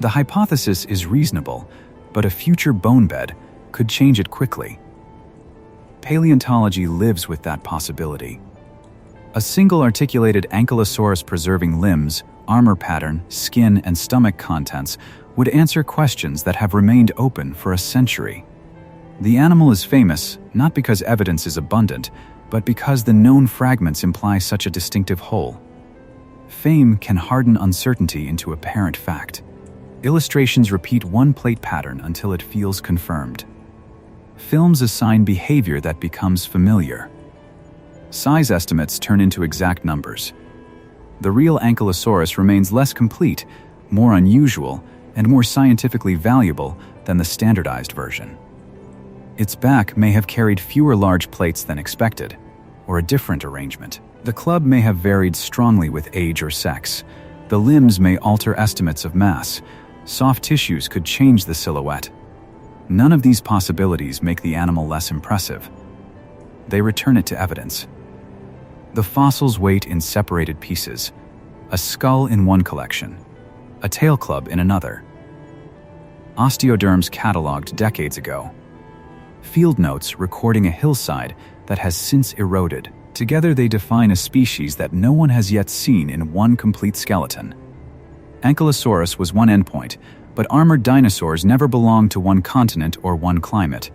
The hypothesis is reasonable, but a future bone bed could change it quickly. Paleontology lives with that possibility. A single articulated Ankylosaurus preserving limbs, armor pattern, skin, and stomach contents would answer questions that have remained open for a century. The animal is famous not because evidence is abundant, but because the known fragments imply such a distinctive whole. Fame can harden uncertainty into apparent fact. Illustrations repeat one plate pattern until it feels confirmed. Films assign behavior that becomes familiar. Size estimates turn into exact numbers. The real Ankylosaurus remains less complete, more unusual, and more scientifically valuable than the standardized version. Its back may have carried fewer large plates than expected, or a different arrangement. The club may have varied strongly with age or sex. The limbs may alter estimates of mass. Soft tissues could change the silhouette. None of these possibilities make the animal less impressive. They return it to evidence. The fossils wait in separated pieces, a skull in one collection, a tail club in another. Osteoderms cataloged decades ago. Field notes recording a hillside that has since eroded. Together they define a species that no one has yet seen in one complete skeleton. Ankylosaurus was one endpoint, but armored dinosaurs never belonged to one continent or one climate.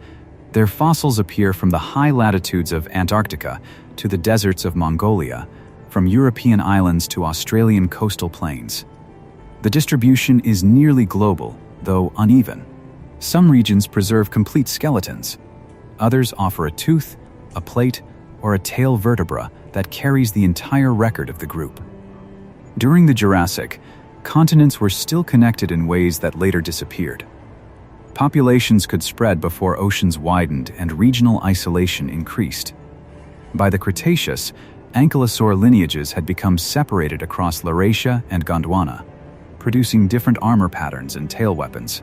Their fossils appear from the high latitudes of Antarctica to the deserts of Mongolia, from European islands to Australian coastal plains. The distribution is nearly global, though uneven. Some regions preserve complete skeletons. Others offer a tooth, a plate, or a tail vertebra that carries the entire record of the group. During the Jurassic, continents were still connected in ways that later disappeared. Populations could spread before oceans widened and regional isolation increased. By the Cretaceous, ankylosaur lineages had become separated across Laurasia and Gondwana, producing different armor patterns and tail weapons.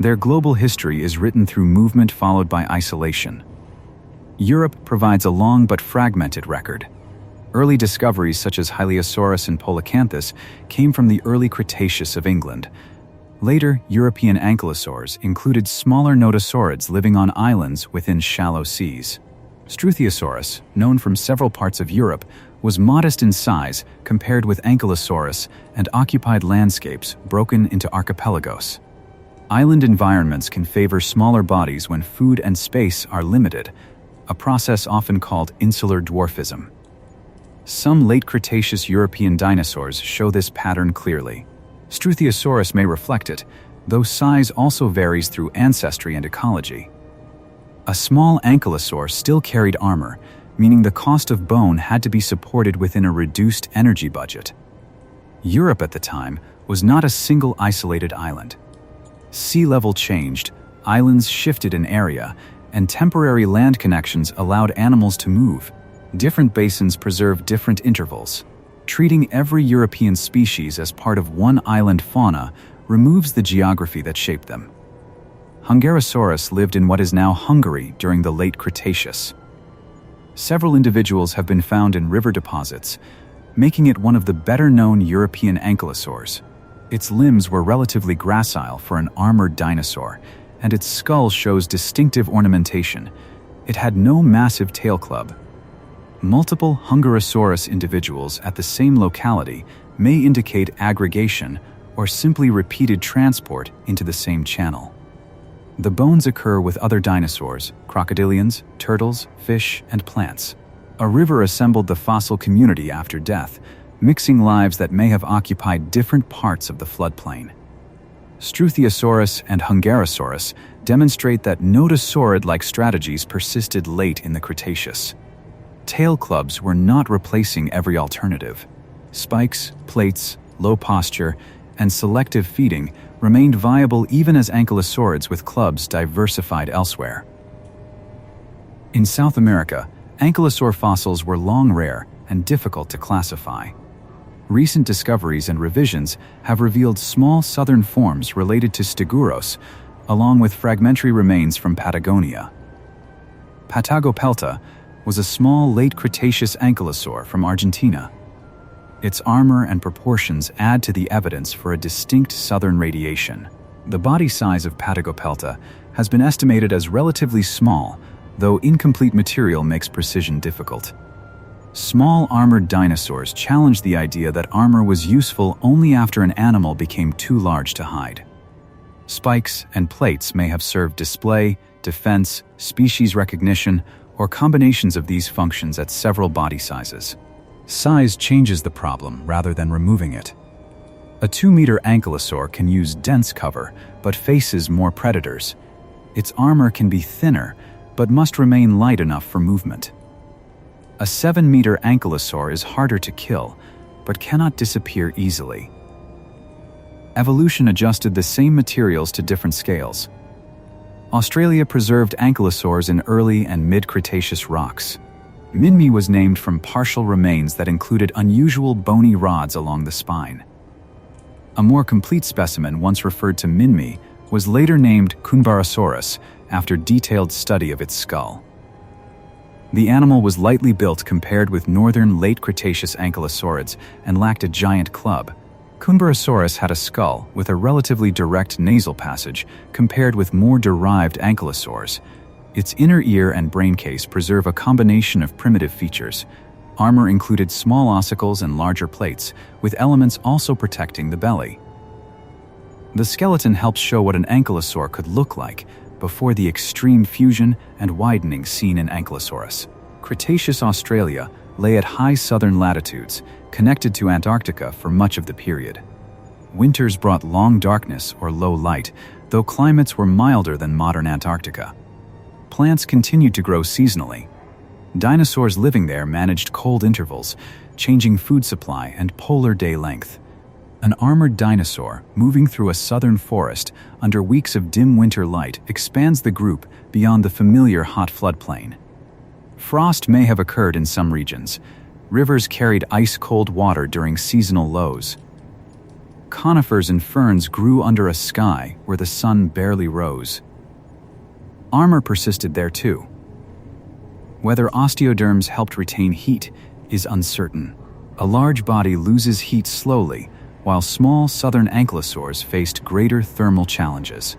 Their global history is written through movement followed by isolation. Europe provides a long but fragmented record. Early discoveries such as Hylaeosaurus and Polacanthus came from the early Cretaceous of England. Later, European ankylosaurs included smaller nodosaurids living on islands within shallow seas. Struthiosaurus, known from several parts of Europe, was modest in size compared with Ankylosaurus and occupied landscapes broken into archipelagos. Island environments can favor smaller bodies when food and space are limited, a process often called insular dwarfism. Some late Cretaceous European dinosaurs show this pattern clearly. Struthiosaurus may reflect it, though size also varies through ancestry and ecology. A small ankylosaur still carried armor, meaning the cost of bone had to be supported within a reduced energy budget. Europe at the time was not a single isolated island. Sea level changed, islands shifted in area, and temporary land connections allowed animals to move. Different basins preserved different intervals. Treating every European species as part of one island fauna removes the geography that shaped them. Ankylosaurus lived in what is now Hungary during the late Cretaceous. Several individuals have been found in river deposits, making it one of the better-known European ankylosaurs. Its limbs were relatively gracile for an armored dinosaur, and its skull shows distinctive ornamentation. It had no massive tail club. Multiple Ankylosaurus individuals at the same locality may indicate aggregation or simply repeated transport into the same channel. The bones occur with other dinosaurs, crocodilians, turtles, fish, and plants. A river assembled the fossil community after death, mixing lives that may have occupied different parts of the floodplain. Struthiosaurus and Ankylosaurus demonstrate that nodosaurid-like strategies persisted late in the Cretaceous. Tail clubs were not replacing every alternative. Spikes, plates, low posture, and selective feeding remained viable even as ankylosaurids with clubs diversified elsewhere. In South America, ankylosaur fossils were long rare and difficult to classify. Recent discoveries and revisions have revealed small southern forms related to Stegosaurus, along with fragmentary remains from Patagonia. Patagopelta was a small late Cretaceous ankylosaur from Argentina. Its armor and proportions add to the evidence for a distinct southern radiation. The body size of Patagopelta has been estimated as relatively small, though incomplete material makes precision difficult. Small armored dinosaurs challenged the idea that armor was useful only after an animal became too large to hide. Spikes and plates may have served display, defense, species recognition, or combinations of these functions at several body sizes. Size changes the problem rather than removing it. A 2-meter ankylosaur can use dense cover, but faces more predators. Its armor can be thinner, but must remain light enough for movement. A 7-meter ankylosaur is harder to kill, but cannot disappear easily. Evolution adjusted the same materials to different scales. Australia preserved ankylosaurs in early and mid-Cretaceous rocks. Minmi was named from partial remains that included unusual bony rods along the spine. A more complete specimen once referred to Minmi was later named Kunbarasaurus after detailed study of its skull. The animal was lightly built compared with northern late Cretaceous ankylosaurids and lacked a giant club. Kunbarasaurus had a skull with a relatively direct nasal passage compared with more derived ankylosaurs. Its inner ear and brain case preserve a combination of primitive features. Armor included small ossicles and larger plates, with elements also protecting the belly. The skeleton helps show what an ankylosaur could look like before the extreme fusion and widening seen in Ankylosaurus. Cretaceous Australia lay at high southern latitudes, connected to Antarctica for much of the period. Winters brought long darkness or low light, though climates were milder than modern Antarctica. Plants continued to grow seasonally. Dinosaurs living there managed cold intervals, changing food supply and polar day length. An armored dinosaur moving through a southern forest under weeks of dim winter light expands the group beyond the familiar hot floodplain. Frost may have occurred in some regions. Rivers carried ice-cold water during seasonal lows. Conifers and ferns grew under a sky where the sun barely rose. Armor persisted there too. Whether osteoderms helped retain heat is uncertain. A large body loses heat slowly, while small southern ankylosaurs faced greater thermal challenges.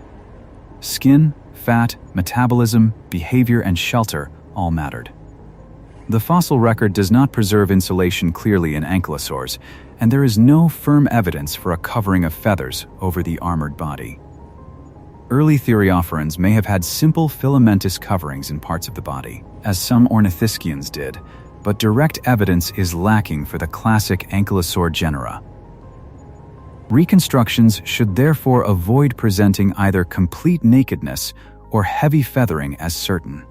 Skin, fat, metabolism, behavior, and shelter all mattered. The fossil record does not preserve insulation clearly in ankylosaurs, and there is no firm evidence for a covering of feathers over the armored body. Early theriophorans may have had simple filamentous coverings in parts of the body, as some ornithischians did, but direct evidence is lacking for the classic ankylosaur genera. Reconstructions should therefore avoid presenting either complete nakedness or heavy feathering as certain.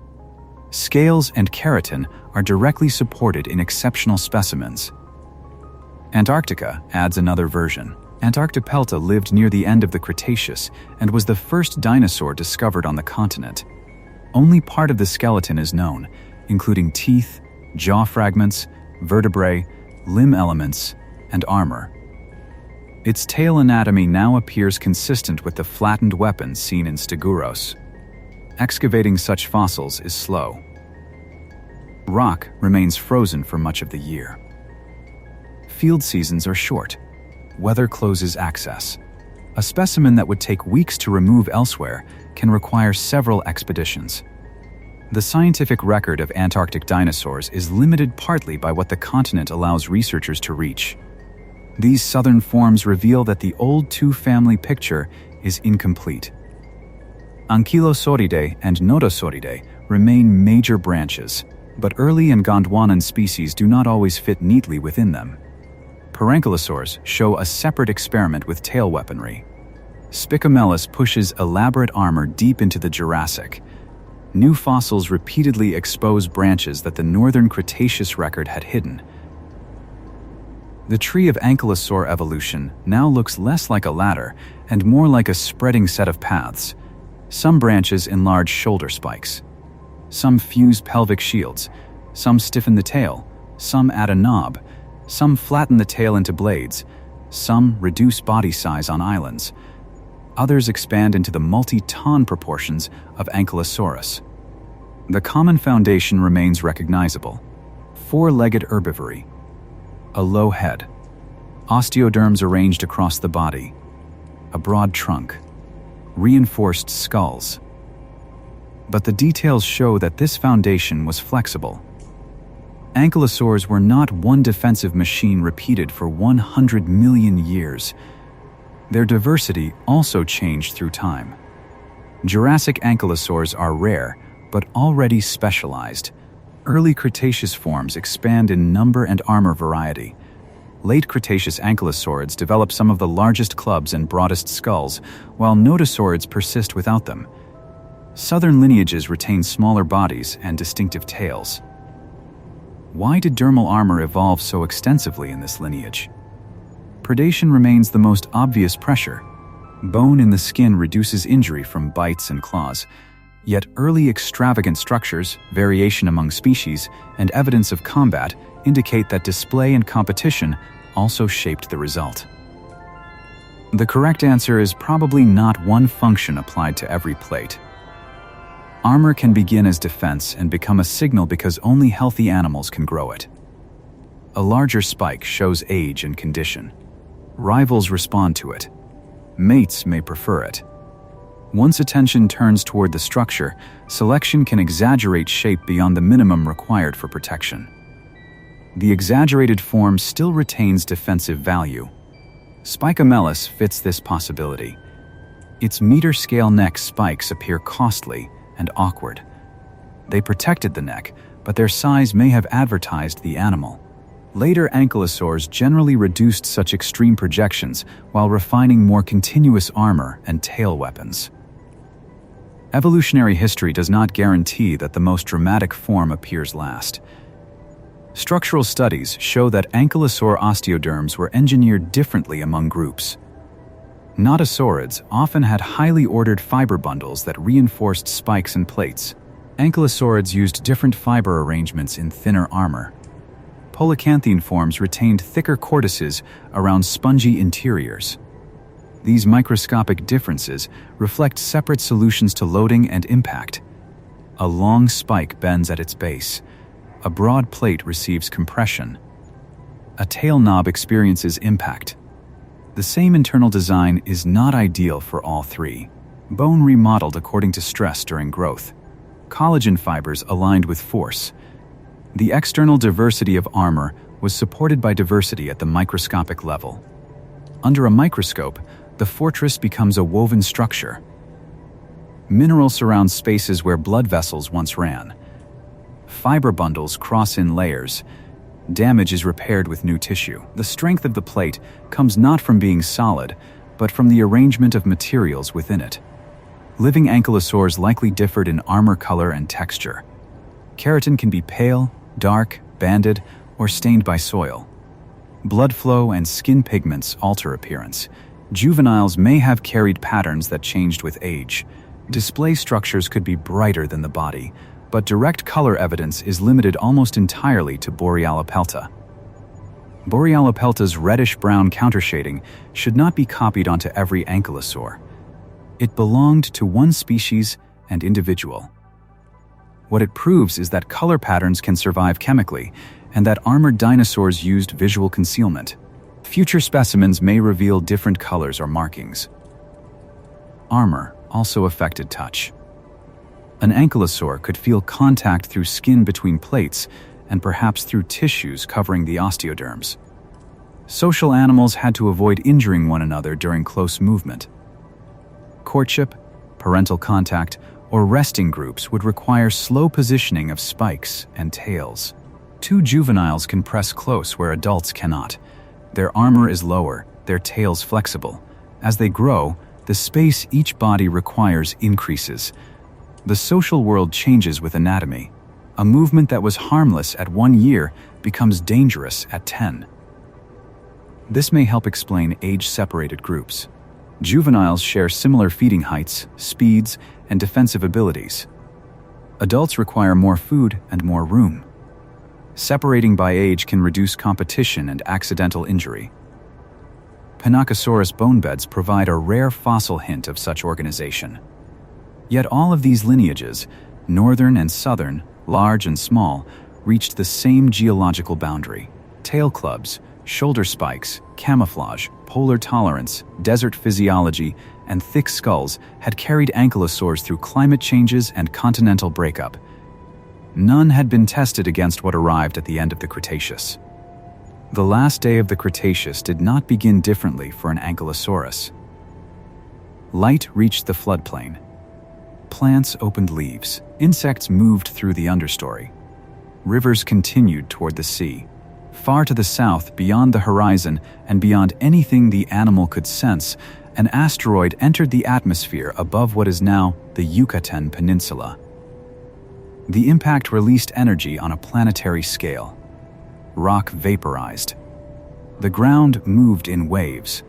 Scales and keratin are directly supported in exceptional specimens. Antarctica adds another version. Antarctopelta lived near the end of the Cretaceous and was the first dinosaur discovered on the continent. Only part of the skeleton is known, including teeth, jaw fragments, vertebrae, limb elements, and armor. Its tail anatomy now appears consistent with the flattened weapons seen in Stegosaurus. Excavating such fossils is slow. Rock remains frozen for much of the year. Field seasons are short. Weather closes access. A specimen that would take weeks to remove elsewhere can require several expeditions. The scientific record of Antarctic dinosaurs is limited partly by what the continent allows researchers to reach. These southern forms reveal that the old two-family picture is incomplete. Ankylosauridae and Nodosauridae remain major branches, but early and Gondwanan species do not always fit neatly within them. Ankylosaurs show a separate experiment with tail weaponry. Spicamelus pushes elaborate armor deep into the Jurassic. New fossils repeatedly expose branches that the northern Cretaceous record had hidden. The tree of ankylosaur evolution now looks less like a ladder and more like a spreading set of paths. Some branches enlarge shoulder spikes. Some fuse pelvic shields. Some stiffen the tail. Some add a knob. Some flatten the tail into blades. Some reduce body size on islands. Others expand into the multi-ton proportions of Ankylosaurus. The common foundation remains recognizable. Four-legged herbivory. A low head. Osteoderms arranged across the body. A broad trunk. Reinforced skulls. But the details show that this foundation was flexible. Ankylosaurs were not one defensive machine repeated for 100 million years. Their diversity also changed through time. Jurassic ankylosaurs are rare, but already specialized. Early Cretaceous forms expand in number and armor variety. Late Cretaceous ankylosaurids develop some of the largest clubs and broadest skulls, while nodosaurids persist without them. Southern lineages retain smaller bodies and distinctive tails. Why did dermal armor evolve so extensively in this lineage? Predation remains the most obvious pressure. Bone in the skin reduces injury from bites and claws, yet early extravagant structures, variation among species, and evidence of combat indicate that display and competition also shaped the result. The correct answer is probably not one function applied to every plate. Armor can begin as defense and become a signal because only healthy animals can grow it. A larger spike shows age and condition. Rivals respond to it. Mates may prefer it. Once attention turns toward the structure, selection can exaggerate shape beyond the minimum required for protection. The exaggerated form still retains defensive value. Spicamelus fits this possibility. Its meter-scale neck spikes appear costly and awkward. They protected the neck, but their size may have advertised the animal. Later ankylosaurs generally reduced such extreme projections while refining more continuous armor and tail weapons. Evolutionary history does not guarantee that the most dramatic form appears last. Structural studies show that ankylosaur osteoderms were engineered differently among groups. Nodosaurids often had highly ordered fiber bundles that reinforced spikes and plates. Ankylosaurids used different fiber arrangements in thinner armor. Polycanthine forms retained thicker cortices around spongy interiors. These microscopic differences reflect separate solutions to loading and impact. A long spike bends at its base. A broad plate receives compression. A tail knob experiences impact. The same internal design is not ideal for all three. Bone remodeled according to stress during growth. Collagen fibers aligned with force. The external diversity of armor was supported by diversity at the microscopic level. Under a microscope, the fortress becomes a woven structure. Mineral surrounds spaces where blood vessels once ran. Fiber bundles cross in layers. damage is repaired with new tissue. The strength of the plate comes not from being solid, but from the arrangement of materials within it. Living ankylosaurs likely differed in armor color and texture. Keratin can be pale, dark, banded, or stained by soil. Blood flow and skin pigments alter appearance. Juveniles may have carried patterns that changed with age. Display structures could be brighter than the body, but direct color evidence is limited almost entirely to Borealopelta. Borealopelta's reddish-brown countershading should not be copied onto every ankylosaur. It belonged to one species and individual. What it proves is that color patterns can survive chemically, and that armored dinosaurs used visual concealment. Future specimens may reveal different colors or markings. Armor also affected touch. An ankylosaur could feel contact through skin between plates and perhaps through tissues covering the osteoderms. Social animals had to avoid injuring one another during close movement. Courtship, parental contact, or resting groups would require slow positioning of spikes and tails. Two juveniles can press close where adults cannot. Their armor is lower, their tails flexible. As they grow, the space each body requires increases. The social world changes with anatomy. A movement that was harmless at 1 year becomes dangerous at 10. This may help explain age-separated groups. Juveniles share similar feeding heights, speeds, and defensive abilities. Adults require more food and more room. Separating by age can reduce competition and accidental injury. Pinacosaurus bone beds provide a rare fossil hint of such organization. Yet all of these lineages, northern and southern, large and small, reached the same geological boundary. Tail clubs, shoulder spikes, camouflage, polar tolerance, desert physiology, and thick skulls had carried ankylosaurs through climate changes and continental breakup. None had been tested against what arrived at the end of the Cretaceous. The last day of the Cretaceous did not begin differently for an Ankylosaurus. Light reached the floodplain. Plants opened leaves. Insects moved through the understory. Rivers continued toward the sea. Far to the south, beyond the horizon, and beyond anything the animal could sense, an asteroid entered the atmosphere above what is now the Yucatan Peninsula. The impact released energy on a planetary scale. Rock vaporized. The ground moved in waves.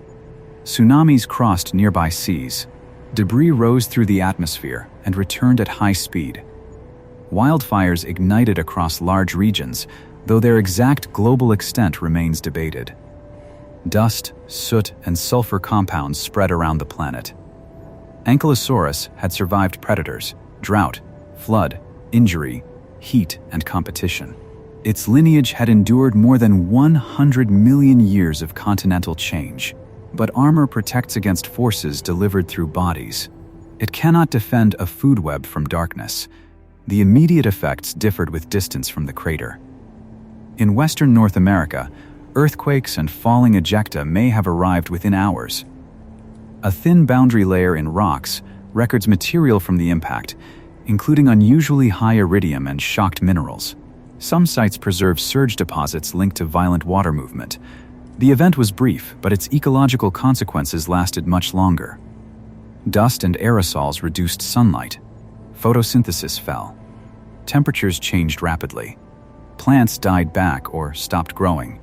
Tsunamis crossed nearby seas. Debris rose through the atmosphere and returned at high speed. Wildfires ignited across large regions, though their exact global extent remains debated. Dust, soot, and sulfur compounds spread around the planet. Ankylosaurus had survived predators, drought, flood, injury, heat, and competition. Its lineage had endured more than 100 million years of continental change. But armor protects against forces delivered through bodies. It cannot defend a food web from darkness. The immediate effects differed with distance from the crater. In western North America, earthquakes and falling ejecta may have arrived within hours. A thin boundary layer in rocks records material from the impact, including unusually high iridium and shocked minerals. Some sites preserve surge deposits linked to violent water movement. The event was brief, but its ecological consequences lasted much longer. Dust and aerosols reduced sunlight. Photosynthesis fell. Temperatures changed rapidly. Plants died back or stopped growing.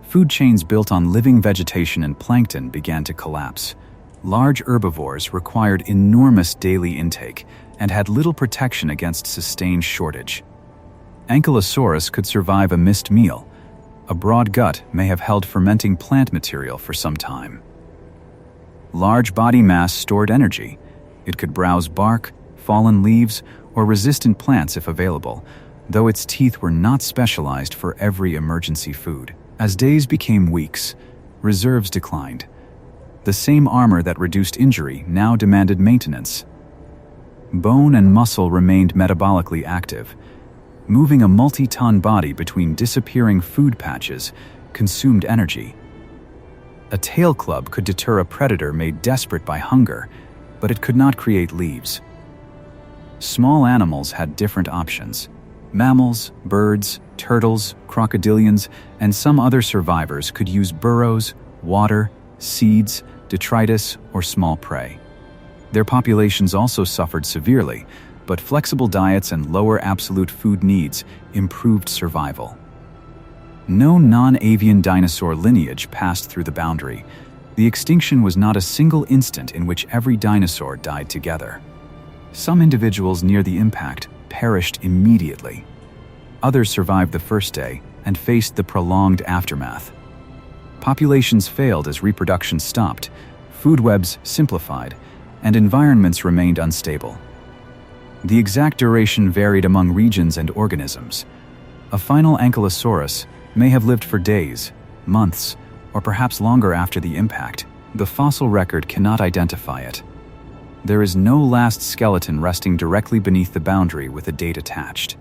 Food chains built on living vegetation and plankton began to collapse. Large herbivores required enormous daily intake and had little protection against sustained shortage. Ankylosaurus could survive a missed meal. A broad gut may have held fermenting plant material for some time. Large body mass stored energy. It could browse bark, fallen leaves, or resistant plants if available, though its teeth were not specialized for every emergency food. As days became weeks, reserves declined. The same armor that reduced injury now demanded maintenance. Bone and muscle remained metabolically active. Moving a multi-ton body between disappearing food patches consumed energy. A tail club could deter a predator made desperate by hunger, but it could not create leaves. Small animals had different options. Mammals, birds, turtles, crocodilians, and some other survivors could use burrows, water, seeds, detritus, or small prey. Their populations also suffered severely, but flexible diets and lower absolute food needs improved survival. No non-avian dinosaur lineage passed through the boundary. The extinction was not a single instant in which every dinosaur died together. Some individuals near the impact perished immediately. Others survived the first day and faced the prolonged aftermath. Populations failed as reproduction stopped, food webs simplified, and environments remained unstable. The exact duration varied among regions and organisms. A final Ankylosaurus may have lived for days, months, or perhaps longer after the impact. The fossil record cannot identify it. There is no last skeleton resting directly beneath the boundary with a date attached.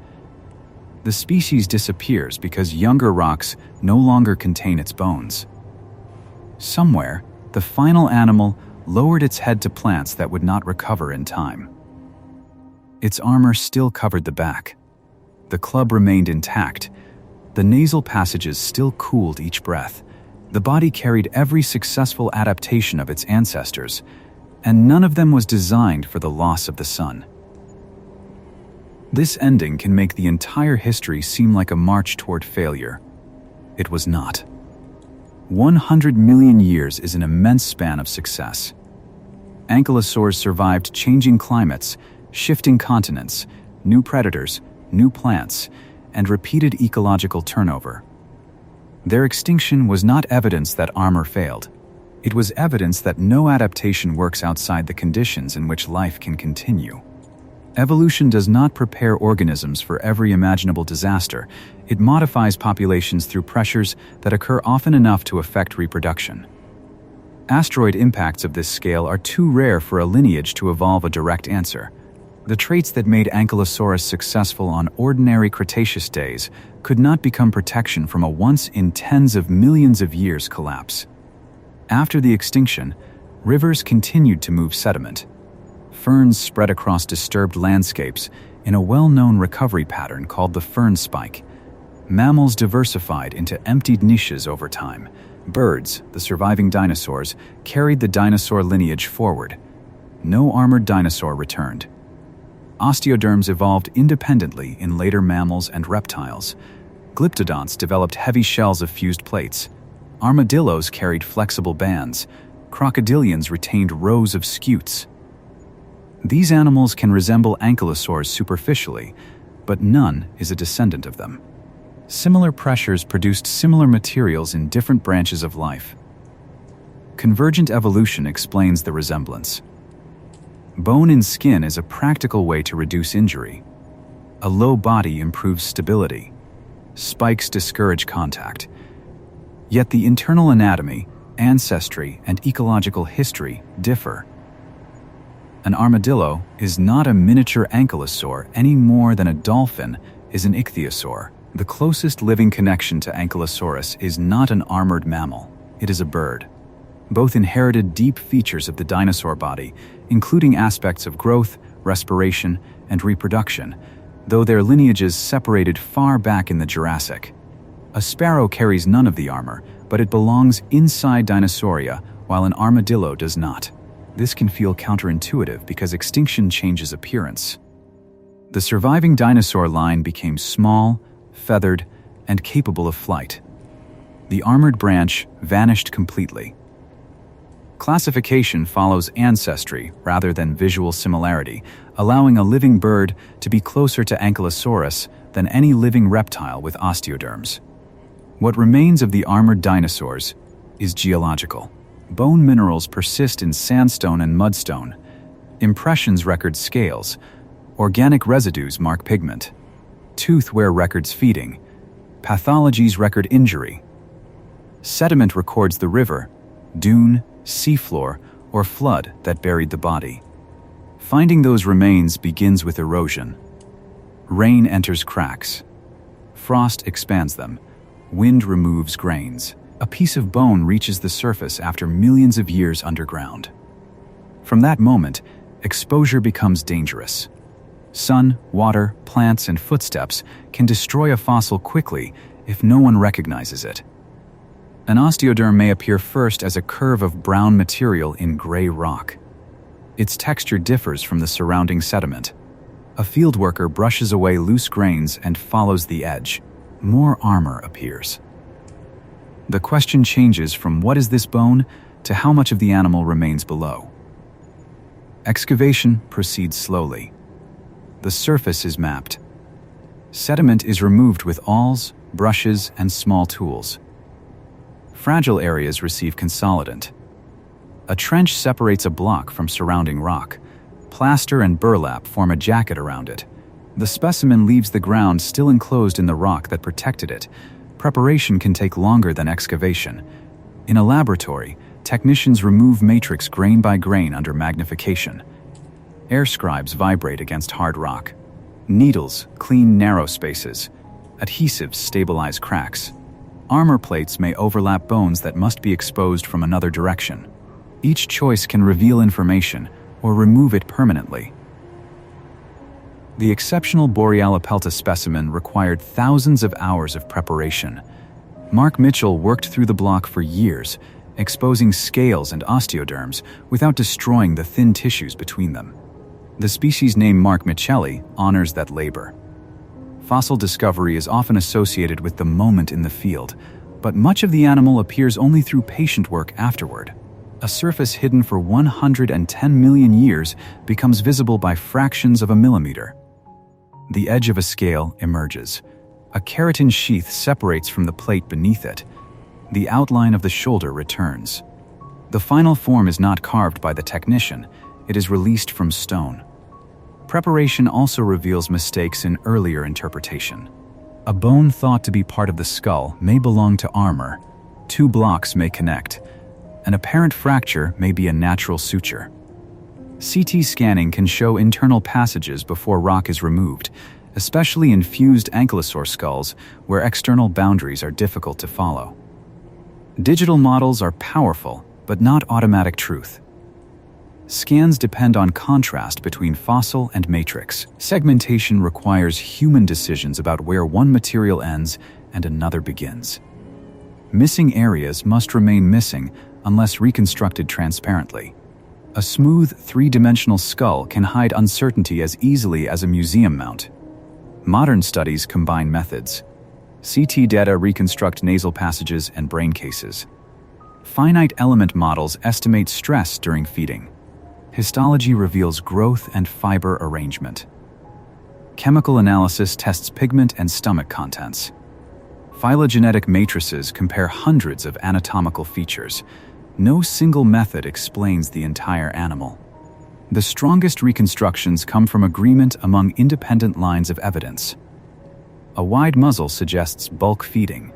The species disappears because younger rocks no longer contain its bones. Somewhere, the final animal lowered its head to plants that would not recover in time. Its armor still covered the back. The club remained intact. The nasal passages still cooled each breath. The body carried every successful adaptation of its ancestors, and none of them was designed for the loss of the sun. This ending can make the entire history seem like a march toward failure. It was not. 100 million years is an immense span of success. Ankylosaurs survived changing climates, shifting continents, new predators, new plants, and repeated ecological turnover. Their extinction was not evidence that armor failed. It was evidence that no adaptation works outside the conditions in which life can continue. Evolution does not prepare organisms for every imaginable disaster. It modifies populations through pressures that occur often enough to affect reproduction. Asteroid impacts of this scale are too rare for a lineage to evolve a direct answer. The traits that made Ankylosaurus successful on ordinary Cretaceous days could not become protection from a once in tens of millions of years collapse. After the extinction, rivers continued to move sediment. Ferns spread across disturbed landscapes in a well-known recovery pattern called the fern spike. Mammals diversified into emptied niches over time. Birds, the surviving dinosaurs, carried the dinosaur lineage forward. No armored dinosaur returned. Osteoderms evolved independently in later mammals and reptiles. Glyptodonts developed heavy shells of fused plates. Armadillos carried flexible bands. Crocodilians retained rows of scutes. These animals can resemble ankylosaurs superficially, but none is a descendant of them. Similar pressures produced similar materials in different branches of life. Convergent evolution explains the resemblance. Bone in skin is a practical way to reduce injury. A low body improves stability. Spikes discourage contact. Yet the internal anatomy, ancestry, and ecological history differ. An armadillo is not a miniature ankylosaur any more than a dolphin is an ichthyosaur. The closest living connection to Ankylosaurus is not an armored mammal, it is a bird. Both inherited deep features of the dinosaur body, including aspects of growth, respiration, and reproduction, though their lineages separated far back in the Jurassic. A sparrow carries none of the armor, but it belongs inside Dinosauria, while an armadillo does not. This can feel counterintuitive because extinction changes appearance. The surviving dinosaur line became small, feathered, and capable of flight. The armored branch vanished completely. Classification follows ancestry rather than visual similarity, allowing a living bird to be closer to Ankylosaurus than any living reptile with osteoderms. What remains of the armored dinosaurs is geological. Bone minerals persist in sandstone and mudstone. Impressions record scales. Organic residues mark pigment. Toothware records feeding. Pathologies record injury. Sediment records the river, dune, seafloor, or flood that buried the body. Finding those remains begins with erosion. Rain enters cracks. Frost expands them. Wind removes grains. A piece of bone reaches the surface after millions of years underground. From that moment, exposure becomes dangerous. Sun, water, plants, and footsteps can destroy a fossil quickly if no one recognizes it. An osteoderm may appear first as a curve of brown material in gray rock. Its texture differs from the surrounding sediment. A field worker brushes away loose grains and follows the edge. More armor appears. The question changes from what is this bone to how much of the animal remains below. Excavation proceeds slowly. The surface is mapped. Sediment is removed with awls, brushes, and small tools. Fragile areas receive consolidant. A trench separates a block from surrounding rock. Plaster and burlap form a jacket around it. The specimen leaves the ground still enclosed in the rock that protected it. Preparation can take longer than excavation. In a laboratory, technicians remove matrix grain by grain under magnification. Air scribes vibrate against hard rock. Needles clean narrow spaces. Adhesives stabilize cracks. Armor plates may overlap bones that must be exposed from another direction. Each choice can reveal information or remove it permanently. The exceptional Borealopelta specimen required thousands of hours of preparation. Mark Mitchell worked through the block for years, exposing scales and osteoderms without destroying the thin tissues between them. The species name Mark Michelli honors that labor. Fossil discovery is often associated with the moment in the field, but much of the animal appears only through patient work afterward. A surface hidden for 110 million years becomes visible by fractions of a millimeter. The edge of a scale emerges. A keratin sheath separates from the plate beneath it. The outline of the shoulder returns. The final form is not carved by the technician, it is released from stone. Preparation also reveals mistakes in earlier interpretation. A bone thought to be part of the skull may belong to armor. Two blocks may connect. An apparent fracture may be a natural suture. CT scanning can show internal passages before rock is removed, especially in fused ankylosaur skulls where external boundaries are difficult to follow. Digital models are powerful, but not automatic truth. Scans depend on contrast between fossil and matrix. Segmentation requires human decisions about where one material ends and another begins. Missing areas must remain missing unless reconstructed transparently. A smooth, three-dimensional skull can hide uncertainty as easily as a museum mount. Modern studies combine methods. CT data reconstruct nasal passages and brain cases. Finite element models estimate stress during feeding. Histology reveals growth and fiber arrangement. Chemical analysis tests pigment and stomach contents. Phylogenetic matrices compare hundreds of anatomical features. No single method explains the entire animal. The strongest reconstructions come from agreement among independent lines of evidence. A wide muzzle suggests bulk feeding.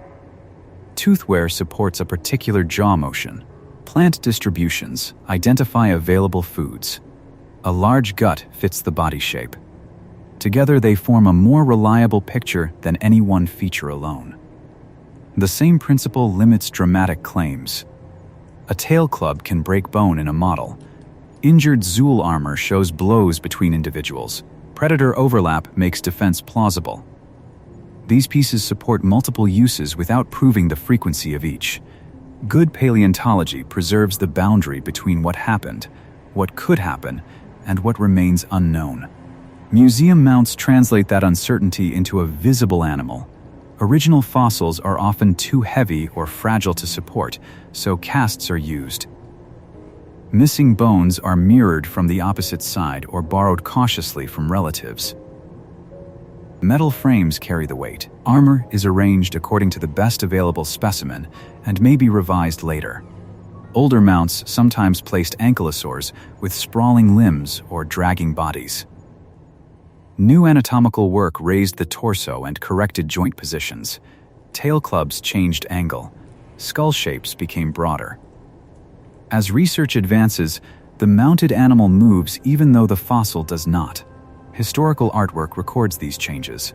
Tooth wear supports a particular jaw motion. Plant distributions identify available foods. A large gut fits the body shape. Together they form a more reliable picture than any one feature alone. The same principle limits dramatic claims. A tail club can break bone in a model. Injured Zool armor shows blows between individuals. Predator overlap makes defense plausible. These pieces support multiple uses without proving the frequency of each. Good paleontology preserves the boundary between what happened, what could happen, and what remains unknown. Museum mounts translate that uncertainty into a visible animal. Original fossils are often too heavy or fragile to support, so casts are used. Missing bones are mirrored from the opposite side or borrowed cautiously from relatives. Metal frames carry the weight. Armor is arranged according to the best available specimen and may be revised later. Older mounts sometimes placed ankylosaurs with sprawling limbs or dragging bodies. New anatomical work raised the torso and corrected joint positions. Tail clubs changed angle. Skull shapes became broader. As research advances, the mounted animal moves even though the fossil does not. Historical artwork records these changes.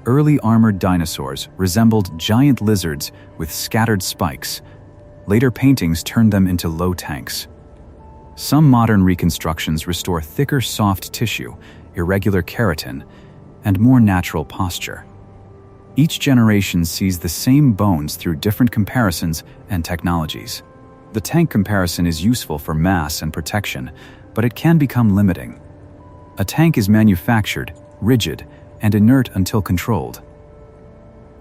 Early armored dinosaurs resembled giant lizards with scattered spikes. Later paintings turned them into low tanks. Some modern reconstructions restore thicker, soft tissue, irregular keratin, and more natural posture. Each generation sees the same bones through different comparisons and technologies. The tank comparison is useful for mass and protection, but it can become limiting. A tank is manufactured, rigid, and inert until controlled.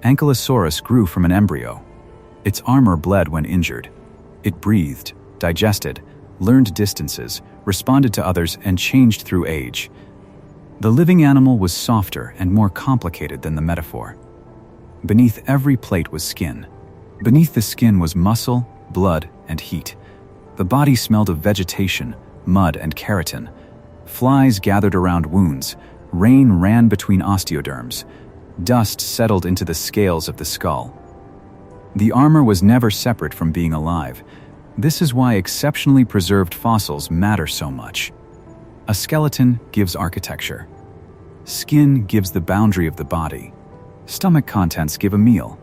Ankylosaurus grew from an embryo. Its armor bled when injured. It breathed, digested, learned distances, responded to others, and changed through age. The living animal was softer and more complicated than the metaphor. Beneath every plate was skin. Beneath the skin was muscle, blood, and heat. The body smelled of vegetation, mud, and keratin. Flies gathered around wounds. Rain ran between osteoderms. Dust settled into the scales of the skull. The armor was never separate from being alive. This is why exceptionally preserved fossils matter so much. A skeleton gives architecture. Skin gives the boundary of the body. Stomach contents give a meal.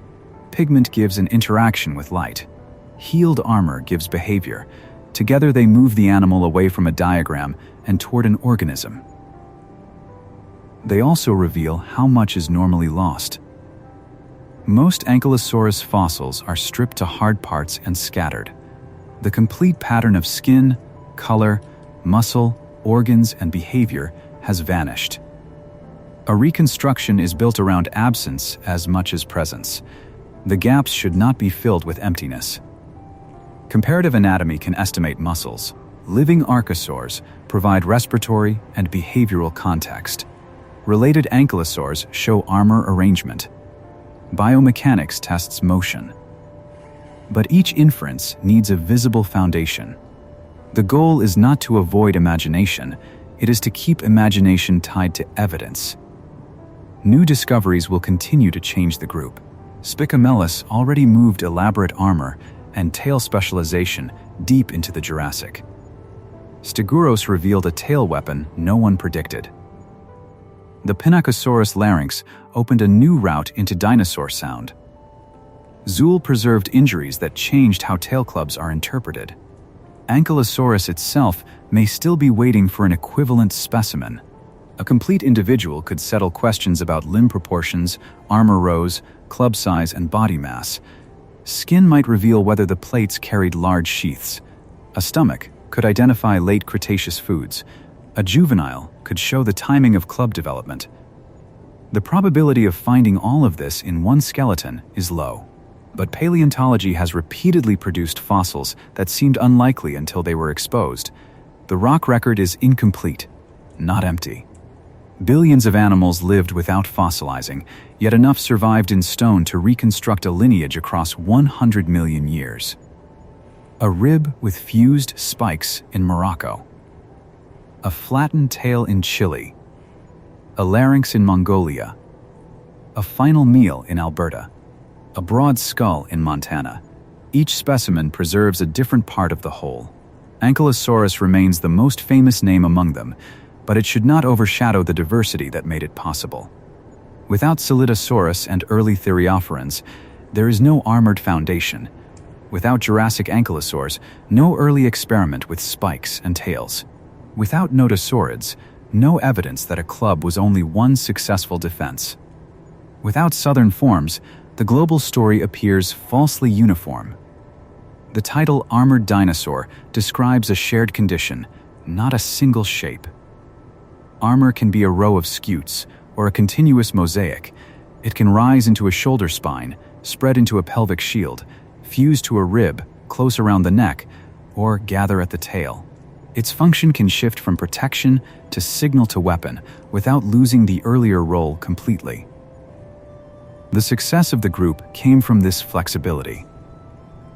Pigment gives an interaction with light. Healed armor gives behavior. Together they move the animal away from a diagram and toward an organism. They also reveal how much is normally lost. Most Ankylosaurus fossils are stripped to hard parts and scattered. The complete pattern of skin, color, muscle, organs, and behavior has vanished. A reconstruction is built around absence as much as presence. The gaps should not be filled with emptiness. Comparative anatomy can estimate muscles. Living archosaurs provide respiratory and behavioral context. Related ankylosaurs show armor arrangement. Biomechanics tests motion. But each inference needs a visible foundation. The goal is not to avoid imagination, it is to keep imagination tied to evidence. New discoveries will continue to change the group. Spicamelus already moved elaborate armor and tail specialization deep into the Jurassic. Stegosaurus revealed a tail weapon no one predicted. The Pinacosaurus larynx opened a new route into dinosaur sound. Zool preserved injuries that changed how tail clubs are interpreted. Ankylosaurus itself may still be waiting for an equivalent specimen. A complete individual could settle questions about limb proportions, armor rows, club size, and body mass. Skin might reveal whether the plates carried large sheaths. A stomach could identify late Cretaceous foods. A juvenile could show the timing of club development. The probability of finding all of this in one skeleton is low, but paleontology has repeatedly produced fossils that seemed unlikely until they were exposed. The rock record is incomplete, not empty. Billions of animals lived without fossilizing, yet enough survived in stone to reconstruct a lineage across 100 million years. A rib with fused spikes in Morocco. A flattened tail in Chile. A larynx in Mongolia. A final meal in Alberta. A broad skull in Montana. Each specimen preserves a different part of the whole. Ankylosaurus remains the most famous name among them, but it should not overshadow the diversity that made it possible. Without Solidosaurus and early Theriophorans, there is no armored foundation. Without Jurassic ankylosaurs, no early experiment with spikes and tails. Without nodosaurids, no evidence that a club was only one successful defense. Without southern forms, the global story appears falsely uniform. The title Armored Dinosaur describes a shared condition, not a single shape. Armor can be a row of scutes or a continuous mosaic. It can rise into a shoulder spine, spread into a pelvic shield, fuse to a rib close around the neck, or gather at the tail. Its function can shift from protection to signal to weapon without losing the earlier role completely. The success of the group came from this flexibility.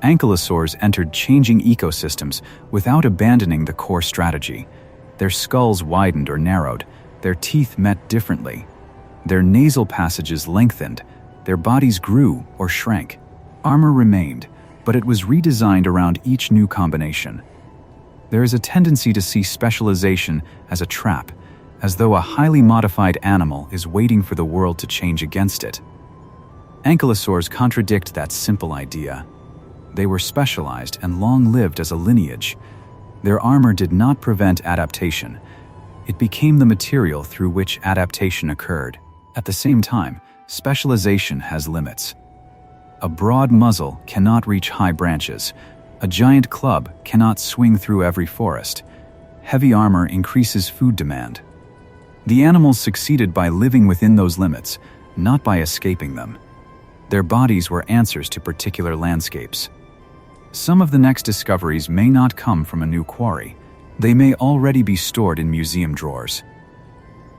Ankylosaurs entered changing ecosystems without abandoning the core strategy. Their skulls widened or narrowed, their teeth met differently, their nasal passages lengthened, their bodies grew or shrank. Armor remained, but it was redesigned around each new combination. There is a tendency to see specialization as a trap, as though a highly modified animal is waiting for the world to change against it. Ankylosaurs contradict that simple idea. They were specialized and long-lived as a lineage. Their armor did not prevent adaptation. It became the material through which adaptation occurred. At the same time, specialization has limits. A broad muzzle cannot reach high branches. A giant club cannot swing through every forest. Heavy armor increases food demand. The animals succeeded by living within those limits, not by escaping them. Their bodies were answers to particular landscapes. Some of the next discoveries may not come from a new quarry. They may already be stored in museum drawers.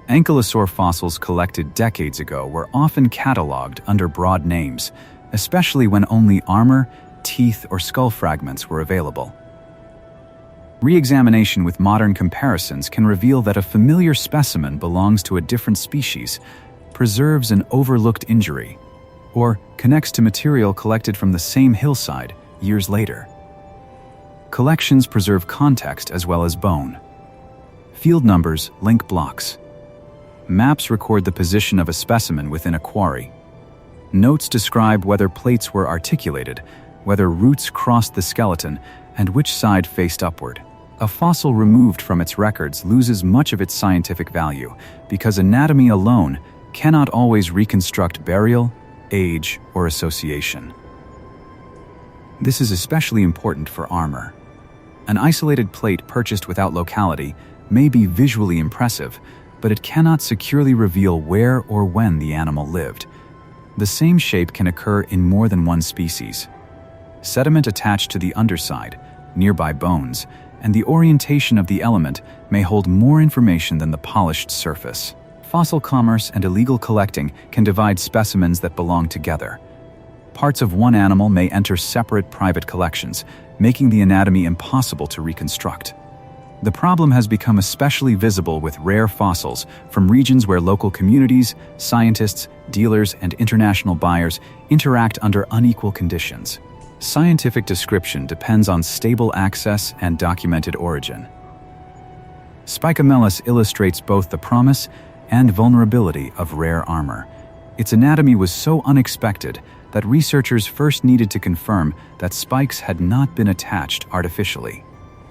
Ankylosaur fossils collected decades ago were often catalogued under broad names, especially when only armor, teeth, or skull fragments were available. Re-examination with modern comparisons can reveal that a familiar specimen belongs to a different species, preserves an overlooked injury, or connects to material collected from the same hillside years later. Collections preserve context as well as bone. Field numbers link blocks. Maps record the position of a specimen within a quarry. Notes describe whether plates were articulated, whether roots crossed the skeleton, and which side faced upward. A fossil removed from its records loses much of its scientific value because anatomy alone cannot always reconstruct burial, age, or association. This is especially important for armor. An isolated plate purchased without locality may be visually impressive, but it cannot securely reveal where or when the animal lived. The same shape can occur in more than one species. Sediment attached to the underside, nearby bones, and the orientation of the element may hold more information than the polished surface. Fossil commerce and illegal collecting can divide specimens that belong together. Parts of one animal may enter separate private collections, making the anatomy impossible to reconstruct. The problem has become especially visible with rare fossils from regions where local communities, scientists, dealers, and international buyers interact under unequal conditions. Scientific description depends on stable access and documented origin. Spicamelus illustrates both the promise and vulnerability of rare armor. Its anatomy was so unexpected that researchers first needed to confirm that spikes had not been attached artificially.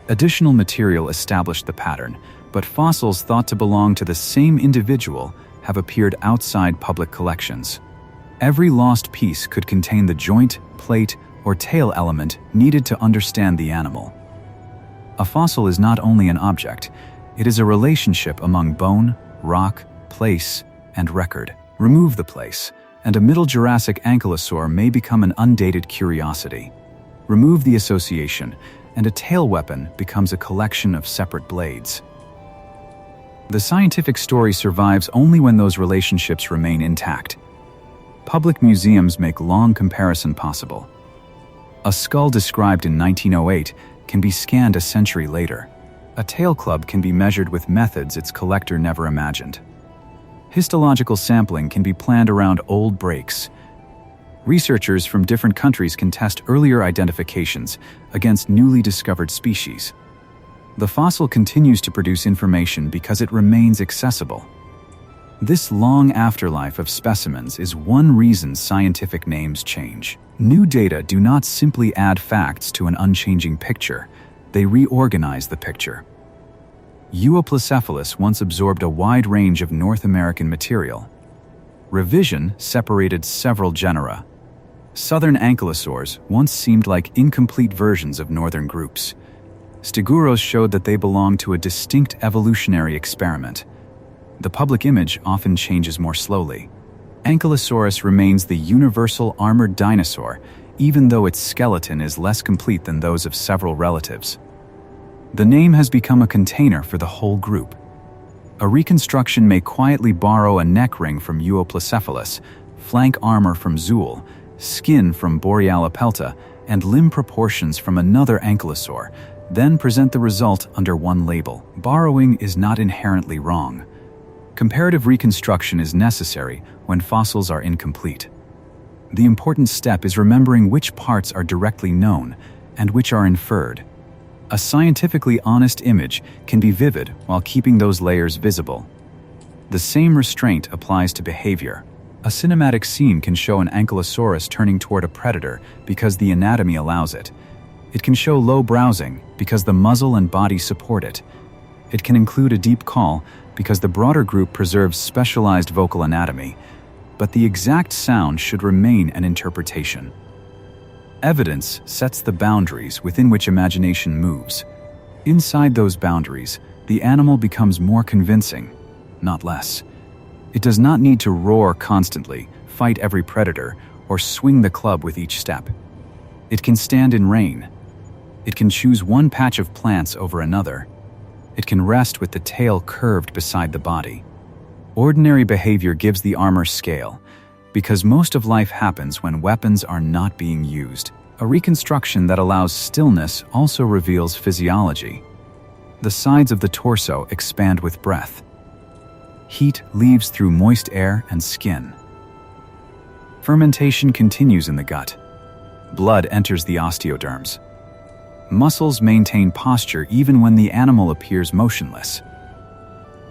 Additional material established the pattern, but fossils thought to belong to the same individual have appeared outside public collections. Every lost piece could contain the joint, plate, or tail element needed to understand the animal. A fossil is not only an object, it is a relationship among bone, rock, place, and record. Remove the place, and a Middle Jurassic ankylosaur may become an undated curiosity. Remove the association, and a tail weapon becomes a collection of separate blades. The scientific story survives only when those relationships remain intact. Public museums make long comparison possible. A skull described in 1908 can be scanned a century later. A tail club can be measured with methods its collector never imagined. Histological sampling can be planned around old breaks. Researchers from different countries can test earlier identifications against newly discovered species. The fossil continues to produce information because it remains accessible. This long afterlife of specimens is one reason scientific names change. New data do not simply add facts to an unchanging picture, they reorganize the picture. Euoplocephalus once absorbed a wide range of North American material. Revision separated several genera. Southern ankylosaurs once seemed like incomplete versions of northern groups. Stegosaurus showed that they belonged to a distinct evolutionary experiment. The public image often changes more slowly. Ankylosaurus remains the universal armored dinosaur, even though its skeleton is less complete than those of several relatives. The name has become a container for the whole group. A reconstruction may quietly borrow a neck ring from Euoplocephalus, flank armor from Zool, skin from Borealopelta, and limb proportions from another ankylosaur, then present the result under one label. Borrowing is not inherently wrong. Comparative reconstruction is necessary when fossils are incomplete. The important step is remembering which parts are directly known and which are inferred. A scientifically honest image can be vivid while keeping those layers visible. The same restraint applies to behavior. A cinematic scene can show an ankylosaurus turning toward a predator because the anatomy allows it. It can show low browsing because the muzzle and body support it. It can include a deep call because the broader group preserves specialized vocal anatomy, but the exact sound should remain an interpretation. Evidence sets the boundaries within which imagination moves. Inside those boundaries, the animal becomes more convincing, not less. It does not need to roar constantly, fight every predator, or swing the club with each step. It can stand in rain. It can choose one patch of plants over another. It can rest with the tail curved beside the body. Ordinary behavior gives the armor scale, because most of life happens when weapons are not being used. A reconstruction that allows stillness also reveals physiology. The sides of the torso expand with breath. Heat leaves through moist air and skin. Fermentation continues in the gut. Blood enters the osteoderms. Muscles maintain posture even when the animal appears motionless.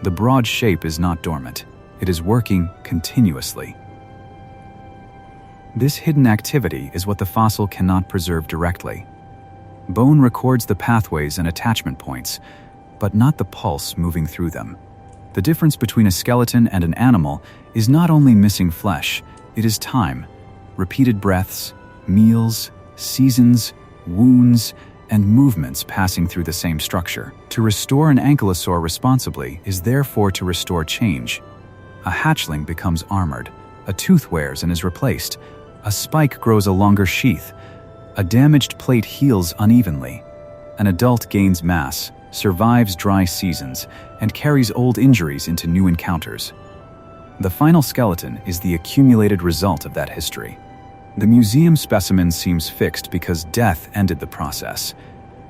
The broad shape is not dormant. It is working continuously. This hidden activity is what the fossil cannot preserve directly. Bone records the pathways and attachment points, but not the pulse moving through them. The difference between a skeleton and an animal is not only missing flesh, it is time, repeated breaths, meals, seasons, wounds, and movements passing through the same structure. To restore an ankylosaur responsibly is therefore to restore change. A hatchling becomes armored, a tooth wears and is replaced, a spike grows a longer sheath, a damaged plate heals unevenly, an adult gains mass, survives dry seasons, and carries old injuries into new encounters. The final skeleton is the accumulated result of that history. The museum specimen seems fixed because death ended the process.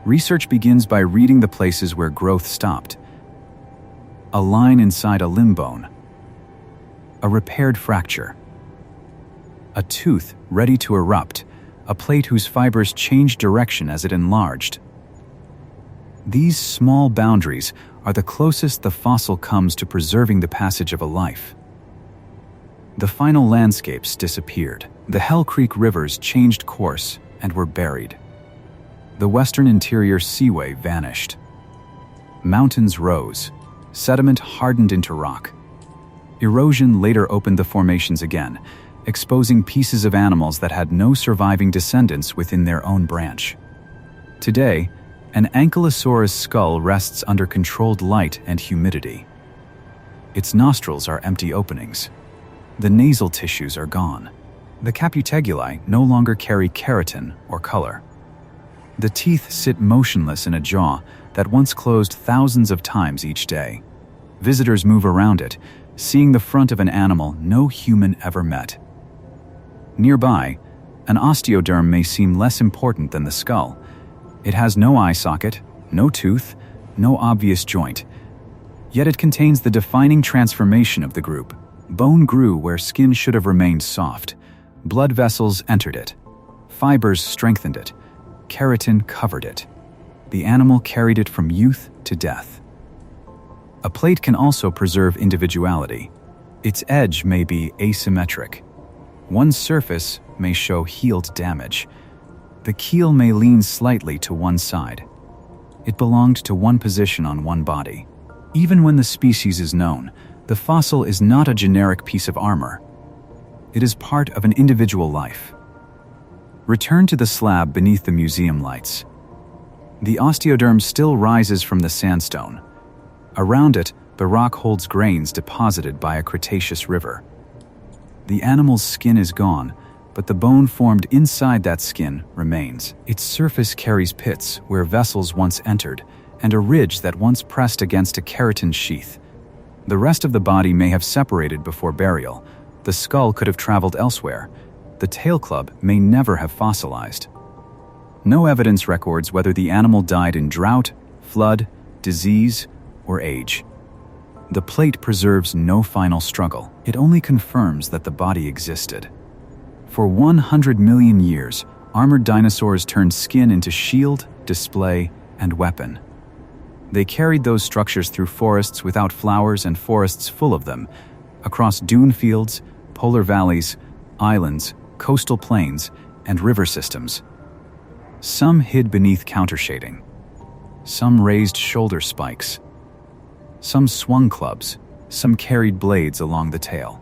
Research begins by reading the places where growth stopped. A line inside a limb bone. A repaired fracture. A tooth ready to erupt. A plate whose fibers changed direction as it enlarged. These small boundaries are the closest the fossil comes to preserving the passage of a life. The final landscapes disappeared. The Hell Creek rivers changed course and were buried. The western interior seaway vanished. Mountains rose. Sediment hardened into rock. Erosion later opened the formations again, exposing pieces of animals that had no surviving descendants within their own branch. Today, an Ankylosaurus skull rests under controlled light and humidity. Its nostrils are empty openings. The nasal tissues are gone. The caputeguli no longer carry keratin or color. The teeth sit motionless in a jaw that once closed thousands of times each day. Visitors move around it, seeing the front of an animal no human ever met. Nearby, an osteoderm may seem less important than the skull. It has no eye socket, no tooth, no obvious joint. Yet it contains the defining transformation of the group. Bone grew where skin should have remained soft. Blood vessels entered it. Fibers strengthened it. Keratin covered it. The animal carried it from youth to death. A plate can also preserve individuality. Its edge may be asymmetric. One surface may show healed damage. The keel may lean slightly to one side. It belonged to one position on one body. Even when the species is known, the fossil is not a generic piece of armor. It is part of an individual life. Return to the slab beneath the museum lights. The osteoderm still rises from the sandstone. Around it, the rock holds grains deposited by a Cretaceous river. The animal's skin is gone, but the bone formed inside that skin remains. Its surface carries pits where vessels once entered, and a ridge that once pressed against a keratin sheath. The rest of the body may have separated before burial. The skull could have traveled elsewhere. The tail club may never have fossilized. No evidence records whether the animal died in drought, flood, disease, or age. The plate preserves no final struggle. It only confirms that the body existed. For 100 million years, armored dinosaurs turned skin into shield, display, and weapon. They carried those structures through forests without flowers and forests full of them, across dune fields, polar valleys, islands, coastal plains, and river systems. Some hid beneath countershading. Some raised shoulder spikes. Some swung clubs, some carried blades along the tail.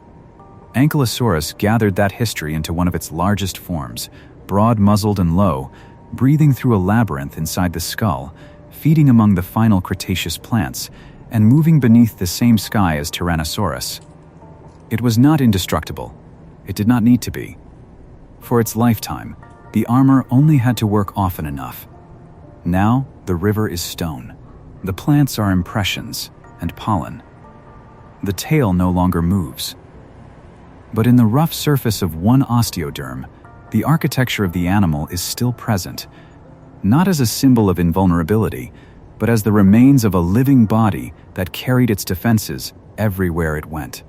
Ankylosaurus gathered that history into one of its largest forms, broad-muzzled and low, breathing through a labyrinth inside the skull, feeding among the final Cretaceous plants, and moving beneath the same sky as Tyrannosaurus. It was not indestructible. It did not need to be. For its lifetime, the armor only had to work often enough. Now, the river is stone. The plants are impressions and pollen. The tail no longer moves. But in the rough surface of one osteoderm, the architecture of the animal is still present, not as a symbol of invulnerability, but as the remains of a living body that carried its defenses everywhere it went.